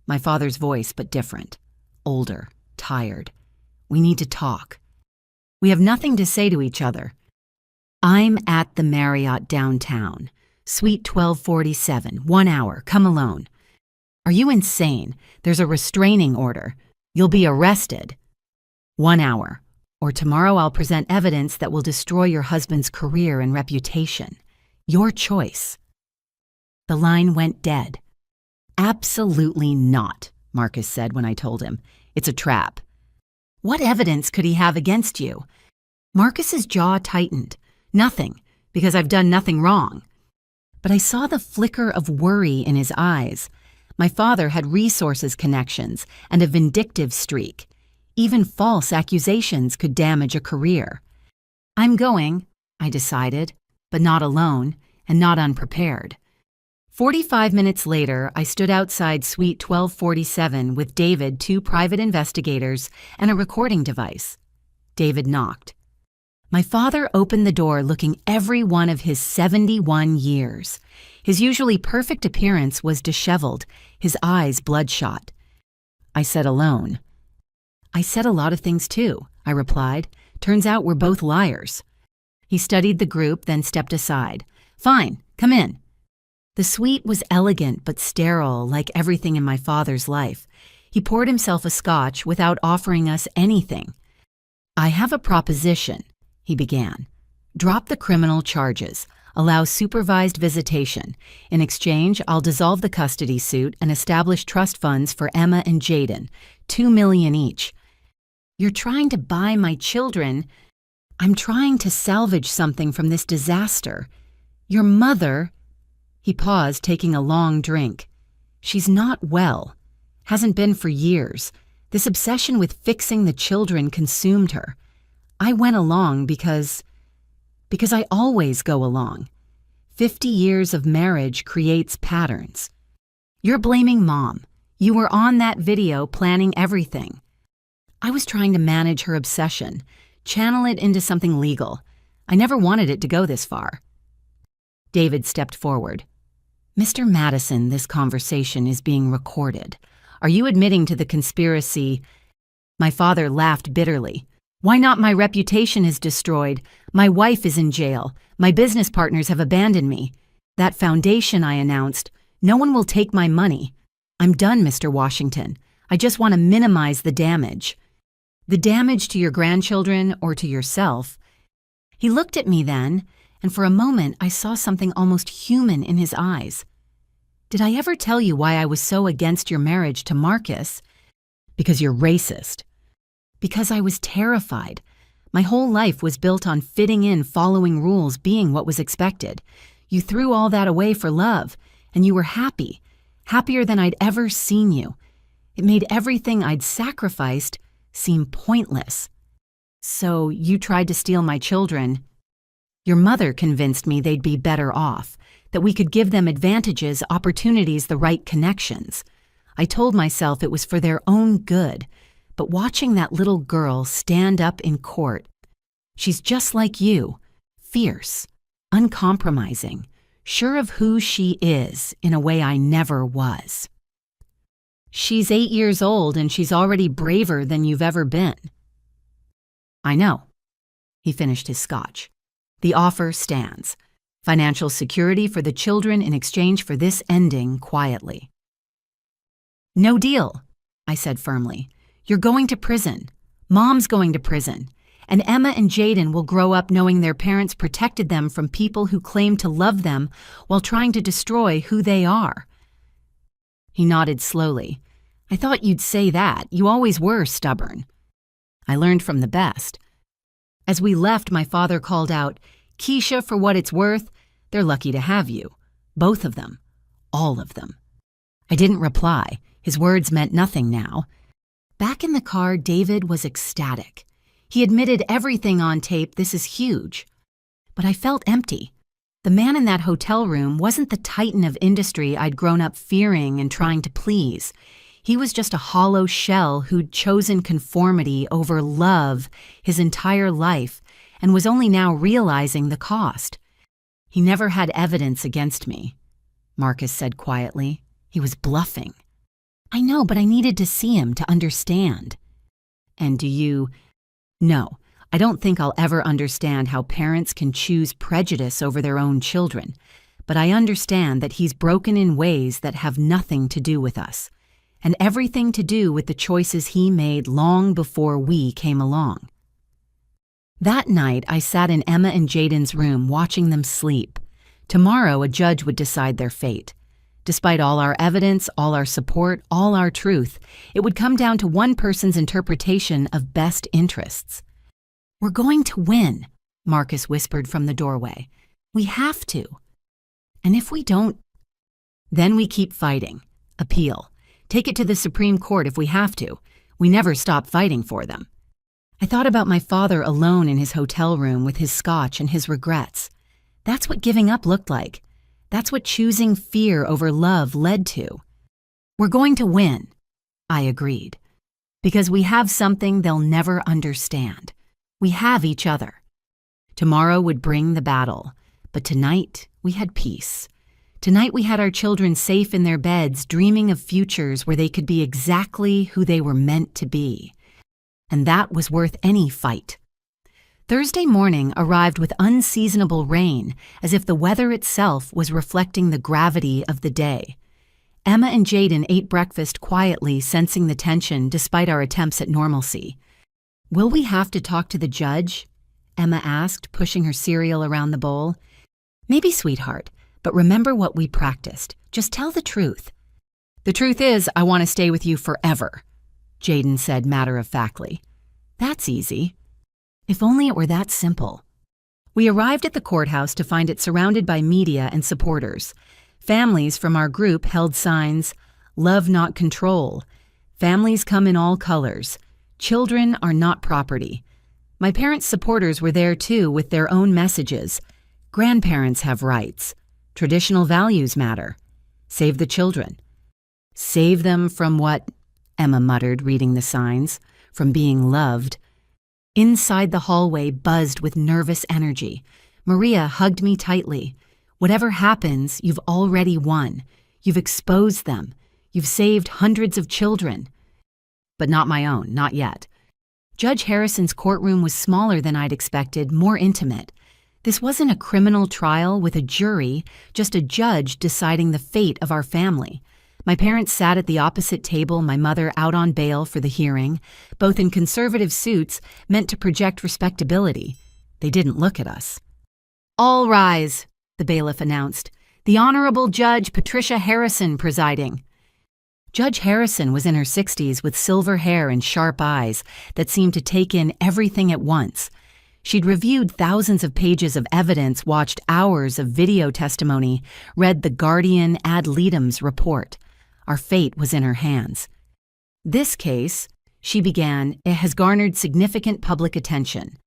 My father's voice, but different. Older, tired. "We need to talk." "We have nothing to say to each other." "I'm at the Marriott downtown. Suite 1247, 1 hour, come alone." Are you insane? There's a restraining order. You'll be arrested. 1 hour, or tomorrow I'll present evidence that will destroy your husband's career and reputation. Your choice. The line went dead. Absolutely not, Marcus said when I told him. It's a trap. What evidence could he have against you? Marcus's jaw tightened. Nothing, because I've done nothing wrong. But I saw the flicker of worry in his eyes. My father had resources connections and a vindictive streak. Even false accusations could damage a career. I'm going, I decided, but not alone and not unprepared. 45 minutes later, I stood outside Suite 1247 with David, 2 private investigators, and a recording device. David knocked. My father opened the door looking every one of his 71 years. His usually perfect appearance was disheveled, his eyes bloodshot. I said alone. I said a lot of things too, I replied. Turns out we're both liars. He studied the group, then stepped aside. Fine, come in. The suite was elegant but sterile, like everything in my father's life. He poured himself a scotch without offering us anything. I have a proposition, he began. Drop the criminal charges. Allow supervised visitation. In exchange, I'll dissolve the custody suit and establish trust funds for Emma and Jaden, $2 million each. You're trying to buy my children. I'm trying to salvage something from this disaster. Your mother... He paused, taking a long drink. She's not well. Hasn't been for years. This obsession with fixing the children consumed her. I went along because I always go along. 50 years of marriage creates patterns. You're blaming Mom. You were on that video planning everything. I was trying to manage her obsession, channel it into something legal. I never wanted it to go this far. David stepped forward. Mr. Madison, this conversation is being recorded. Are you admitting to the conspiracy? My father laughed bitterly. Why not? My reputation is destroyed. My wife is in jail. My business partners have abandoned me. That foundation I announced, no one will take my money. I'm done, Mr. Washington. I just want to minimize the damage. The damage to your grandchildren or to yourself. He looked at me then, and for a moment I saw something almost human in his eyes. Did I ever tell you why I was so against your marriage to Marcus? Because you're racist. Because I was terrified. My whole life was built on fitting in, following rules, being what was expected. You threw all that away for love, and you were happy, happier than I'd ever seen you. It made everything I'd sacrificed seem pointless. So you tried to steal my children. Your mother convinced me they'd be better off, that we could give them advantages, opportunities, the right connections. I told myself it was for their own good, but watching that little girl stand up in court, she's just like you, fierce, uncompromising, sure of who she is in a way I never was. She's 8 years old and she's already braver than you've ever been. I know. He finished his scotch. The offer stands. Financial security for the children in exchange for this ending quietly. No deal, I said firmly. You're going to prison. Mom's going to prison. And Emma and Jaden will grow up knowing their parents protected them from people who claim to love them while trying to destroy who they are. He nodded slowly. I thought you'd say that. You always were stubborn. I learned from the best. As we left, my father called out, Keisha, for what it's worth, they're lucky to have you. Both of them. All of them. I didn't reply. His words meant nothing now. Back in the car, David was ecstatic. He admitted everything on tape. This is huge. But I felt empty. The man in that hotel room wasn't the titan of industry I'd grown up fearing and trying to please. He was just a hollow shell who'd chosen conformity over love his entire life and was only now realizing the cost. He never had evidence against me, Marcus said quietly. He was bluffing. I know, but I needed to see him to understand. And do you... No, I don't think I'll ever understand how parents can choose prejudice over their own children. but I understand that he's broken in ways that have nothing to do with us, and everything to do with the choices he made long before we came along. That night, I sat in Emma and Jaden's room watching them sleep. Tomorrow, a judge would decide their fate. Despite all our evidence, all our support, all our truth, it would come down to one person's interpretation of best interests. "We're going to win," Marcus whispered from the doorway. "We have to. And if we don't, then we keep fighting. Appeal. Take it to the Supreme Court if we have to. We never stop fighting for them." I thought about my father alone in his hotel room with his scotch and his regrets. That's what giving up looked like. That's what choosing fear over love led to. "We're going to win," I agreed. "Because we have something they'll never understand. We have each other." Tomorrow would bring the battle, but tonight we had peace. Tonight we had our children safe in their beds, dreaming of futures where they could be exactly who they were meant to be. And that was worth any fight. Thursday morning arrived with unseasonable rain, as if the weather itself was reflecting the gravity of the day. Emma and Jaden ate breakfast quietly, sensing the tension despite our attempts at normalcy. "Will we have to talk to the judge?" Emma asked, pushing her cereal around the bowl. "Maybe, sweetheart, but remember what we practiced. Just tell the truth." "The truth is, I want to stay with you forever," Jaden said matter-of-factly. "That's easy. If only it were that simple." We arrived at the courthouse to find it surrounded by media and supporters. Families from our group held signs, "Love not control," "Families come in all colors," "Children are not property." My parents' supporters were there too with their own messages. "Grandparents have rights," "Traditional values matter," "Save the children." "Save them from what?" Emma muttered, reading the signs. "From being loved." Inside the hallway buzzed with nervous energy. Maria hugged me tightly. "Whatever happens, you've already won. You've exposed them. You've saved hundreds of children." But not my own, not yet. Judge Harrison's courtroom was smaller than I'd expected, more intimate. This wasn't a criminal trial with a jury, just a judge deciding the fate of our family. My parents sat at the opposite table, my mother out on bail for the hearing, both in conservative suits meant to project respectability. They didn't look at us. "All rise," the bailiff announced. "The Honorable Judge Patricia Harrison presiding." Judge Harrison was in her 60s with silver hair and sharp eyes that seemed to take in everything at once. She'd reviewed thousands of pages of evidence, watched hours of video testimony, read the Guardian ad litem's report. Our fate was in her hands. "This case," she began, "it has garnered significant public attention.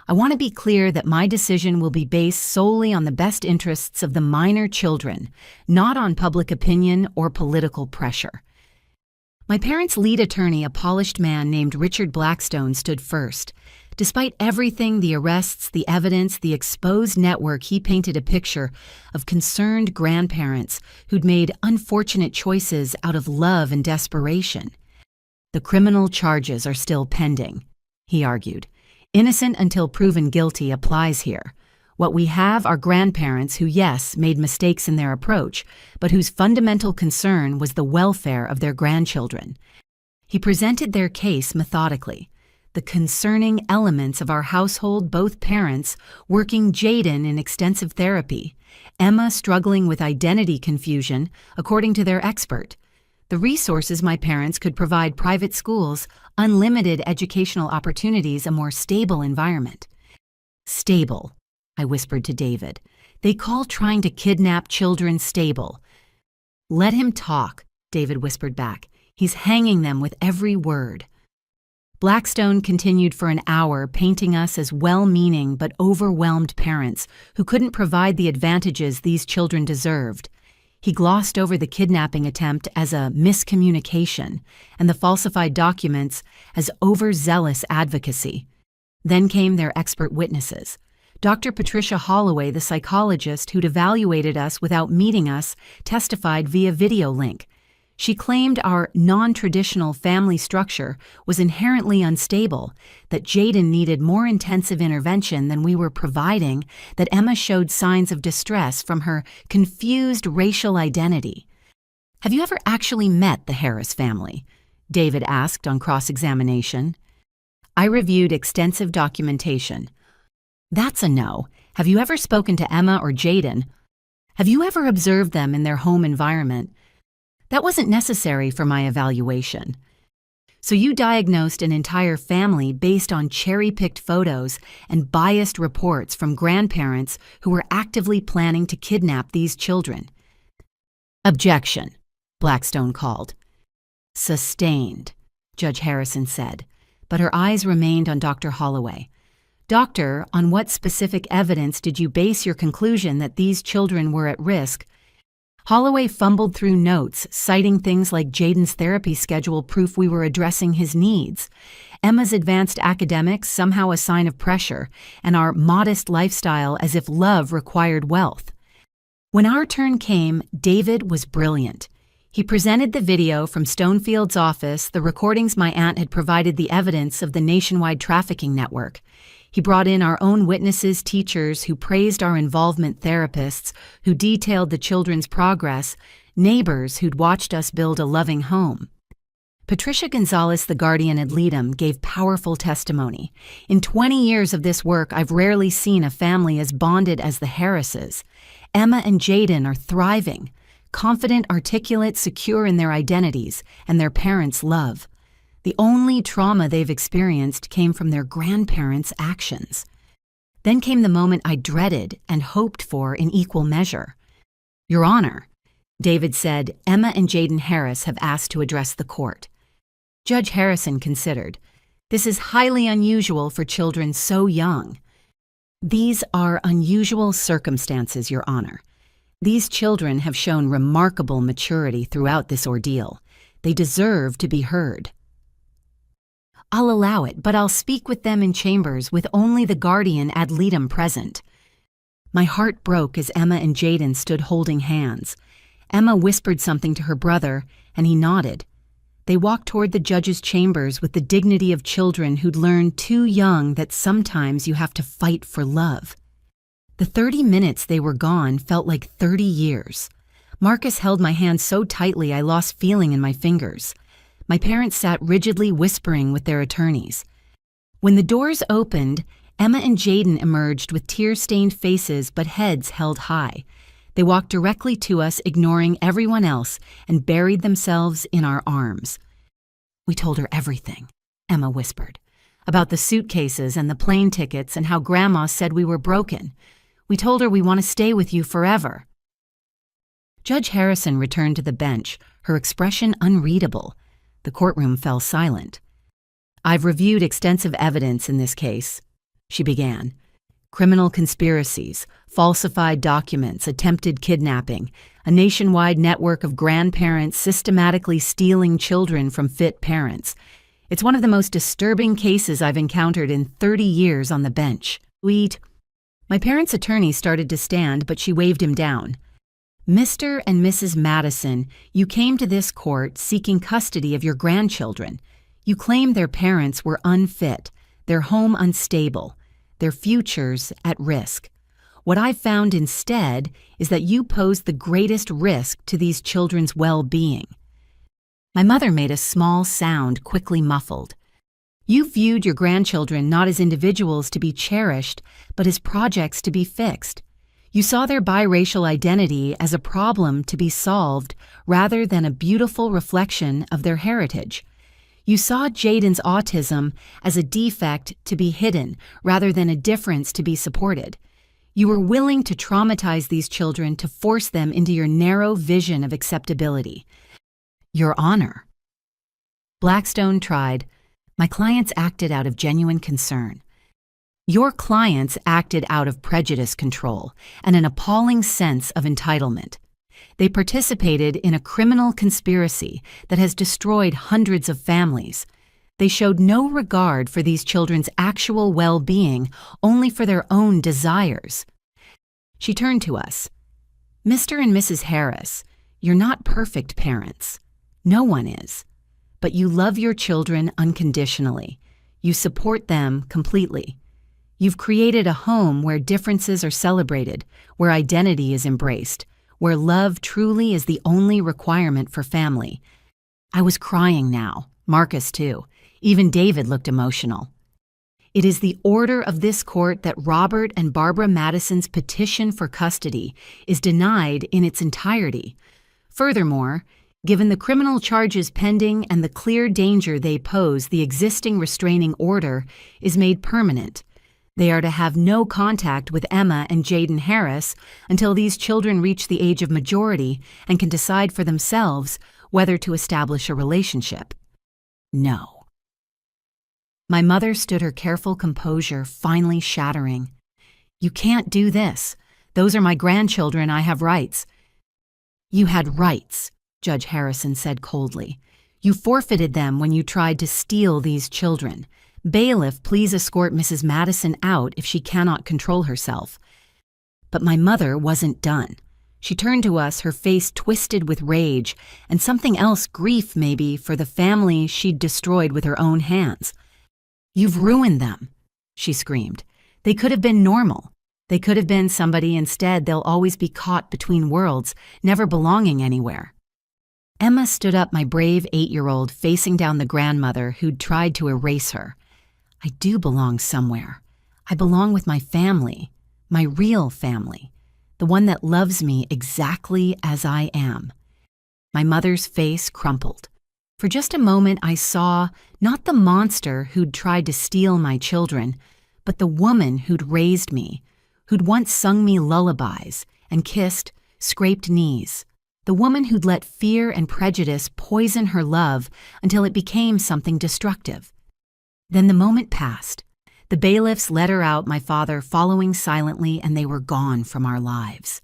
I want to be clear that my decision will be based solely on the best interests of the minor children, not on public opinion or political pressure." My parents' lead attorney, a polished man named Richard Blackstone, stood first. Despite everything, the arrests, the evidence, the exposed network, he painted a picture of concerned grandparents who'd made unfortunate choices out of love and desperation. "The criminal charges are still pending," he argued. "Innocent until proven guilty applies here. What we have are grandparents who, yes, made mistakes in their approach, but whose fundamental concern was the welfare of their grandchildren." He presented their case methodically. The concerning elements of our household, both parents working Jaden in extensive therapy, Emma struggling with identity confusion, according to their expert. The resources my parents could provide: private schools, unlimited educational opportunities, a more stable environment. "Stable," I whispered to David. "They call trying to kidnap children stable." "Let him talk," David whispered back. "He's hanging them with every word." Blackstone continued for an hour, painting us as well-meaning but overwhelmed parents who couldn't provide the advantages these children deserved. He glossed over the kidnapping attempt as a miscommunication and the falsified documents as overzealous advocacy. Then came their expert witnesses. Dr. Patricia Holloway, the psychologist who'd evaluated us without meeting us, testified via video link. She claimed our non-traditional family structure was inherently unstable, that Jaden needed more intensive intervention than we were providing, that Emma showed signs of distress from her confused racial identity. "Have you ever actually met the Harris family?" David asked on cross-examination. I reviewed extensive documentation. "That's a no. Have you ever spoken to Emma or Jaden? Have you ever observed them in their home environment?" "That wasn't necessary for my evaluation." "So you diagnosed an entire family based on cherry-picked photos and biased reports from grandparents who were actively planning to kidnap these children?" "Objection," Blackstone called. "Sustained," Judge Harrison said, but her eyes remained on Dr. Holloway. "Doctor, on what specific evidence did you base your conclusion that these children were at risk?" Holloway fumbled through notes, citing things like Jaden's therapy schedule proof we were addressing his needs, Emma's advanced academics somehow a sign of pressure, and our modest lifestyle as if love required wealth. When our turn came, David was brilliant. He presented the video from Stonefield's office, the recordings my aunt had provided, the evidence of the nationwide trafficking network. He brought in our own witnesses, teachers who praised our involvement, therapists who detailed the children's progress, neighbors who'd watched us build a loving home. Patricia Gonzalez, the guardian ad litem, gave powerful testimony. "In 20 years of this work, I've rarely seen a family as bonded as the Harrises. Emma and Jaden are thriving, confident, articulate, secure in their identities and their parents' love. The only trauma they've experienced came from their grandparents' actions." Then came the moment I dreaded and hoped for in equal measure. "Your Honor," David said, "Emma and Jaden Harris have asked to address the court." Judge Harrison considered, "This is highly unusual for children so young." "These are unusual circumstances, Your Honor. These children have shown remarkable maturity throughout this ordeal. They deserve to be heard." "I'll allow it, but I'll speak with them in chambers with only the guardian ad litem present." My heart broke as Emma and Jaden stood holding hands. Emma whispered something to her brother, and he nodded. They walked toward the judge's chambers with the dignity of children who'd learned too young that sometimes you have to fight for love. The 30 minutes they were gone felt like 30 years. Marcus held my hand so tightly I lost feeling in my fingers. My parents sat rigidly whispering with their attorneys. When the doors opened, Emma and Jaden emerged with tear-stained faces but heads held high. They walked directly to us, ignoring everyone else, and buried themselves in our arms. "We told her everything," Emma whispered, "about the suitcases and the plane tickets and how Grandma said we were broken. We told her we want to stay with you forever." Judge Harrison returned to the bench, her expression unreadable. The courtroom fell silent. "I've reviewed extensive evidence in this case," she began. "Criminal conspiracies, falsified documents, attempted kidnapping, a nationwide network of grandparents systematically stealing children from fit parents. It's one of the most disturbing cases I've encountered in 30 years on the bench. My parents' attorney started to stand, but she waved him down. "Mr. and Mrs. Madison, you came to this court seeking custody of your grandchildren. You claimed their parents were unfit, their home unstable, their futures at risk. What I've found instead is that you posed the greatest risk to these children's well-being." My mother made a small sound, quickly muffled. "You viewed your grandchildren not as individuals to be cherished, but as projects to be fixed. You saw their biracial identity as a problem to be solved rather than a beautiful reflection of their heritage. You saw Jaden's autism as a defect to be hidden rather than a difference to be supported. You were willing to traumatize these children to force them into your narrow vision of acceptability." "Your Honor." Blackstone tried. "My clients acted out of genuine concern." "Your clients acted out of prejudice control and an appalling sense of entitlement. They participated in a criminal conspiracy that has destroyed hundreds of families. They showed no regard for these children's actual well-being, only for their own desires." She turned to us. "Mr. and Mrs. Harris, you're not perfect parents. No one is. But you love your children unconditionally. You support them completely. You've created a home where differences are celebrated, where identity is embraced, where love truly is the only requirement for family. I was crying now, Marcus too. Even David looked emotional. It is the order of this court that Robert and Barbara Madison's petition for custody is denied in its entirety. Furthermore, given the criminal charges pending and the clear danger they pose, the existing restraining order is made permanent. They are to have no contact with Emma and Jaden Harris until these children reach the age of majority and can decide for themselves whether to establish a relationship. No. My mother stood her careful composure finally shattering. You can't do this. Those are my grandchildren. I have rights. You had rights, Judge Harrison said coldly. You forfeited them when you tried to steal these children. Bailiff, please escort Mrs. Madison out if she cannot control herself. But my mother wasn't done. She turned to us, her face twisted with rage, and something else, grief maybe, for the family she'd destroyed with her own hands. You've ruined them, she screamed. They could have been normal. They could have been somebody. Instead, they'll always be caught between worlds, never belonging anywhere. Emma stood up, my brave 8-year-old, facing down the grandmother who'd tried to erase her. I do belong somewhere. I belong with my family, my real family, the one that loves me exactly as I am. My mother's face crumpled. For just a moment, I saw not the monster who'd tried to steal my children, but the woman who'd raised me, who'd once sung me lullabies and kissed, scraped knees. The woman who'd let fear and prejudice poison her love until it became something destructive. Then the moment passed. The bailiffs let her out, my father following silently, and they were gone from our lives.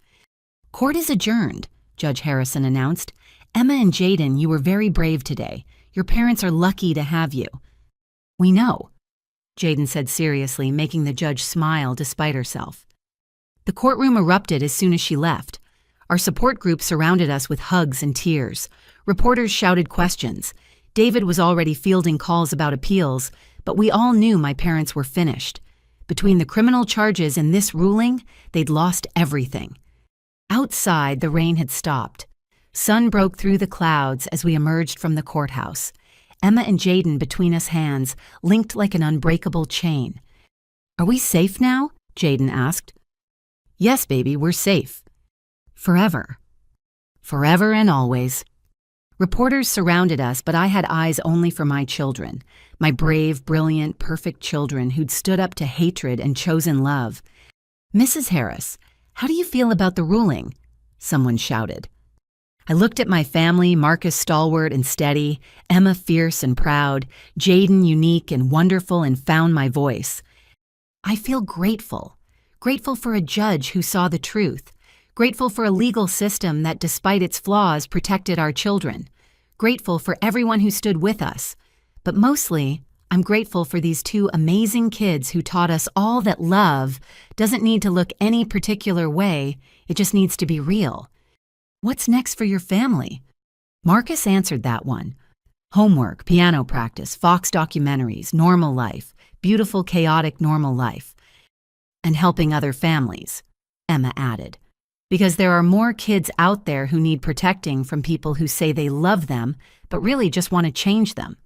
Court is adjourned, Judge Harrison announced. Emma and Jaden, you were very brave today. Your parents are lucky to have you. We know, Jaden said seriously, making the judge smile despite herself. The courtroom erupted as soon as she left. Our support group surrounded us with hugs and tears. Reporters shouted questions. David was already fielding calls about appeals, but we all knew my parents were finished. Between the criminal charges and this ruling, they'd lost everything. Outside, the rain had stopped. Sun broke through the clouds as we emerged from the courthouse. Emma and Jaden between us, hands linked like an unbreakable chain. Are we safe now? Jaden asked. Yes, baby, we're safe. Forever. Forever and always. Reporters surrounded us, but I had eyes only for my children, my brave, brilliant, perfect children who'd stood up to hatred and chosen love. Mrs. Harris, how do you feel about the ruling? Someone shouted. I looked at my family, Marcus stalwart and steady, Emma fierce and proud, Jaden unique and wonderful, and found my voice. I feel grateful. Grateful for a judge who saw the truth. Grateful for a legal system that, despite its flaws, protected our children. Grateful for everyone who stood with us. But mostly, I'm grateful for these two amazing kids who taught us all that love doesn't need to look any particular way, it just needs to be real. What's next for your family? Marcus answered that one. Homework, piano practice, Fox documentaries, normal life, beautiful, chaotic, normal life. And helping other families, Emma added. Because there are more kids out there who need protecting from people who say they love them, but really just want to change them.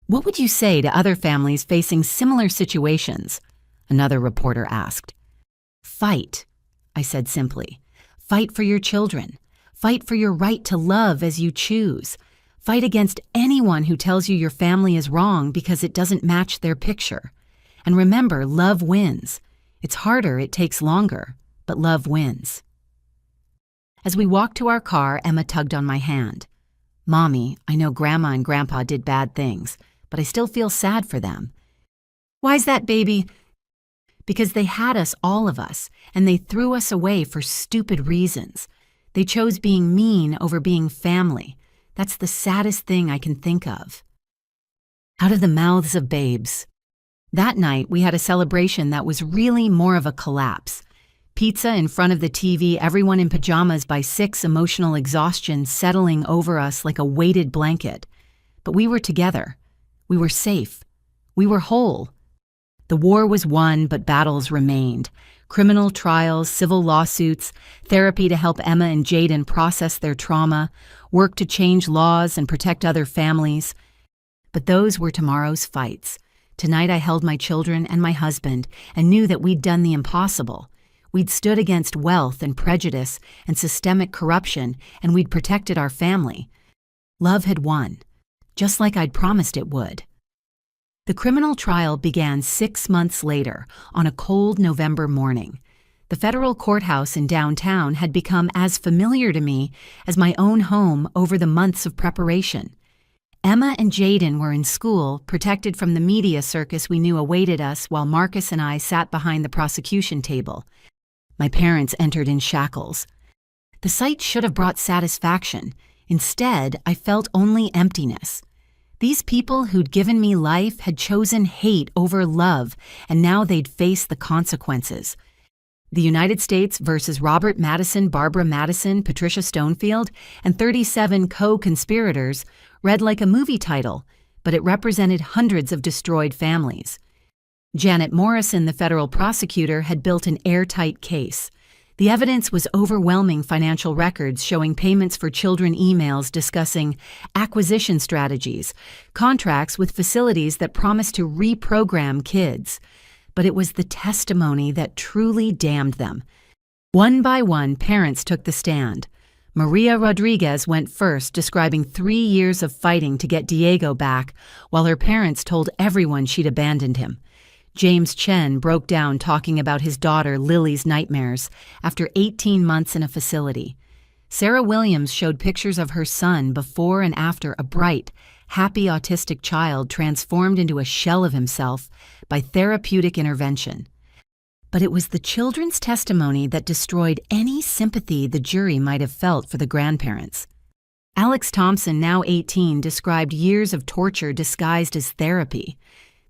What would you say to other families facing similar situations? Another reporter asked. Fight, I said simply. Fight for your children. Fight for your right to love as you choose. Fight against anyone who tells you your family is wrong because it doesn't match their picture. And remember, love wins. It's harder, it takes longer. But love wins. As we walked to our car, Emma tugged on my hand. Mommy, I know Grandma and Grandpa did bad things, but I still feel sad for them. Why's that, baby? Because they had us, all of us, and they threw us away for stupid reasons. They chose being mean over being family. That's the saddest thing I can think of. Out of the mouths of babes. That night, we had a celebration that was really more of a collapse. Pizza in front of the TV, everyone in pajamas by 6, emotional exhaustion settling over us like a weighted blanket. But we were together. We were safe. We were whole. The war was won, but battles remained. Criminal trials, civil lawsuits, therapy to help Emma and Jaden process their trauma, work to change laws and protect other families. But those were tomorrow's fights. Tonight I held my children and my husband and knew that we'd done the impossible. We'd stood against wealth and prejudice and systemic corruption, and we'd protected our family. Love had won, just like I'd promised it would. The criminal trial began 6 months later, on a cold November morning. The federal courthouse in downtown had become as familiar to me as my own home over the months of preparation. Emma and Jaden were in school, protected from the media circus we knew awaited us, while Marcus and I sat behind the prosecution table. My parents entered in shackles. The sight should have brought satisfaction. Instead, I felt only emptiness. These people who'd given me life had chosen hate over love, and now they'd face the consequences. The United States versus Robert Madison, Barbara Madison, Patricia Stonefield, and 37 co-conspirators read like a movie title, but it represented hundreds of destroyed families. Janet Morrison, the federal prosecutor, had built an airtight case. The evidence was overwhelming: financial records showing payments for children, emails discussing acquisition strategies, contracts with facilities that promised to reprogram kids. But it was the testimony that truly damned them. One by one, parents took the stand. Maria Rodriguez went first, describing 3 years of fighting to get Diego back, while her parents told everyone she'd abandoned him. James Chen broke down, talking about his daughter Lily's nightmares after 18 months in a facility. Sarah Williams showed pictures of her son before and after, a bright, happy autistic child transformed into a shell of himself by therapeutic intervention. But it was the children's testimony that destroyed any sympathy the jury might have felt for the grandparents. Alex Thompson, now 18, described years of torture disguised as therapy.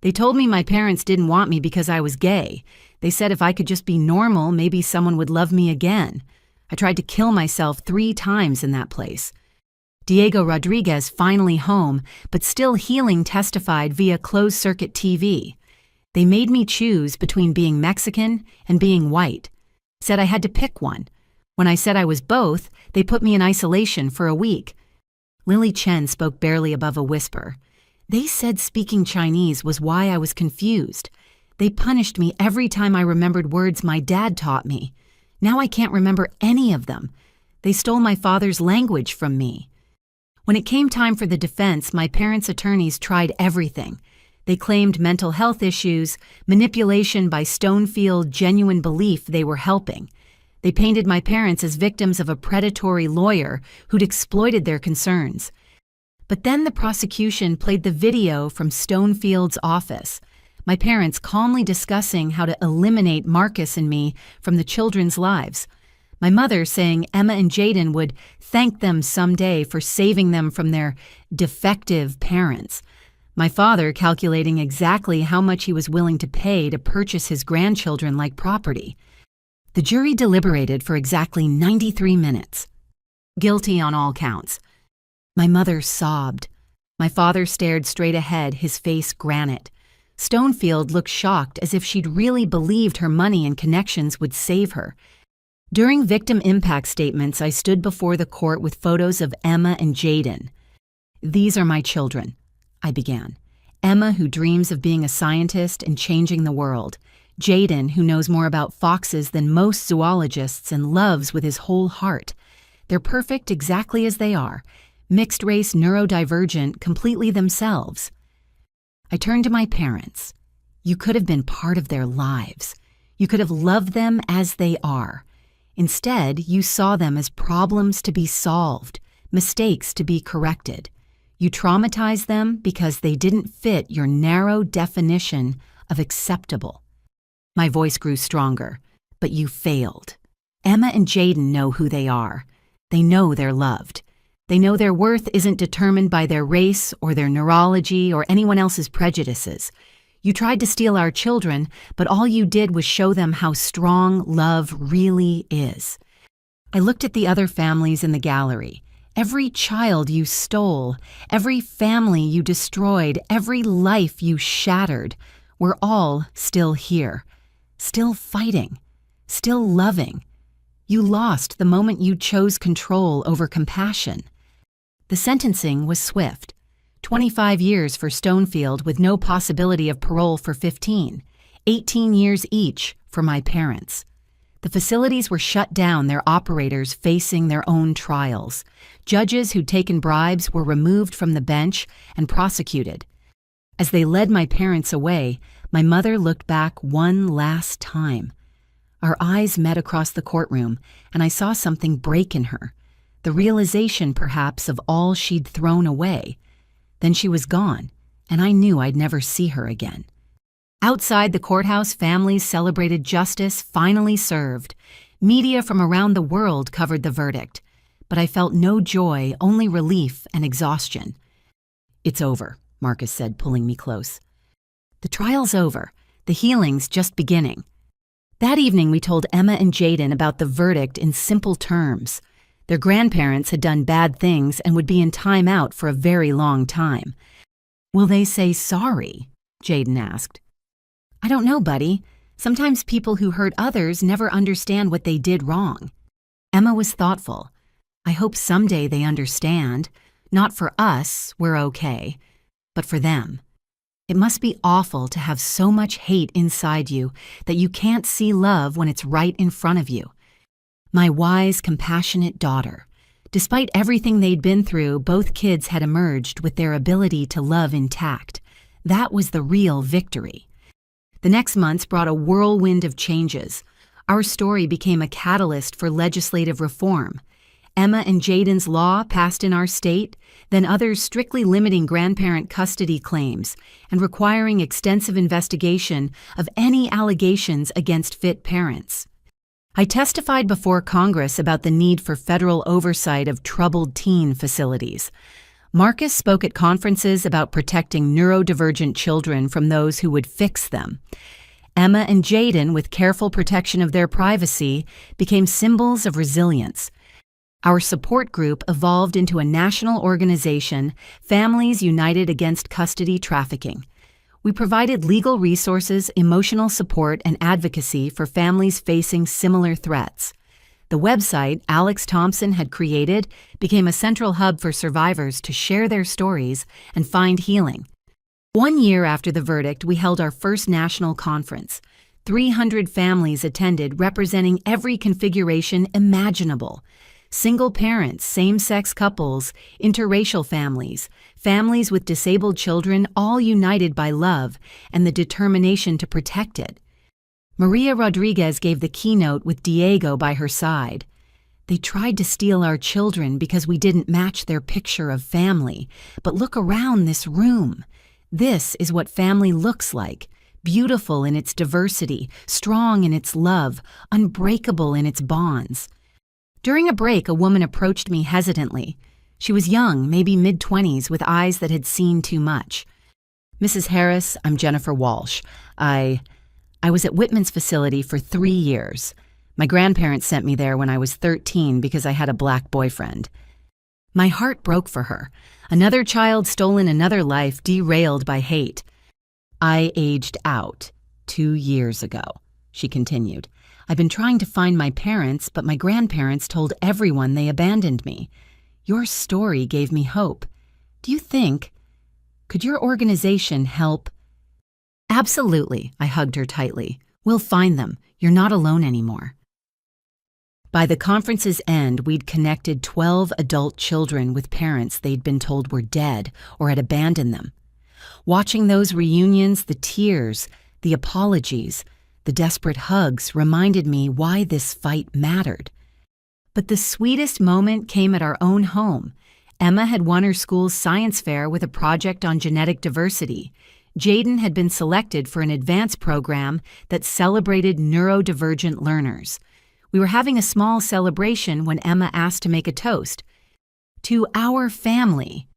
They told me my parents didn't want me because I was gay. They said if I could just be normal, maybe someone would love me again. I tried to kill myself 3 times in that place. Diego Rodriguez, finally home, but still healing, testified via closed-circuit TV. They made me choose between being Mexican and being white. Said I had to pick one. When I said I was both, they put me in isolation for a week. Lily Chen spoke barely above a whisper. They said speaking Chinese was why I was confused. They punished me every time I remembered words my dad taught me. Now I can't remember any of them. They stole my father's language from me. When it came time for the defense, my parents' attorneys tried everything. They claimed mental health issues, manipulation by Stonefield, genuine belief they were helping. They painted my parents as victims of a predatory lawyer who'd exploited their concerns. But then the prosecution played the video from Stonefield's office, my parents calmly discussing how to eliminate Marcus and me from the children's lives. My mother saying Emma and Jaden would thank them someday for saving them from their defective parents. My father calculating exactly how much he was willing to pay to purchase his grandchildren like property. The jury deliberated for exactly 93 minutes. Guilty on all counts. My mother sobbed. My father stared straight ahead, his face granite. Stonefield looked shocked, as if she'd really believed her money and connections would save her. During victim impact statements, I stood before the court with photos of Emma and Jaden. "These are my children," I began. Emma, who dreams of being a scientist and changing the world. Jaden, who knows more about foxes than most zoologists and loves with his whole heart. They're perfect exactly as they are. Mixed-race, neurodivergent, completely themselves. I turned to my parents. You could have been part of their lives. You could have loved them as they are. Instead, you saw them as problems to be solved, mistakes to be corrected. You traumatized them because they didn't fit your narrow definition of acceptable. My voice grew stronger, but you failed. Emma and Jaden know who they are. They know they're loved. They know their worth isn't determined by their race or their neurology or anyone else's prejudices. You tried to steal our children, but all you did was show them how strong love really is." I looked at the other families in the gallery. Every child you stole, every family you destroyed, every life you shattered, we're all still here, still fighting, still loving. You lost the moment you chose control over compassion. The sentencing was swift. 25 years for Stonefield with no possibility of parole for 15, 18 years each for my parents. The facilities were shut down, their operators facing their own trials. Judges who'd taken bribes were removed from the bench and prosecuted. As they led my parents away, my mother looked back one last time. Our eyes met across the courtroom, and I saw something break in her, the realization perhaps of all she'd thrown away. Then she was gone, and I knew I'd never see her again. Outside the courthouse, families celebrated justice finally served. Media from around the world covered the verdict, but I felt no joy, only relief and exhaustion. "It's over," Marcus said, pulling me close. "The trial's over. The healing's just beginning." That evening, we told Emma and Jaden about the verdict in simple terms. Their grandparents had done bad things and would be in time out for a very long time. "Will they say sorry?" Jaden asked. "I don't know, buddy. Sometimes people who hurt others never understand what they did wrong." Emma was thoughtful. "I hope someday they understand. Not for us, we're okay, but for them. It must be awful to have so much hate inside you that you can't see love when it's right in front of you." My wise, compassionate daughter. Despite everything they'd been through, both kids had emerged with their ability to love intact. That was the real victory. The next months brought a whirlwind of changes. Our story became a catalyst for legislative reform. Emma and Jaden's law passed in our state, then others strictly limiting grandparent custody claims and requiring extensive investigation of any allegations against fit parents. I testified before Congress about the need for federal oversight of troubled teen facilities. Marcus spoke at conferences about protecting neurodivergent children from those who would fix them. Emma and Jaden, with careful protection of their privacy, became symbols of resilience. Our support group evolved into a national organization, Families United Against Custody Trafficking. We provided legal resources, emotional support, and advocacy for families facing similar threats. The website Alex Thompson had created became a central hub for survivors to share their stories and find healing. 1 year after the verdict, we held our first national conference. 300 families attended, representing every configuration imaginable. Single parents, same-sex couples, interracial families, families with disabled children, all united by love and the determination to protect it. Maria Rodriguez gave the keynote with Diego by her side. "They tried to steal our children because we didn't match their picture of family. But look around this room. This is what family looks like. Beautiful in its diversity, strong in its love, unbreakable in its bonds." During a break, a woman approached me hesitantly. She was young, maybe mid-20s, with eyes that had seen too much. "Mrs. Harris, I'm Jennifer Walsh. I was at Whitman's facility for 3 years. My grandparents sent me there when I was 13 because I had a black boyfriend." My heart broke for her. Another child stolen, another life derailed by hate. "I aged out 2 years ago," she continued. "I've been trying to find my parents, but my grandparents told everyone they abandoned me. Your story gave me hope. Could your organization help?" "Absolutely," I hugged her tightly. "We'll find them. You're not alone anymore." By the conference's end, we'd connected 12 adult children with parents they'd been told were dead or had abandoned them. Watching those reunions, the tears, the apologies, the desperate hugs reminded me why this fight mattered. But the sweetest moment came at our own home. Emma had won her school's science fair with a project on genetic diversity. Jaden had been selected for an advanced program that celebrated neurodivergent learners. We were having a small celebration when Emma asked to make a toast. "To our family,"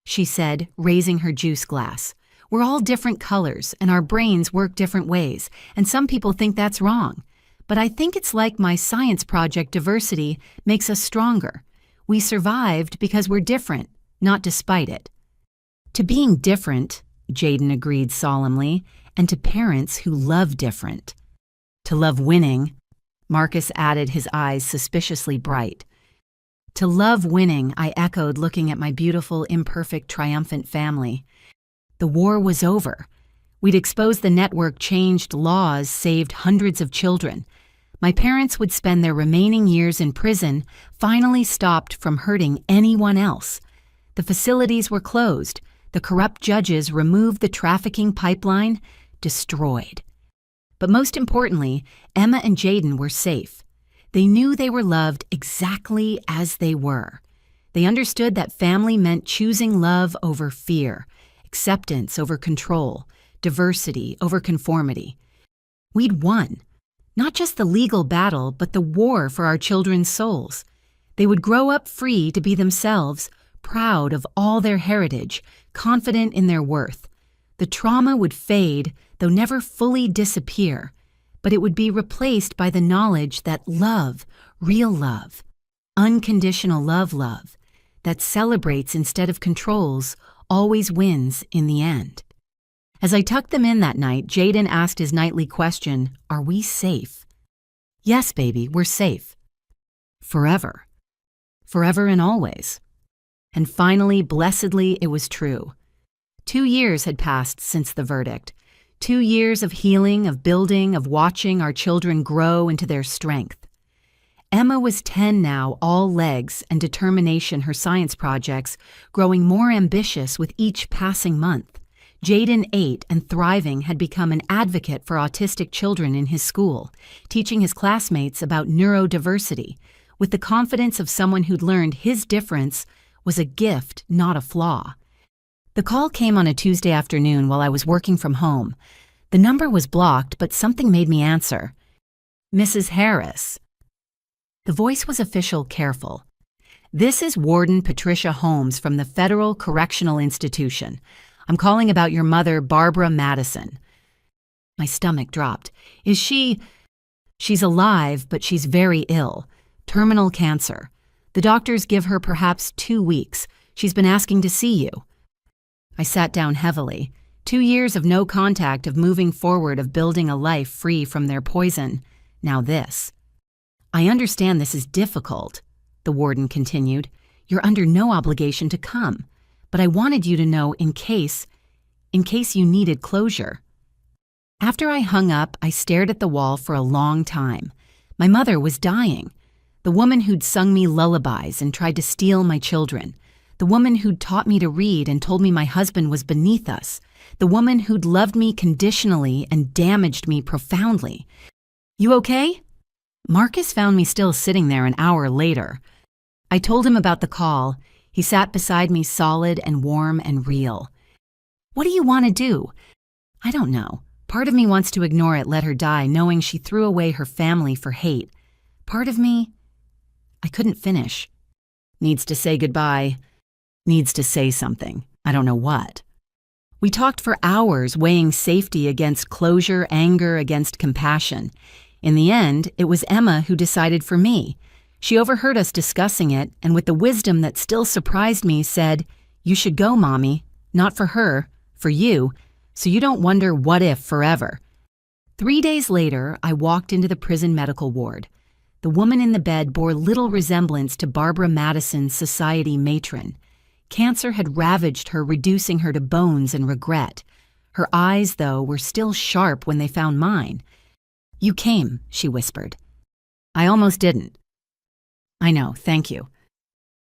she said, raising her juice glass. We're all different colors, and our brains work different ways, and some people think that's wrong. But I think it's like my science project diversity makes us stronger. We survived because we're different, not despite it. To being different, Jaden agreed solemnly, and to parents who love different. To love winning, Marcus added, his eyes suspiciously bright. To love winning, I echoed, looking at my beautiful, imperfect, triumphant family. The war was over. We'd exposed the network, changed laws, saved hundreds of children. My parents would spend their remaining years in prison, finally stopped from hurting anyone else. The facilities were closed. The corrupt judges removed the trafficking pipeline, destroyed. But most importantly, Emma and Jaden were safe. They knew they were loved exactly as they were. They understood that family meant choosing love over fear, acceptance over control, diversity over conformity. We'd won. Not just the legal battle, but the war for our children's souls. They would grow up free to be themselves, proud of all their heritage, confident in their worth. The trauma would fade, though never fully disappear, but it would be replaced by the knowledge that love, real love, unconditional love, that celebrates instead of controls, always wins in the end. As I tucked them in that night, Jaden asked his nightly question, "Are we safe?" "Yes, baby, we're safe. Forever. Forever and always." And finally, blessedly, it was true. 2 years had passed since the verdict. 2 years of healing, of building, of watching our children grow into their strength. Emma was 10 now, all legs and determination, her science projects growing more ambitious with each passing month. Jaden, 8 and thriving, had become an advocate for autistic children in his school, teaching his classmates about neurodiversity, with the confidence of someone who'd learned his difference was a gift, not a flaw. The call came on a Tuesday afternoon while I was working from home. The number was blocked, but something made me answer. "Mrs. Harris." The voice was official, careful. "This is Warden Patricia Holmes from the Federal Correctional Institution. I'm calling about your mother, Barbara Madison." My stomach dropped. "Is she—" "She's alive, but she's very ill. Terminal cancer. The doctors give her perhaps 2 weeks. She's been asking to see you." I sat down heavily. 2 years of no contact, of moving forward, of building a life free from their poison. Now this. "I understand this is difficult," the warden continued. "You're under no obligation to come. But I wanted you to know in case you needed closure." After I hung up, I stared at the wall for a long time. My mother was dying. The woman who'd sung me lullabies and tried to steal my children. The woman who'd taught me to read and told me my husband was beneath us. The woman who'd loved me conditionally and damaged me profoundly. "You okay?" Marcus found me still sitting there an hour later. I told him about the call. He sat beside me, solid and warm and real. "What do you want to do?" "I don't know. Part of me wants to ignore it, let her die, knowing she threw away her family for hate. Part of me—" I couldn't finish. "Needs to say goodbye. Needs to say something. I don't know what." We talked for hours, weighing safety against closure, anger against compassion. In the end, it was Emma who decided for me. She overheard us discussing it, and with the wisdom that still surprised me, said, "You should go, Mommy. Not for her, for you, so you don't wonder what if forever." 3 days later, I walked into the prison medical ward. The woman in the bed bore little resemblance to Barbara Madison's society matron. Cancer had ravaged her, reducing her to bones and regret. Her eyes, though, were still sharp when they found mine. "You came," she whispered. "I almost didn't." "I know, thank you."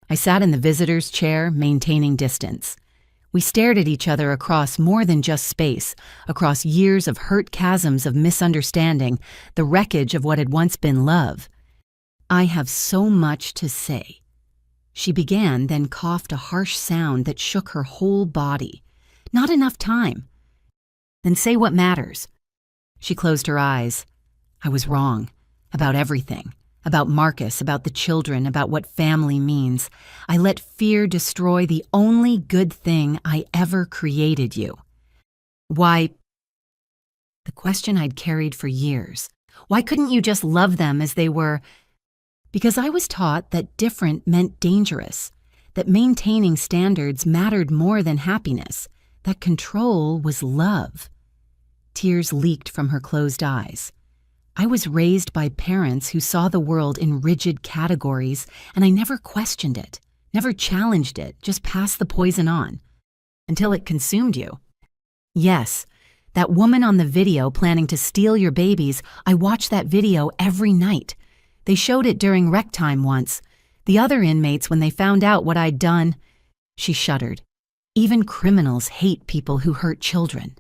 I sat in the visitor's chair, maintaining distance. We stared at each other across more than just space, across years of hurt chasms of misunderstanding, the wreckage of what had once been love. "I have so much to say." She began, then coughed a harsh sound that shook her whole body. "Not enough time." "Then say what matters." She closed her eyes. I was wrong. About everything. About Marcus, about the children, about what family means. I let fear destroy the only good thing I ever created you. Why, the question I'd carried for years. Why couldn't you just love them as they were? Because I was taught that different meant dangerous, that maintaining standards mattered more than happiness, that control was love. Tears leaked from her closed eyes. I was raised by parents who saw the world in rigid categories, and I never questioned it, never challenged it, just passed the poison on. Until it consumed you. Yes, that woman on the video planning to steal your babies, I watched that video every night. They showed it during rec time once. The other inmates, when they found out what I'd done, she shuddered. Even criminals hate people who hurt children.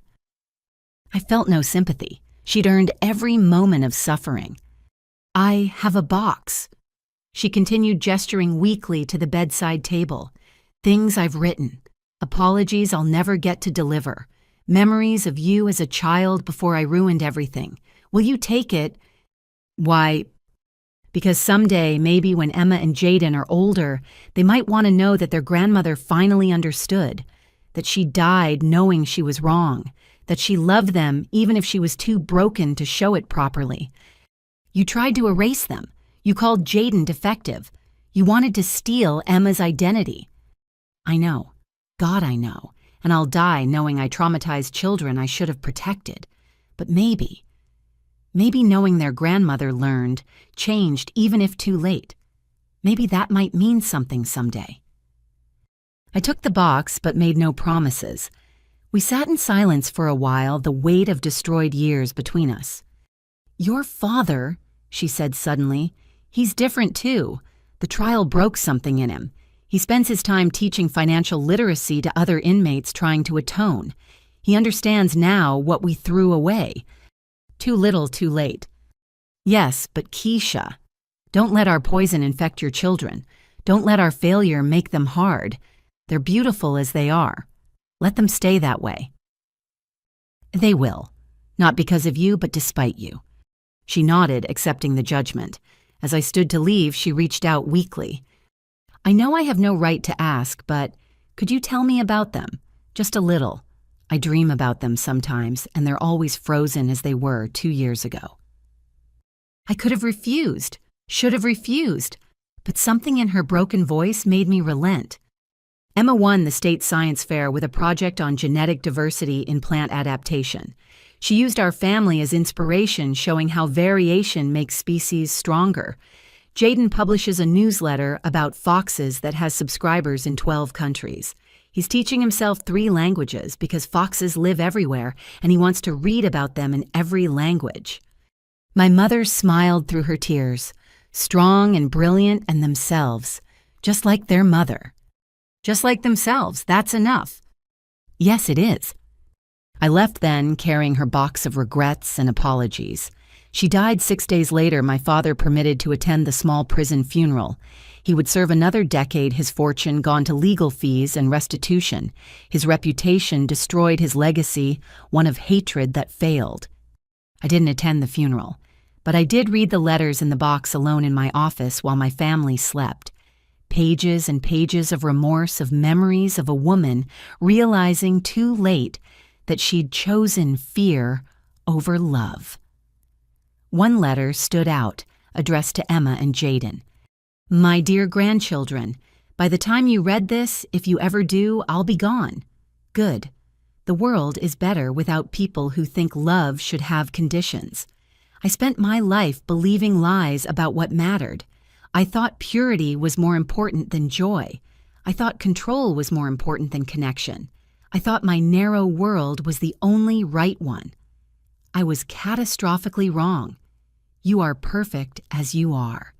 I felt no sympathy. She'd earned every moment of suffering. I have a box. She continued gesturing weakly to the bedside table. Things I've written. Apologies I'll never get to deliver. Memories of you as a child before I ruined everything. Will you take it? Why, because someday, maybe when Emma and Jaden are older, they might want to know that their grandmother finally understood, that she died knowing she was wrong, that she loved them even if she was too broken to show it properly. You tried to erase them. You called Jaden defective. You wanted to steal Emma's identity. I know. God, I know. And I'll die knowing I traumatized children I should have protected. But maybe knowing their grandmother learned, changed even if too late. Maybe that might mean something someday. I took the box but made no promises. We sat in silence for a while, the weight of destroyed years between us. Your father, she said suddenly, he's different too. The trial broke something in him. He spends his time teaching financial literacy to other inmates trying to atone. He understands now what we threw away. Too little, too late. Yes, but Keisha, don't let our poison infect your children. Don't let our failure make them hard. They're beautiful as they are. Let them stay that way. They will. Not because of you, but despite you. She nodded, accepting the judgment. As I stood to leave, she reached out weakly. I know I have no right to ask, but could you tell me about them? Just a little. I dream about them sometimes, and they're always frozen as they were 2 years ago. I could have refused, should have refused, but something in her broken voice made me relent. Emma won the state science fair with a project on genetic diversity in plant adaptation. She used our family as inspiration, showing how variation makes species stronger. Jaden publishes a newsletter about foxes that has subscribers in 12 countries. He's teaching himself 3 languages because foxes live everywhere, and he wants to read about them in every language. My mother smiled through her tears, strong and brilliant and themselves, just like their mother. Just like themselves, that's enough. Yes, it is. I left then, carrying her box of regrets and apologies. She died 6 days later. My father permitted to attend the small prison funeral. He would serve another decade, his fortune gone to legal fees and restitution. His reputation destroyed, his legacy, one of hatred that failed. I didn't attend the funeral, but I did read the letters in the box alone in my office while my family slept. Pages and pages of remorse, of memories of a woman realizing too late that she'd chosen fear over love. One letter stood out, addressed to Emma and Jaden. My dear grandchildren, by the time you read this, if you ever do, I'll be gone. Good. The world is better without people who think love should have conditions. I spent my life believing lies about what mattered. I thought purity was more important than joy. I thought control was more important than connection. I thought my narrow world was the only right one. I was catastrophically wrong. You are perfect as you are.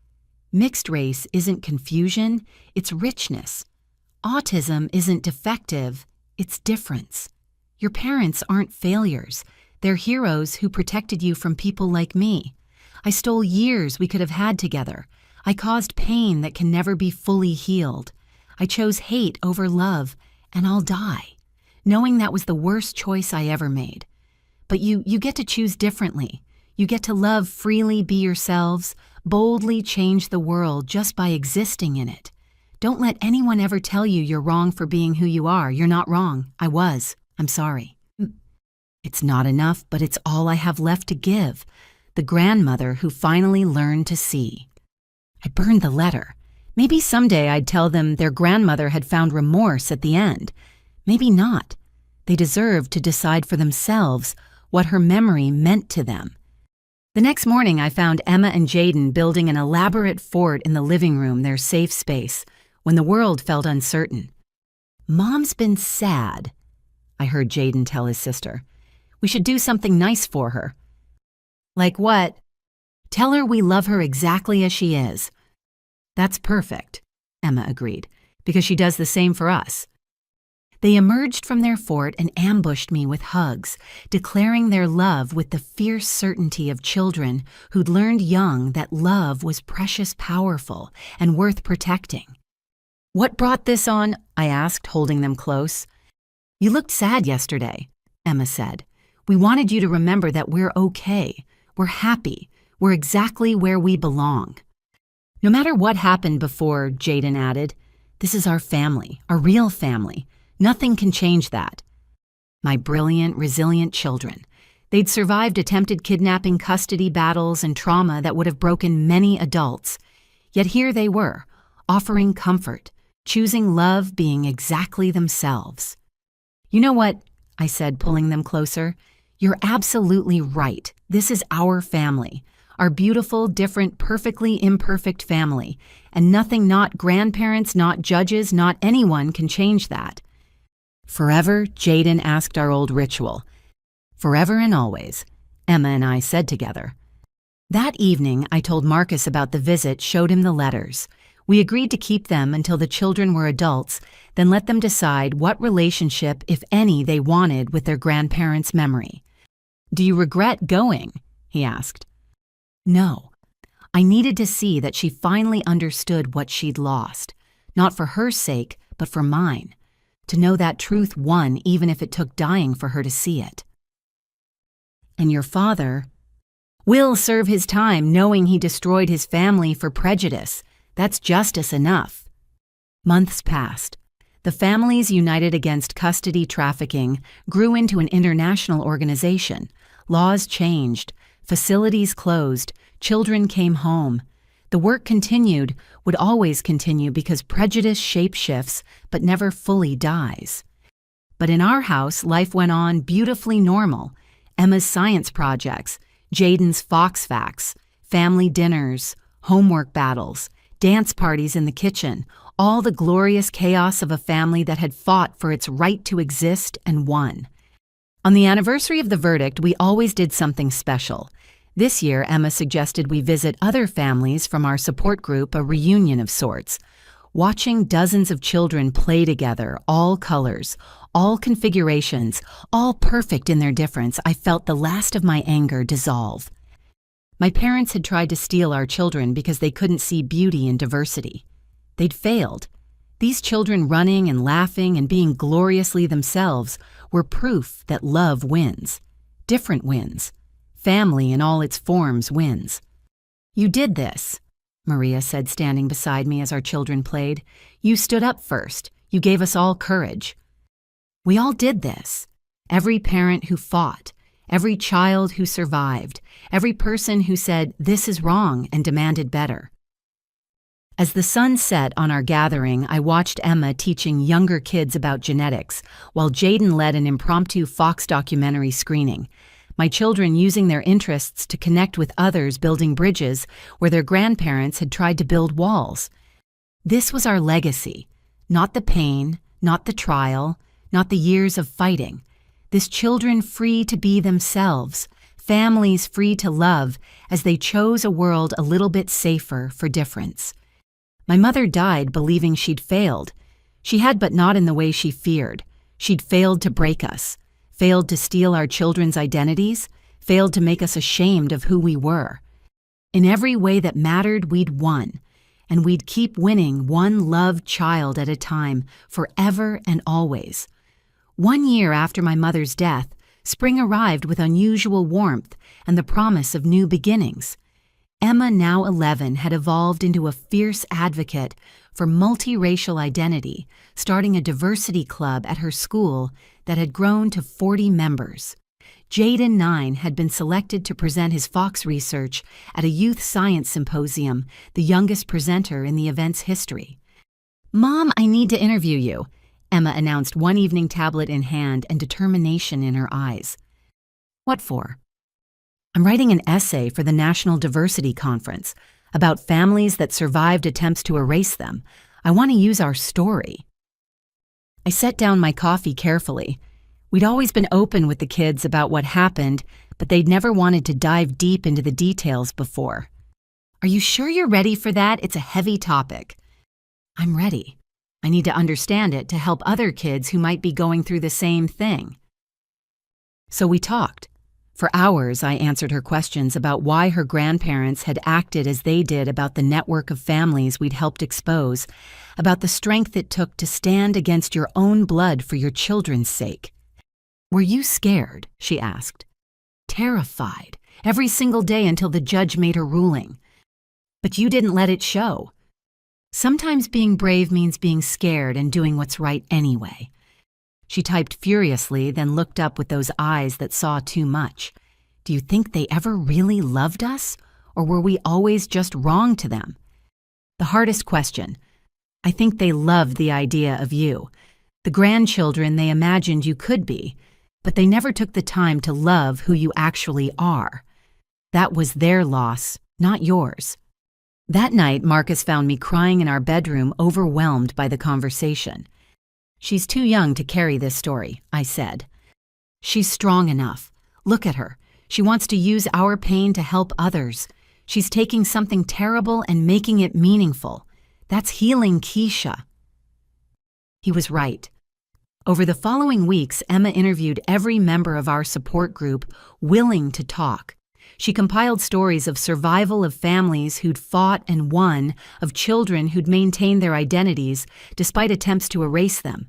Mixed race isn't confusion, it's richness. Autism isn't defective, it's difference. Your parents aren't failures. They're heroes who protected you from people like me. I stole years we could have had together. I caused pain that can never be fully healed. I chose hate over love, and I'll die, knowing that was the worst choice I ever made. But you get to choose differently. You get to love freely, be yourselves, boldly change the world just by existing in it. Don't let anyone ever tell you you're wrong for being who you are. You're not wrong. I was. I'm sorry. It's not enough, but it's all I have left to give. The grandmother who finally learned to see. I burned the letter. Maybe someday I'd tell them their grandmother had found remorse at the end. Maybe not. They deserved to decide for themselves what her memory meant to them. The next morning, I found Emma and Jaden building an elaborate fort in the living room, their safe space, when the world felt uncertain. "Mom's been sad," I heard Jaden tell his sister. "We should do something nice for her." "Like what?" "Tell her we love her exactly as she is." "That's perfect," Emma agreed, "because she does the same for us." They emerged from their fort and ambushed me with hugs, declaring their love with the fierce certainty of children who'd learned young that love was precious powerful and worth protecting. "What brought this on?" I asked, holding them close. "You looked sad yesterday," Emma said. "We wanted you to remember that we're okay, we're happy, we're exactly where we belong." "No matter what happened before," Jaden added, "this is our family, our real family. Nothing can change that." My brilliant, resilient children. They'd survived attempted kidnapping, custody battles, and trauma that would have broken many adults. Yet here they were, offering comfort, choosing love, being exactly themselves. "You know what?" I said, pulling them closer. "You're absolutely right. This is our family. Our beautiful, different, perfectly imperfect family. And nothing, not grandparents, not judges, not anyone can change that." "Forever?" Jaden asked our old ritual. "Forever and always," Emma and I said together. That evening, I told Marcus about the visit, showed him the letters. We agreed to keep them until the children were adults, then let them decide what relationship, if any, they wanted with their grandparents' memory. "Do you regret going?" he asked. "No. I needed to see that she finally understood what she'd lost, not for her sake, but for mine. To know that truth won even if it took dying for her to see it." "And your father?" "Will serve his time knowing he destroyed his family for prejudice. That's justice enough." Months passed. The Families United Against Custody Trafficking grew into an international organization. Laws changed. Facilities closed. Children came home. The work continued, would always continue because prejudice shapeshifts but never fully dies. But in our house, life went on beautifully normal. Emma's science projects, Jaden's Fox Facts, family dinners, homework battles, dance parties in the kitchen, all the glorious chaos of a family that had fought for its right to exist and won. On the anniversary of the verdict, we always did something special. This year, Emma suggested we visit other families from our support group, a reunion of sorts. Watching dozens of children play together, all colors, all configurations, all perfect in their difference, I felt the last of my anger dissolve. My parents had tried to steal our children because they couldn't see beauty in diversity. They'd failed. These children running and laughing and being gloriously themselves were proof that love wins. Different wins. Family in all its forms wins. "You did this," Maria said, standing beside me as our children played. "You stood up first. You gave us all courage." We all did this. Every parent who fought, every child who survived, every person who said, "This is wrong," and demanded better. As the sun set on our gathering, I watched Emma teaching younger kids about genetics, while Jaden led an impromptu Fox documentary screening. My children using their interests to connect with others, building bridges where their grandparents had tried to build walls. This was our legacy, not the pain, not the trial, not the years of fighting. This children free to be themselves, families free to love as they chose a world a little bit safer for difference. My mother died believing she'd failed. She had, but not in the way she feared. She'd failed to break us. Failed to steal our children's identities, failed to make us ashamed of who we were. In every way that mattered, we'd won, and we'd keep winning one loved child at a time, forever and always. 1 year after my mother's death, spring arrived with unusual warmth and the promise of new beginnings. Emma, now 11, had evolved into a fierce advocate for multiracial identity, starting a diversity club at her school that had grown to 40 members. Jaden, 9, had been selected to present his Fox research at a youth science symposium, the youngest presenter in the event's history. "Mom, I need to interview you," Emma announced, one evening, tablet in hand and determination in her eyes. "What for?" "I'm writing an essay for the National Diversity Conference about families that survived attempts to erase them. I want to use our story." I set down my coffee carefully. We'd always been open with the kids about what happened, but they'd never wanted to dive deep into the details before. "Are you sure you're ready for that? It's a heavy topic." "I'm ready. I need to understand it to help other kids who might be going through the same thing." So we talked. For hours, I answered her questions about why her grandparents had acted as they did, about the network of families we'd helped expose, about the strength it took to stand against your own blood for your children's sake. "Were you scared?" she asked. "Terrified, every single day until the judge made her ruling. But you didn't let it show." "Sometimes being brave means being scared and doing what's right anyway." She typed furiously, then looked up with those eyes that saw too much. "Do you think they ever really loved us? Or were we always just wrong to them?" "The hardest question. I think they loved the idea of you, the grandchildren they imagined you could be, but they never took the time to love who you actually are. That was their loss, not yours." That night, Marcus found me crying in our bedroom, overwhelmed by the conversation. "She's too young to carry this story," I said. "She's strong enough. Look at her. She wants to use our pain to help others. She's taking something terrible and making it meaningful. That's healing, Keisha." He was right. Over the following weeks, Emma interviewed every member of our support group willing to talk. She compiled stories of survival of families who'd fought and won, of children who'd maintained their identities despite attempts to erase them.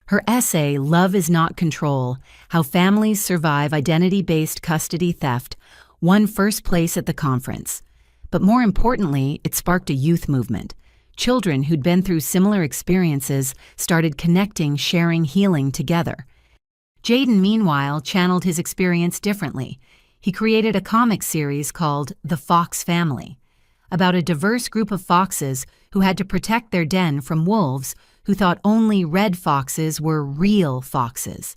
Her essay, "Love is Not Control: How Families Survive Identity-Based Custody Theft," won first place at the conference. But more importantly, it sparked a youth movement. Children who'd been through similar experiences started connecting, sharing, healing together. Jaden, meanwhile, channeled his experience differently. He created a comic series called The Fox Family, about a diverse group of foxes who had to protect their den from wolves who thought only red foxes were real foxes.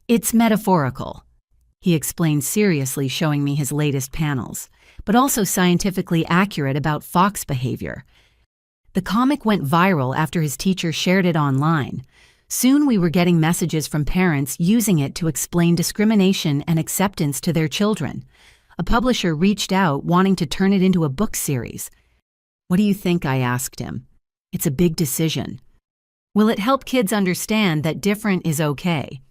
"It's metaphorical," he explained seriously, showing me his latest panels, "but also scientifically accurate about fox behavior." The comic went viral after his teacher shared it online. Soon we were getting messages from parents using it to explain discrimination and acceptance to their children. A publisher reached out wanting to turn it into a book series. "What do you think?" I asked him. "It's a big decision." "Will it help kids understand that different is okay?"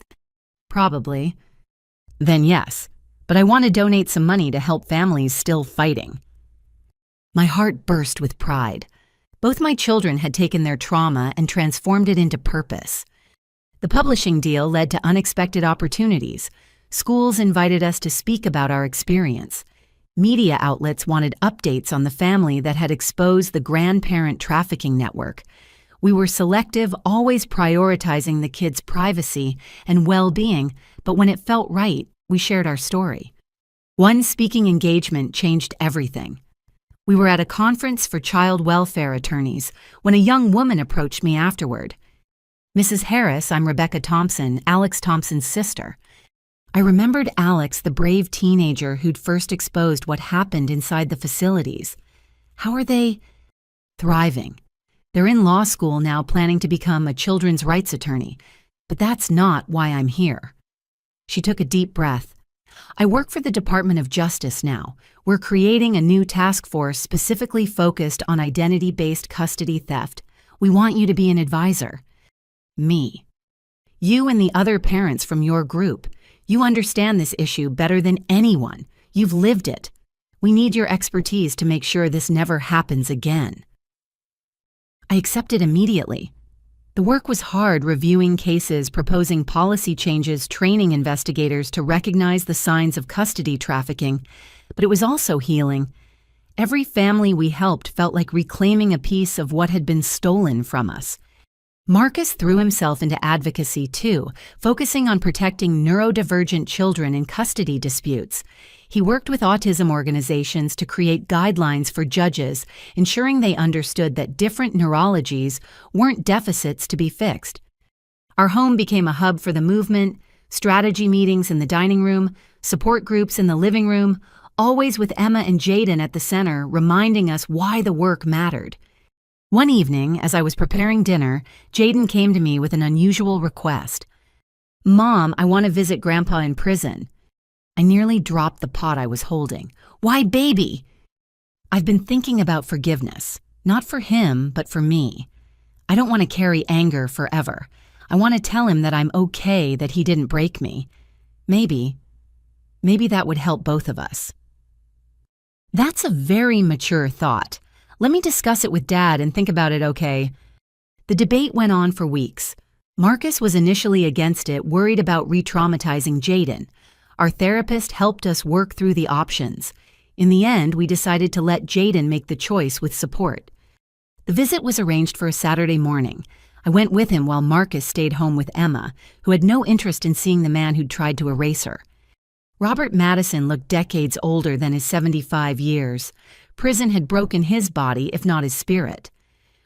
"Probably." "Then yes, but I want to donate some money to help families still fighting." My heart burst with pride. Both my children had taken their trauma and transformed it into purpose. The publishing deal led to unexpected opportunities. Schools invited us to speak about our experience. Media outlets wanted updates on the family that had exposed the grandparent trafficking network. We were selective, always prioritizing the kids' privacy and well-being, but when it felt right, we shared our story. One speaking engagement changed everything. We were at a conference for child welfare attorneys when a young woman approached me afterward. "Mrs. Harris, I'm Rebecca Thompson, Alex Thompson's sister." I remembered Alex, the brave teenager who'd first exposed what happened inside the facilities. "How are they?" "Thriving. They're in law school now, planning to become a children's rights attorney. But that's not why I'm here." She took a deep breath. "I work for the Department of Justice now. We're creating a new task force specifically focused on identity-based custody theft. We want you to be an advisor." "Me?" "You and the other parents from your group. You understand this issue better than anyone. You've lived it. We need your expertise to make sure this never happens again." I accepted immediately. The work was hard, reviewing cases, proposing policy changes, training investigators to recognize the signs of custody trafficking, but it was also healing. Every family we helped felt like reclaiming a piece of what had been stolen from us. Marcus threw himself into advocacy too, focusing on protecting neurodivergent children in custody disputes. He worked with autism organizations to create guidelines for judges, ensuring they understood that different neurologies weren't deficits to be fixed. Our home became a hub for the movement, strategy meetings in the dining room, support groups in the living room, always with Emma and Jaden at the center, reminding us why the work mattered. One evening, as I was preparing dinner, Jaden came to me with an unusual request. "Mom, I want to visit Grandpa in prison." I nearly dropped the pot I was holding. "Why, baby?" "I've been thinking about forgiveness, not for him, but for me. I don't want to carry anger forever. I want to tell him that I'm okay, that he didn't break me. Maybe that would help both of us." That's a very mature thought. Let me discuss it with Dad and think about it, okay? The debate went on for weeks. Marcus was initially against it, worried about re-traumatizing Jaden. Our therapist helped us work through the options. In the end, we decided to let Jaden make the choice with support. The visit was arranged for a Saturday morning. I went with him while Marcus stayed home with Emma, who had no interest in seeing the man who'd tried to erase her. Robert Madison looked decades older than his 75 years. Prison had broken his body, if not his spirit.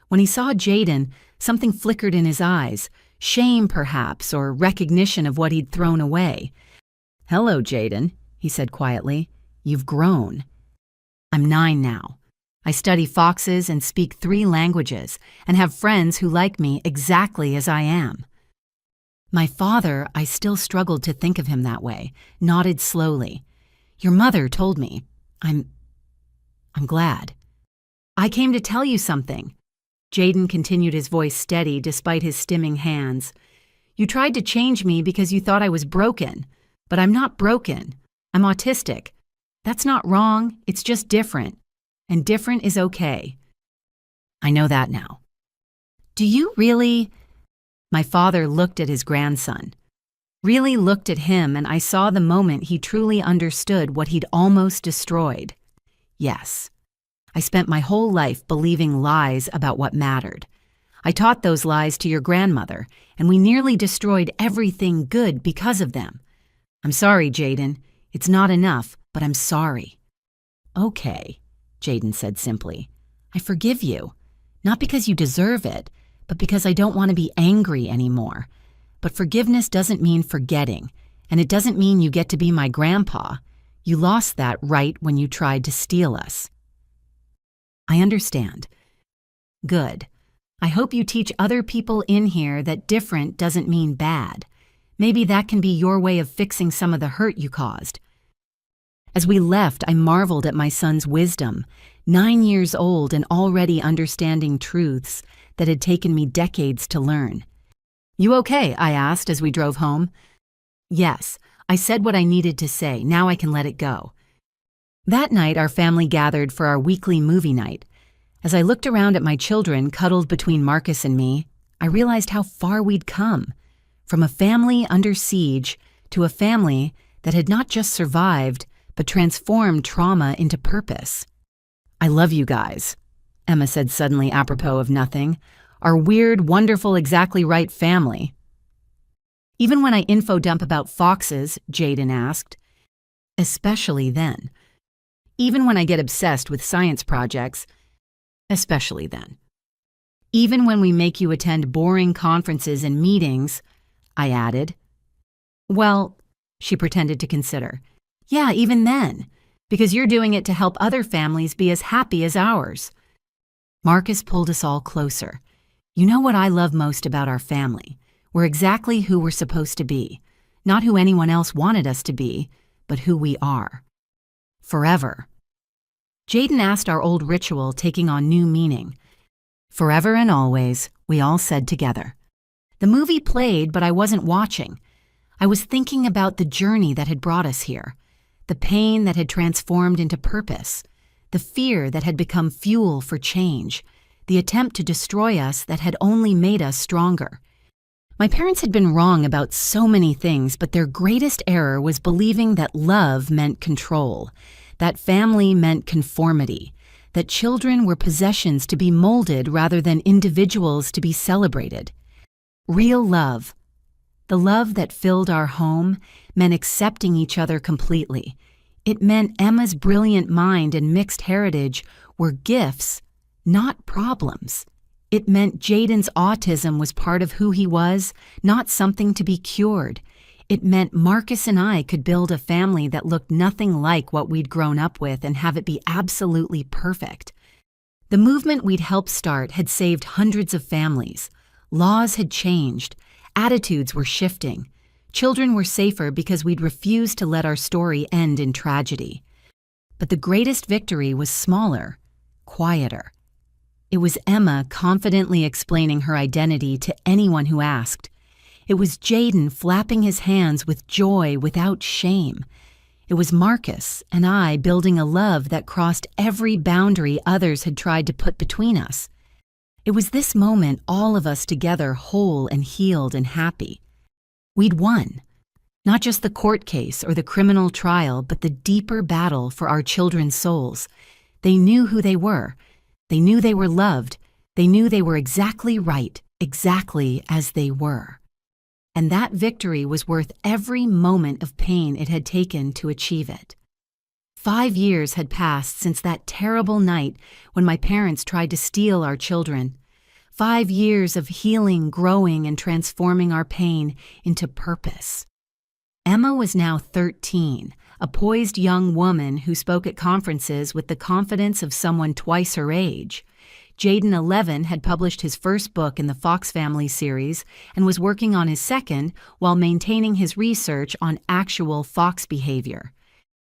When he saw Jaden, something flickered in his eyes, shame perhaps, or recognition of what he'd thrown away. "Hello, Jaden," he said quietly. "You've grown." "I'm 9 now. I study foxes and speak 3 languages and have friends who like me exactly as I am." My father, I still struggled to think of him that way, nodded slowly. "Your mother told me. I'm glad." "I came to tell you something." Jaden continued, his voice steady despite his stimming hands. "You tried to change me because you thought I was broken. But I'm not broken. I'm autistic. That's not wrong, it's just different. And different is okay." "I know that now." "Do you really?" My father looked at his grandson. Really looked at him, and I saw the moment he truly understood what he'd almost destroyed. "Yes. I spent my whole life believing lies about what mattered. I taught those lies to your grandmother, and we nearly destroyed everything good because of them. I'm sorry, Jaden. It's not enough, but I'm sorry." "Okay," Jaden said simply. "I forgive you. Not because you deserve it, but because I don't want to be angry anymore. But forgiveness doesn't mean forgetting, and it doesn't mean you get to be my grandpa. You lost that right when you tried to steal us." "I understand." "Good. I hope you teach other people in here that different doesn't mean bad. Maybe that can be your way of fixing some of the hurt you caused." As we left, I marveled at my son's wisdom, 9 years old and already understanding truths that had taken me decades to learn. "You okay?" I asked as we drove home. "Yes, I said what I needed to say. Now I can let it go." That night, our family gathered for our weekly movie night. As I looked around at my children cuddled between Marcus and me, I realized how far we'd come. From a family under siege to a family that had not just survived, but transformed trauma into purpose. "I love you guys," Emma said suddenly apropos of nothing. "Our weird, wonderful, exactly right family." "Even when I info dump about foxes," Jaden asked. "Especially then." "Even when I get obsessed with science projects." "Especially then." "Even when we make you attend boring conferences and meetings," I added. "Well," she pretended to consider. "Yeah, even then, because you're doing it to help other families be as happy as ours." Marcus pulled us all closer. "You know what I love most about our family? We're exactly who we're supposed to be. Not who anyone else wanted us to be, but who we are. Forever." Jaden asked our old ritual taking on new meaning. "Forever and always," we all said together. The movie played, but I wasn't watching. I was thinking about the journey that had brought us here, the pain that had transformed into purpose, the fear that had become fuel for change, the attempt to destroy us that had only made us stronger. My parents had been wrong about so many things, but their greatest error was believing that love meant control, that family meant conformity, that children were possessions to be molded rather than individuals to be celebrated. Real love. The love that filled our home meant accepting each other completely. It meant Emma's brilliant mind and mixed heritage were gifts, not problems. It meant Jaden's autism was part of who he was, not something to be cured. It meant Marcus and I could build a family that looked nothing like what we'd grown up with and have it be absolutely perfect. The movement we'd helped start had saved hundreds of families. Laws had changed. Attitudes were shifting. Children were safer because we'd refused to let our story end in tragedy. But the greatest victory was smaller, quieter. It was Emma confidently explaining her identity to anyone who asked. It was Jaden flapping his hands with joy without shame. It was Marcus and I building a love that crossed every boundary others had tried to put between us. It was this moment all of us together whole and healed and happy. We'd won. Not just the court case or the criminal trial, but the deeper battle for our children's souls. They knew who they were. They knew they were loved. They knew they were exactly right, exactly as they were. And that victory was worth every moment of pain it had taken to achieve it. 5 years had passed since that terrible night when my parents tried to steal our children. 5 years of healing, growing, and transforming our pain into purpose. Emma was now 13, a poised young woman who spoke at conferences with the confidence of someone twice her age. Jaden, 11, had published his first book in the Fox Family series and was working on his second while maintaining his research on actual fox behavior.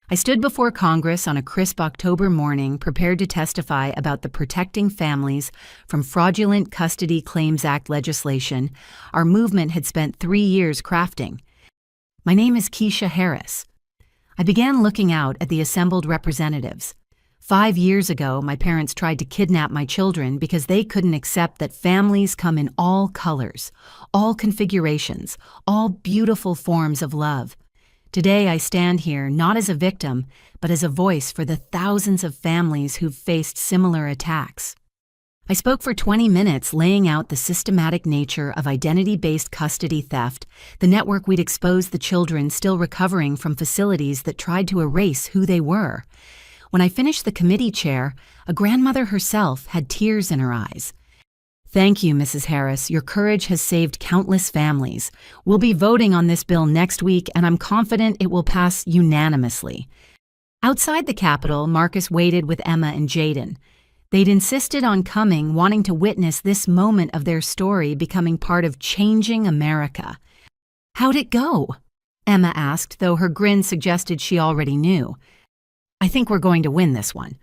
I stood before Congress on a crisp October morning prepared to testify about the Protecting Families from Fraudulent Custody Claims Act legislation our movement had spent 3 years crafting. My name is Keisha Harris. I began looking out at the assembled representatives. 5 years ago, my parents tried to kidnap my children because they couldn't accept that families come in all colors, all configurations, all beautiful forms of love. Today, I stand here not as a victim, but as a voice for the thousands of families who've faced similar attacks. I spoke for 20 minutes laying out the systematic nature of identity-based custody theft, the network we'd exposed the children still recovering from facilities that tried to erase who they were. When I finished the committee chair, a grandmother herself had tears in her eyes. Thank you, Mrs. Harris. Your courage has saved countless families. We'll be voting on this bill next week, and I'm confident it will pass unanimously. Outside the Capitol, Marcus waited with Emma and Jaden. They'd insisted on coming, wanting to witness this moment of their story becoming part of changing America. How'd it go? Emma asked, though her grin suggested she already knew. I think we're going to win this one.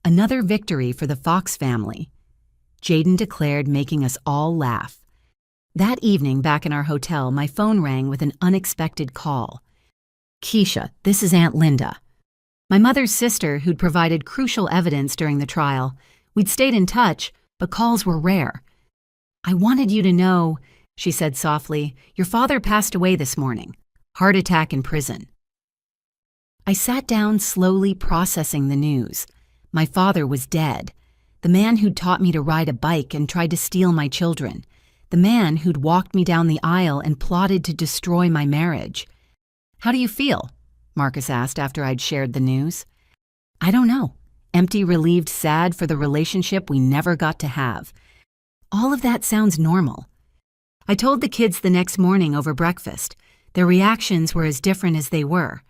Another victory for the Fox family, Jaden declared, making us all laugh. That evening, back in our hotel, my phone rang with an unexpected call. Keisha, this is Aunt Linda. My mother's sister, who'd provided crucial evidence during the trial. We'd stayed in touch, but calls were rare. I wanted you to know, she said softly, your father passed away this morning. Heart attack in prison. I sat down, slowly processing the news. My father was dead. The man who'd taught me to ride a bike and tried to steal my children. The man who'd walked me down the aisle and plotted to destroy my marriage. How do you feel? Marcus asked after I'd shared the news. I don't know. Empty, relieved, sad for the relationship we never got to have. All of that sounds normal. I told the kids the next morning over breakfast. Their reactions were as different as they were.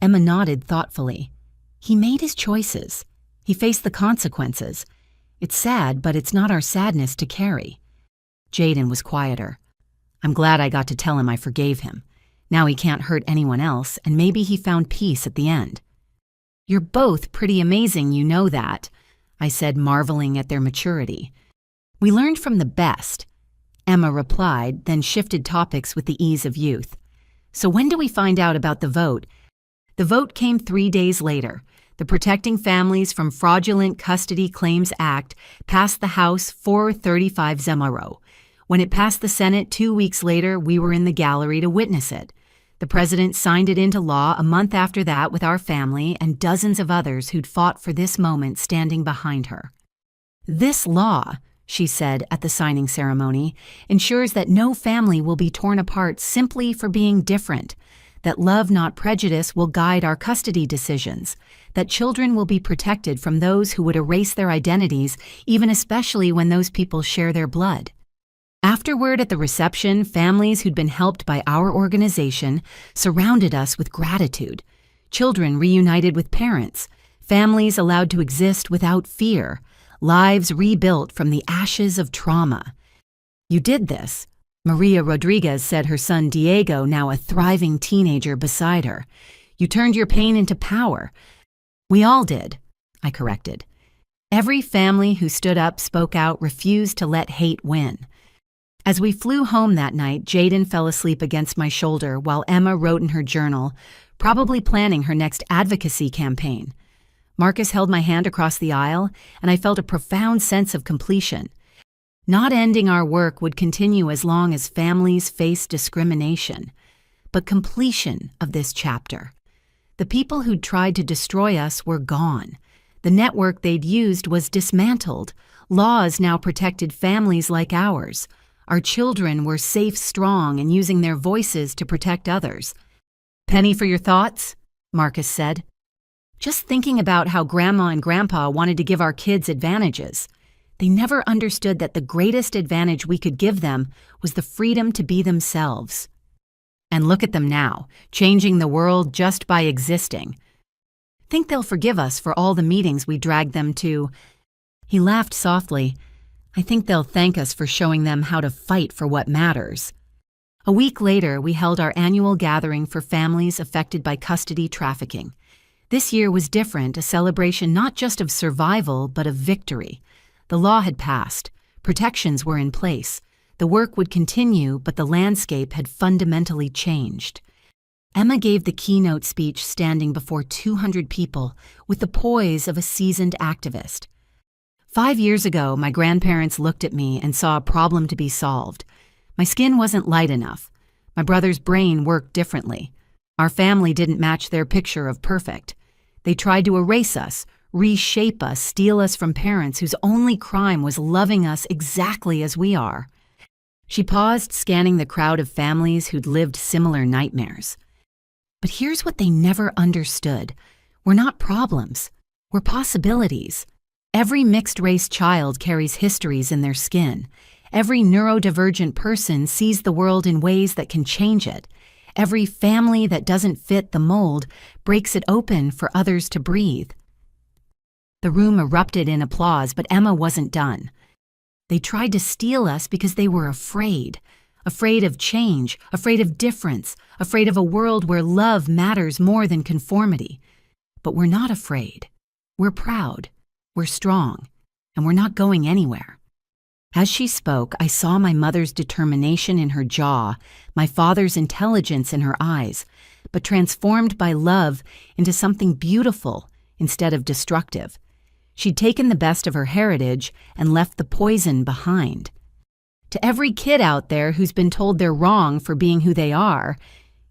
Emma nodded thoughtfully. He made his choices. He faced the consequences. It's sad, but it's not our sadness to carry. Jaden was quieter. I'm glad I got to tell him I forgave him. Now he can't hurt anyone else, and maybe he found peace at the end. You're both pretty amazing, you know that, I said, marveling at their maturity. We learned from the best, Emma replied, then shifted topics with the ease of youth. So when do we find out about the vote? The vote came 3 days later. The Protecting Families from Fraudulent Custody Claims Act passed the House 435 Zemaro. When it passed the Senate 2 weeks later, we were in the gallery to witness it. The president signed it into law a month after that with our family and dozens of others who'd fought for this moment standing behind her. This law, she said at the signing ceremony, ensures that no family will be torn apart simply for being different, that love, not prejudice, will guide our custody decisions, that children will be protected from those who would erase their identities, even especially when those people share their blood. Afterward, at the reception, families who'd been helped by our organization surrounded us with gratitude. Children reunited with parents, families allowed to exist without fear, lives rebuilt from the ashes of trauma. "You did this," Maria Rodriguez said, her son Diego, now a thriving teenager, beside her. "You turned your pain into power." "We all did," I corrected. Every family who stood up, spoke out, refused to let hate win. As we flew home that night, Jaden fell asleep against my shoulder while Emma wrote in her journal, probably planning her next advocacy campaign. Marcus held my hand across the aisle, and I felt a profound sense of completion. Not ending our work would continue as long as families face discrimination, but completion of this chapter. The people who'd tried to destroy us were gone. The network they'd used was dismantled. Laws now protected families like ours. Our children were safe, strong, and using their voices to protect others. "Penny for your thoughts?" Marcus said. "Just thinking about how Grandma and Grandpa wanted to give our kids advantages. They never understood that the greatest advantage we could give them was the freedom to be themselves. And look at them now, changing the world just by existing. Think they'll forgive us for all the meetings we dragged them to." He laughed softly. "I think they'll thank us for showing them how to fight for what matters." A week later, we held our annual gathering for families affected by custody trafficking. This year was different, a celebration not just of survival, but of victory. The law had passed. Protections were in place. The work would continue, but the landscape had fundamentally changed. Emma gave the keynote speech standing before 200 people with the poise of a seasoned activist. 5 years ago, my grandparents looked at me and saw a problem to be solved. My skin wasn't light enough. My brother's brain worked differently. Our family didn't match their picture of perfect. They tried to erase us, reshape us, steal us from parents whose only crime was loving us exactly as we are. She paused, scanning the crowd of families who'd lived similar nightmares. But here's what they never understood. We're not problems. We're possibilities. Every mixed-race child carries histories in their skin. Every neurodivergent person sees the world in ways that can change it. Every family that doesn't fit the mold breaks it open for others to breathe. The room erupted in applause, but Emma wasn't done. They tried to steal us because they were afraid. Afraid of change, afraid of difference, afraid of a world where love matters more than conformity. But we're not afraid. We're proud. We're strong. And we're not going anywhere. As she spoke, I saw my mother's determination in her jaw, my father's intelligence in her eyes, but transformed by love into something beautiful instead of destructive. She'd taken the best of her heritage and left the poison behind. To every kid out there who's been told they're wrong for being who they are,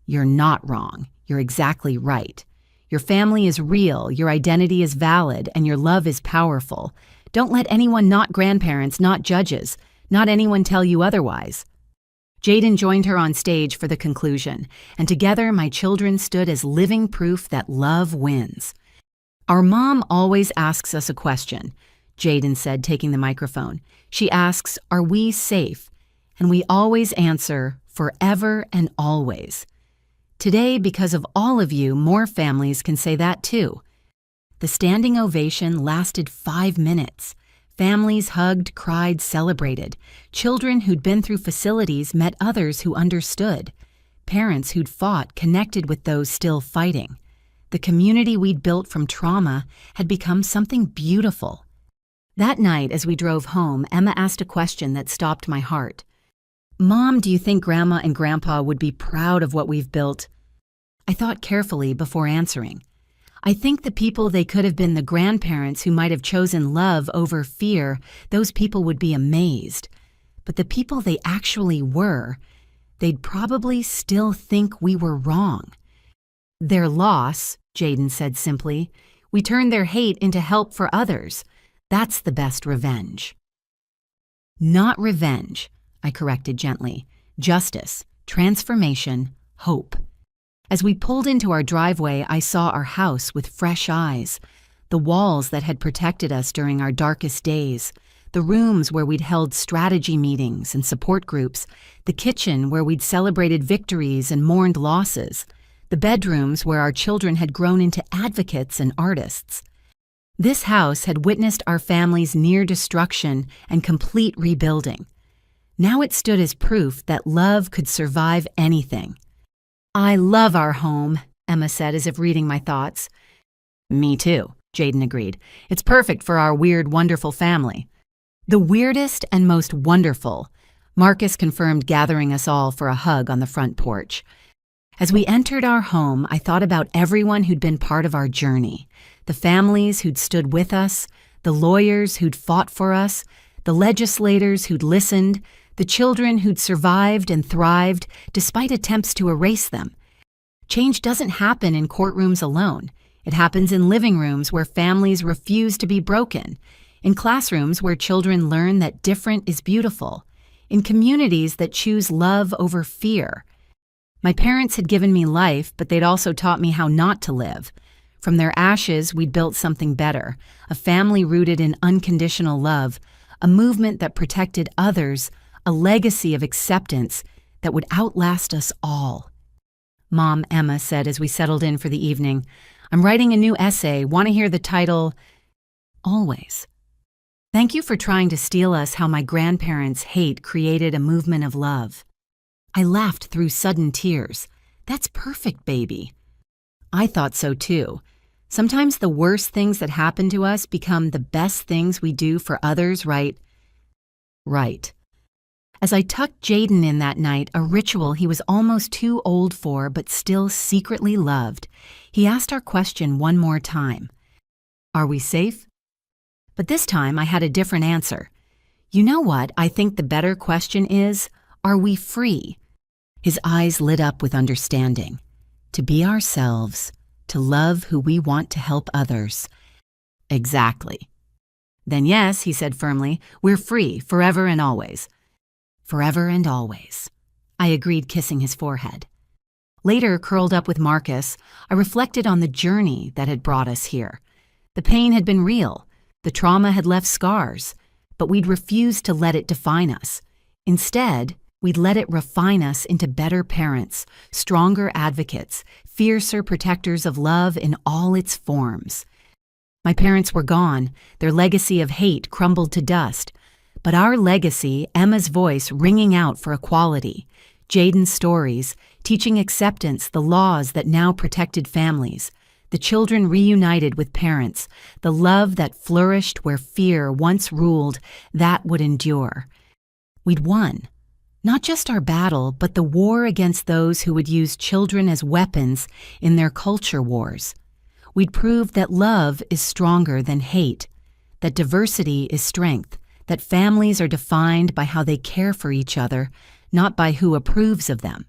you're not wrong. You're exactly right. Your family is real, your identity is valid, and your love is powerful. Don't let anyone, not grandparents, not judges, not anyone tell you otherwise. Jaden joined her on stage for the conclusion, and together my children stood as living proof that love wins. "Our mom always asks us a question," Jaden said, taking the microphone. She asks, "Are we safe?" And we always answer, "Forever and always." Today, because of all of you, more families can say that too. The standing ovation lasted 5 minutes. Families hugged, cried, celebrated. Children who'd been through facilities met others who understood. Parents who'd fought connected with those still fighting. The community we'd built from trauma had become something beautiful. That night, as we drove home, Emma asked a question that stopped my heart. "Mom, do you think Grandma and Grandpa would be proud of what we've built?" I thought carefully before answering. I think the people they could have been, the grandparents who might have chosen love over fear, those people would be amazed. But the people they actually were, they'd probably still think we were wrong. "Their loss," Jaden said simply, "we turned their hate into help for others. That's the best revenge." Not revenge, I corrected gently. Justice, transformation, hope. As we pulled into our driveway, I saw our house with fresh eyes. The walls that had protected us during our darkest days, the rooms where we'd held strategy meetings and support groups, the kitchen where we'd celebrated victories and mourned losses, the bedrooms where our children had grown into advocates and artists. This house had witnessed our family's near destruction and complete rebuilding. Now it stood as proof that love could survive anything. "I love our home," Emma said as if reading my thoughts. "Me too," Jaden agreed. "It's perfect for our weird, wonderful family." "The weirdest and most wonderful," Marcus confirmed, gathering us all for a hug on the front porch. As we entered our home, I thought about everyone who'd been part of our journey, the families who'd stood with us, the lawyers who'd fought for us, the legislators who'd listened, the children who'd survived and thrived despite attempts to erase them. Change doesn't happen in courtrooms alone. It happens in living rooms where families refuse to be broken, in classrooms where children learn that different is beautiful, in communities that choose love over fear. My parents had given me life, but they'd also taught me how not to live. From their ashes, we'd built something better, a family rooted in unconditional love, a movement that protected others, a legacy of acceptance that would outlast us all. "Mom," Emma said as we settled in for the evening, "I'm writing a new essay. Want to hear the title?" "Always. Thank you for trying to steal us how my grandparents' hate created a movement of love." I laughed through sudden tears. "That's perfect, baby." I thought so too. Sometimes the worst things that happen to us become the best things we do for others, right? Right. As I tucked Jaden in that night, a ritual he was almost too old for but still secretly loved, he asked our question one more time. "Are we safe?" But this time I had a different answer. "You know what I think the better question is? Are we free?" His eyes lit up with understanding. To be ourselves, to love who we want to help others. Exactly. "Then yes," he said firmly, "we're free, forever and always." Forever and always. I agreed, kissing his forehead. Later, curled up with Marcus, I reflected on the journey that had brought us here. The pain had been real, the trauma had left scars, but we'd refused to let it define us. Instead, we'd let it refine us into better parents, stronger advocates, fiercer protectors of love in all its forms. My parents were gone, their legacy of hate crumbled to dust. But our legacy, Emma's voice ringing out for equality, Jaden's stories, teaching acceptance, the laws that now protected families, the children reunited with parents, the love that flourished where fear once ruled, that would endure. We'd won. Not just our battle, but the war against those who would use children as weapons in their culture wars. We'd proved that love is stronger than hate, that diversity is strength, that families are defined by how they care for each other, not by who approves of them.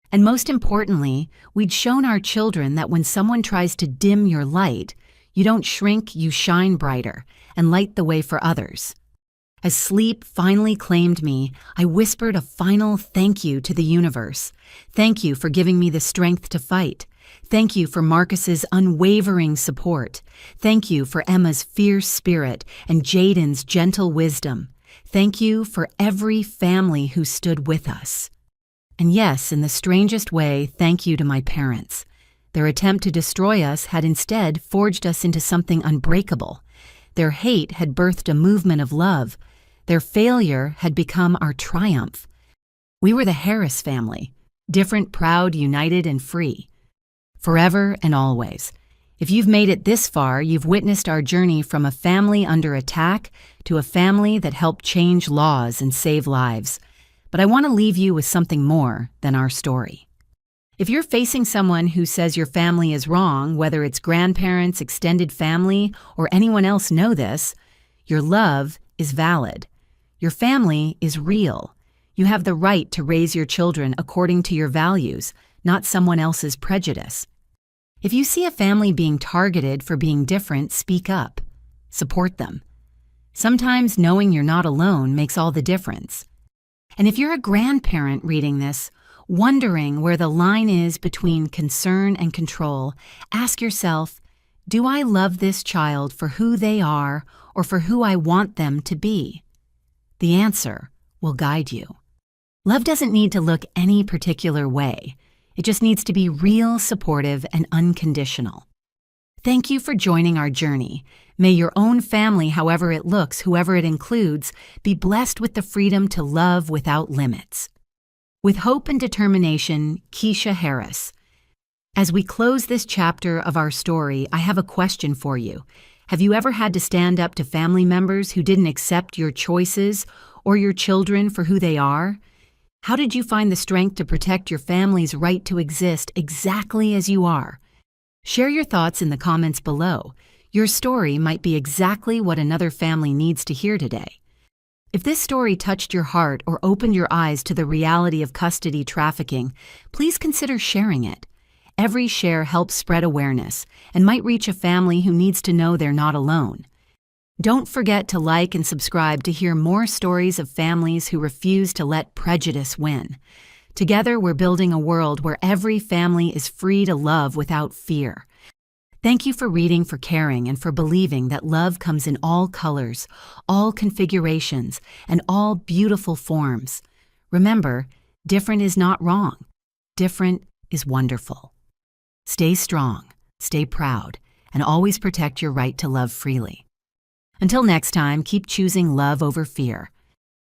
And most importantly, we'd shown our children that when someone tries to dim your light, you don't shrink, you shine brighter and light the way for others. As sleep finally claimed me, I whispered a final thank you to the universe. Thank you for giving me the strength to fight. Thank you for Marcus's unwavering support. Thank you for Emma's fierce spirit and Jaden's gentle wisdom. Thank you for every family who stood with us. And yes, in the strangest way, thank you to my parents. Their attempt to destroy us had instead forged us into something unbreakable. Their hate had birthed a movement of love. Their failure had become our triumph. We were the Harris family, different, proud, united, and free. Forever and always. If you've made it this far, you've witnessed our journey from a family under attack to a family that helped change laws and save lives. But I want to leave you with something more than our story. If you're facing someone who says your family is wrong, whether it's grandparents, extended family, or anyone else know this, your love is valid. Your family is real. You have the right to raise your children according to your values, not someone else's prejudice. If you see a family being targeted for being different, speak up. Support them. Sometimes knowing you're not alone makes all the difference. And if you're a grandparent reading this, wondering where the line is between concern and control, ask yourself, do I love this child for who they are or for who I want them to be? The answer will guide you. Love doesn't need to look any particular way. It just needs to be real, supportive, and unconditional. Thank you for joining our journey. May your own family, however it looks, whoever it includes, be blessed with the freedom to love without limits. With hope and determination, Keisha Harris. As we close this chapter of our story, I have a question for you. Have you ever had to stand up to family members who didn't accept your choices or your children for who they are? How did you find the strength to protect your family's right to exist exactly as you are? Share your thoughts in the comments below. Your story might be exactly what another family needs to hear today. If this story touched your heart or opened your eyes to the reality of custody trafficking, please consider sharing it. Every share helps spread awareness and might reach a family who needs to know they're not alone. Don't forget to like and subscribe to hear more stories of families who refuse to let prejudice win. Together, we're building a world where every family is free to love without fear. Thank you for reading, for caring, and for believing that love comes in all colors, all configurations, and all beautiful forms. Remember, different is not wrong. Different is wonderful. Stay strong, stay proud, and always protect your right to love freely. Until next time, keep choosing love over fear.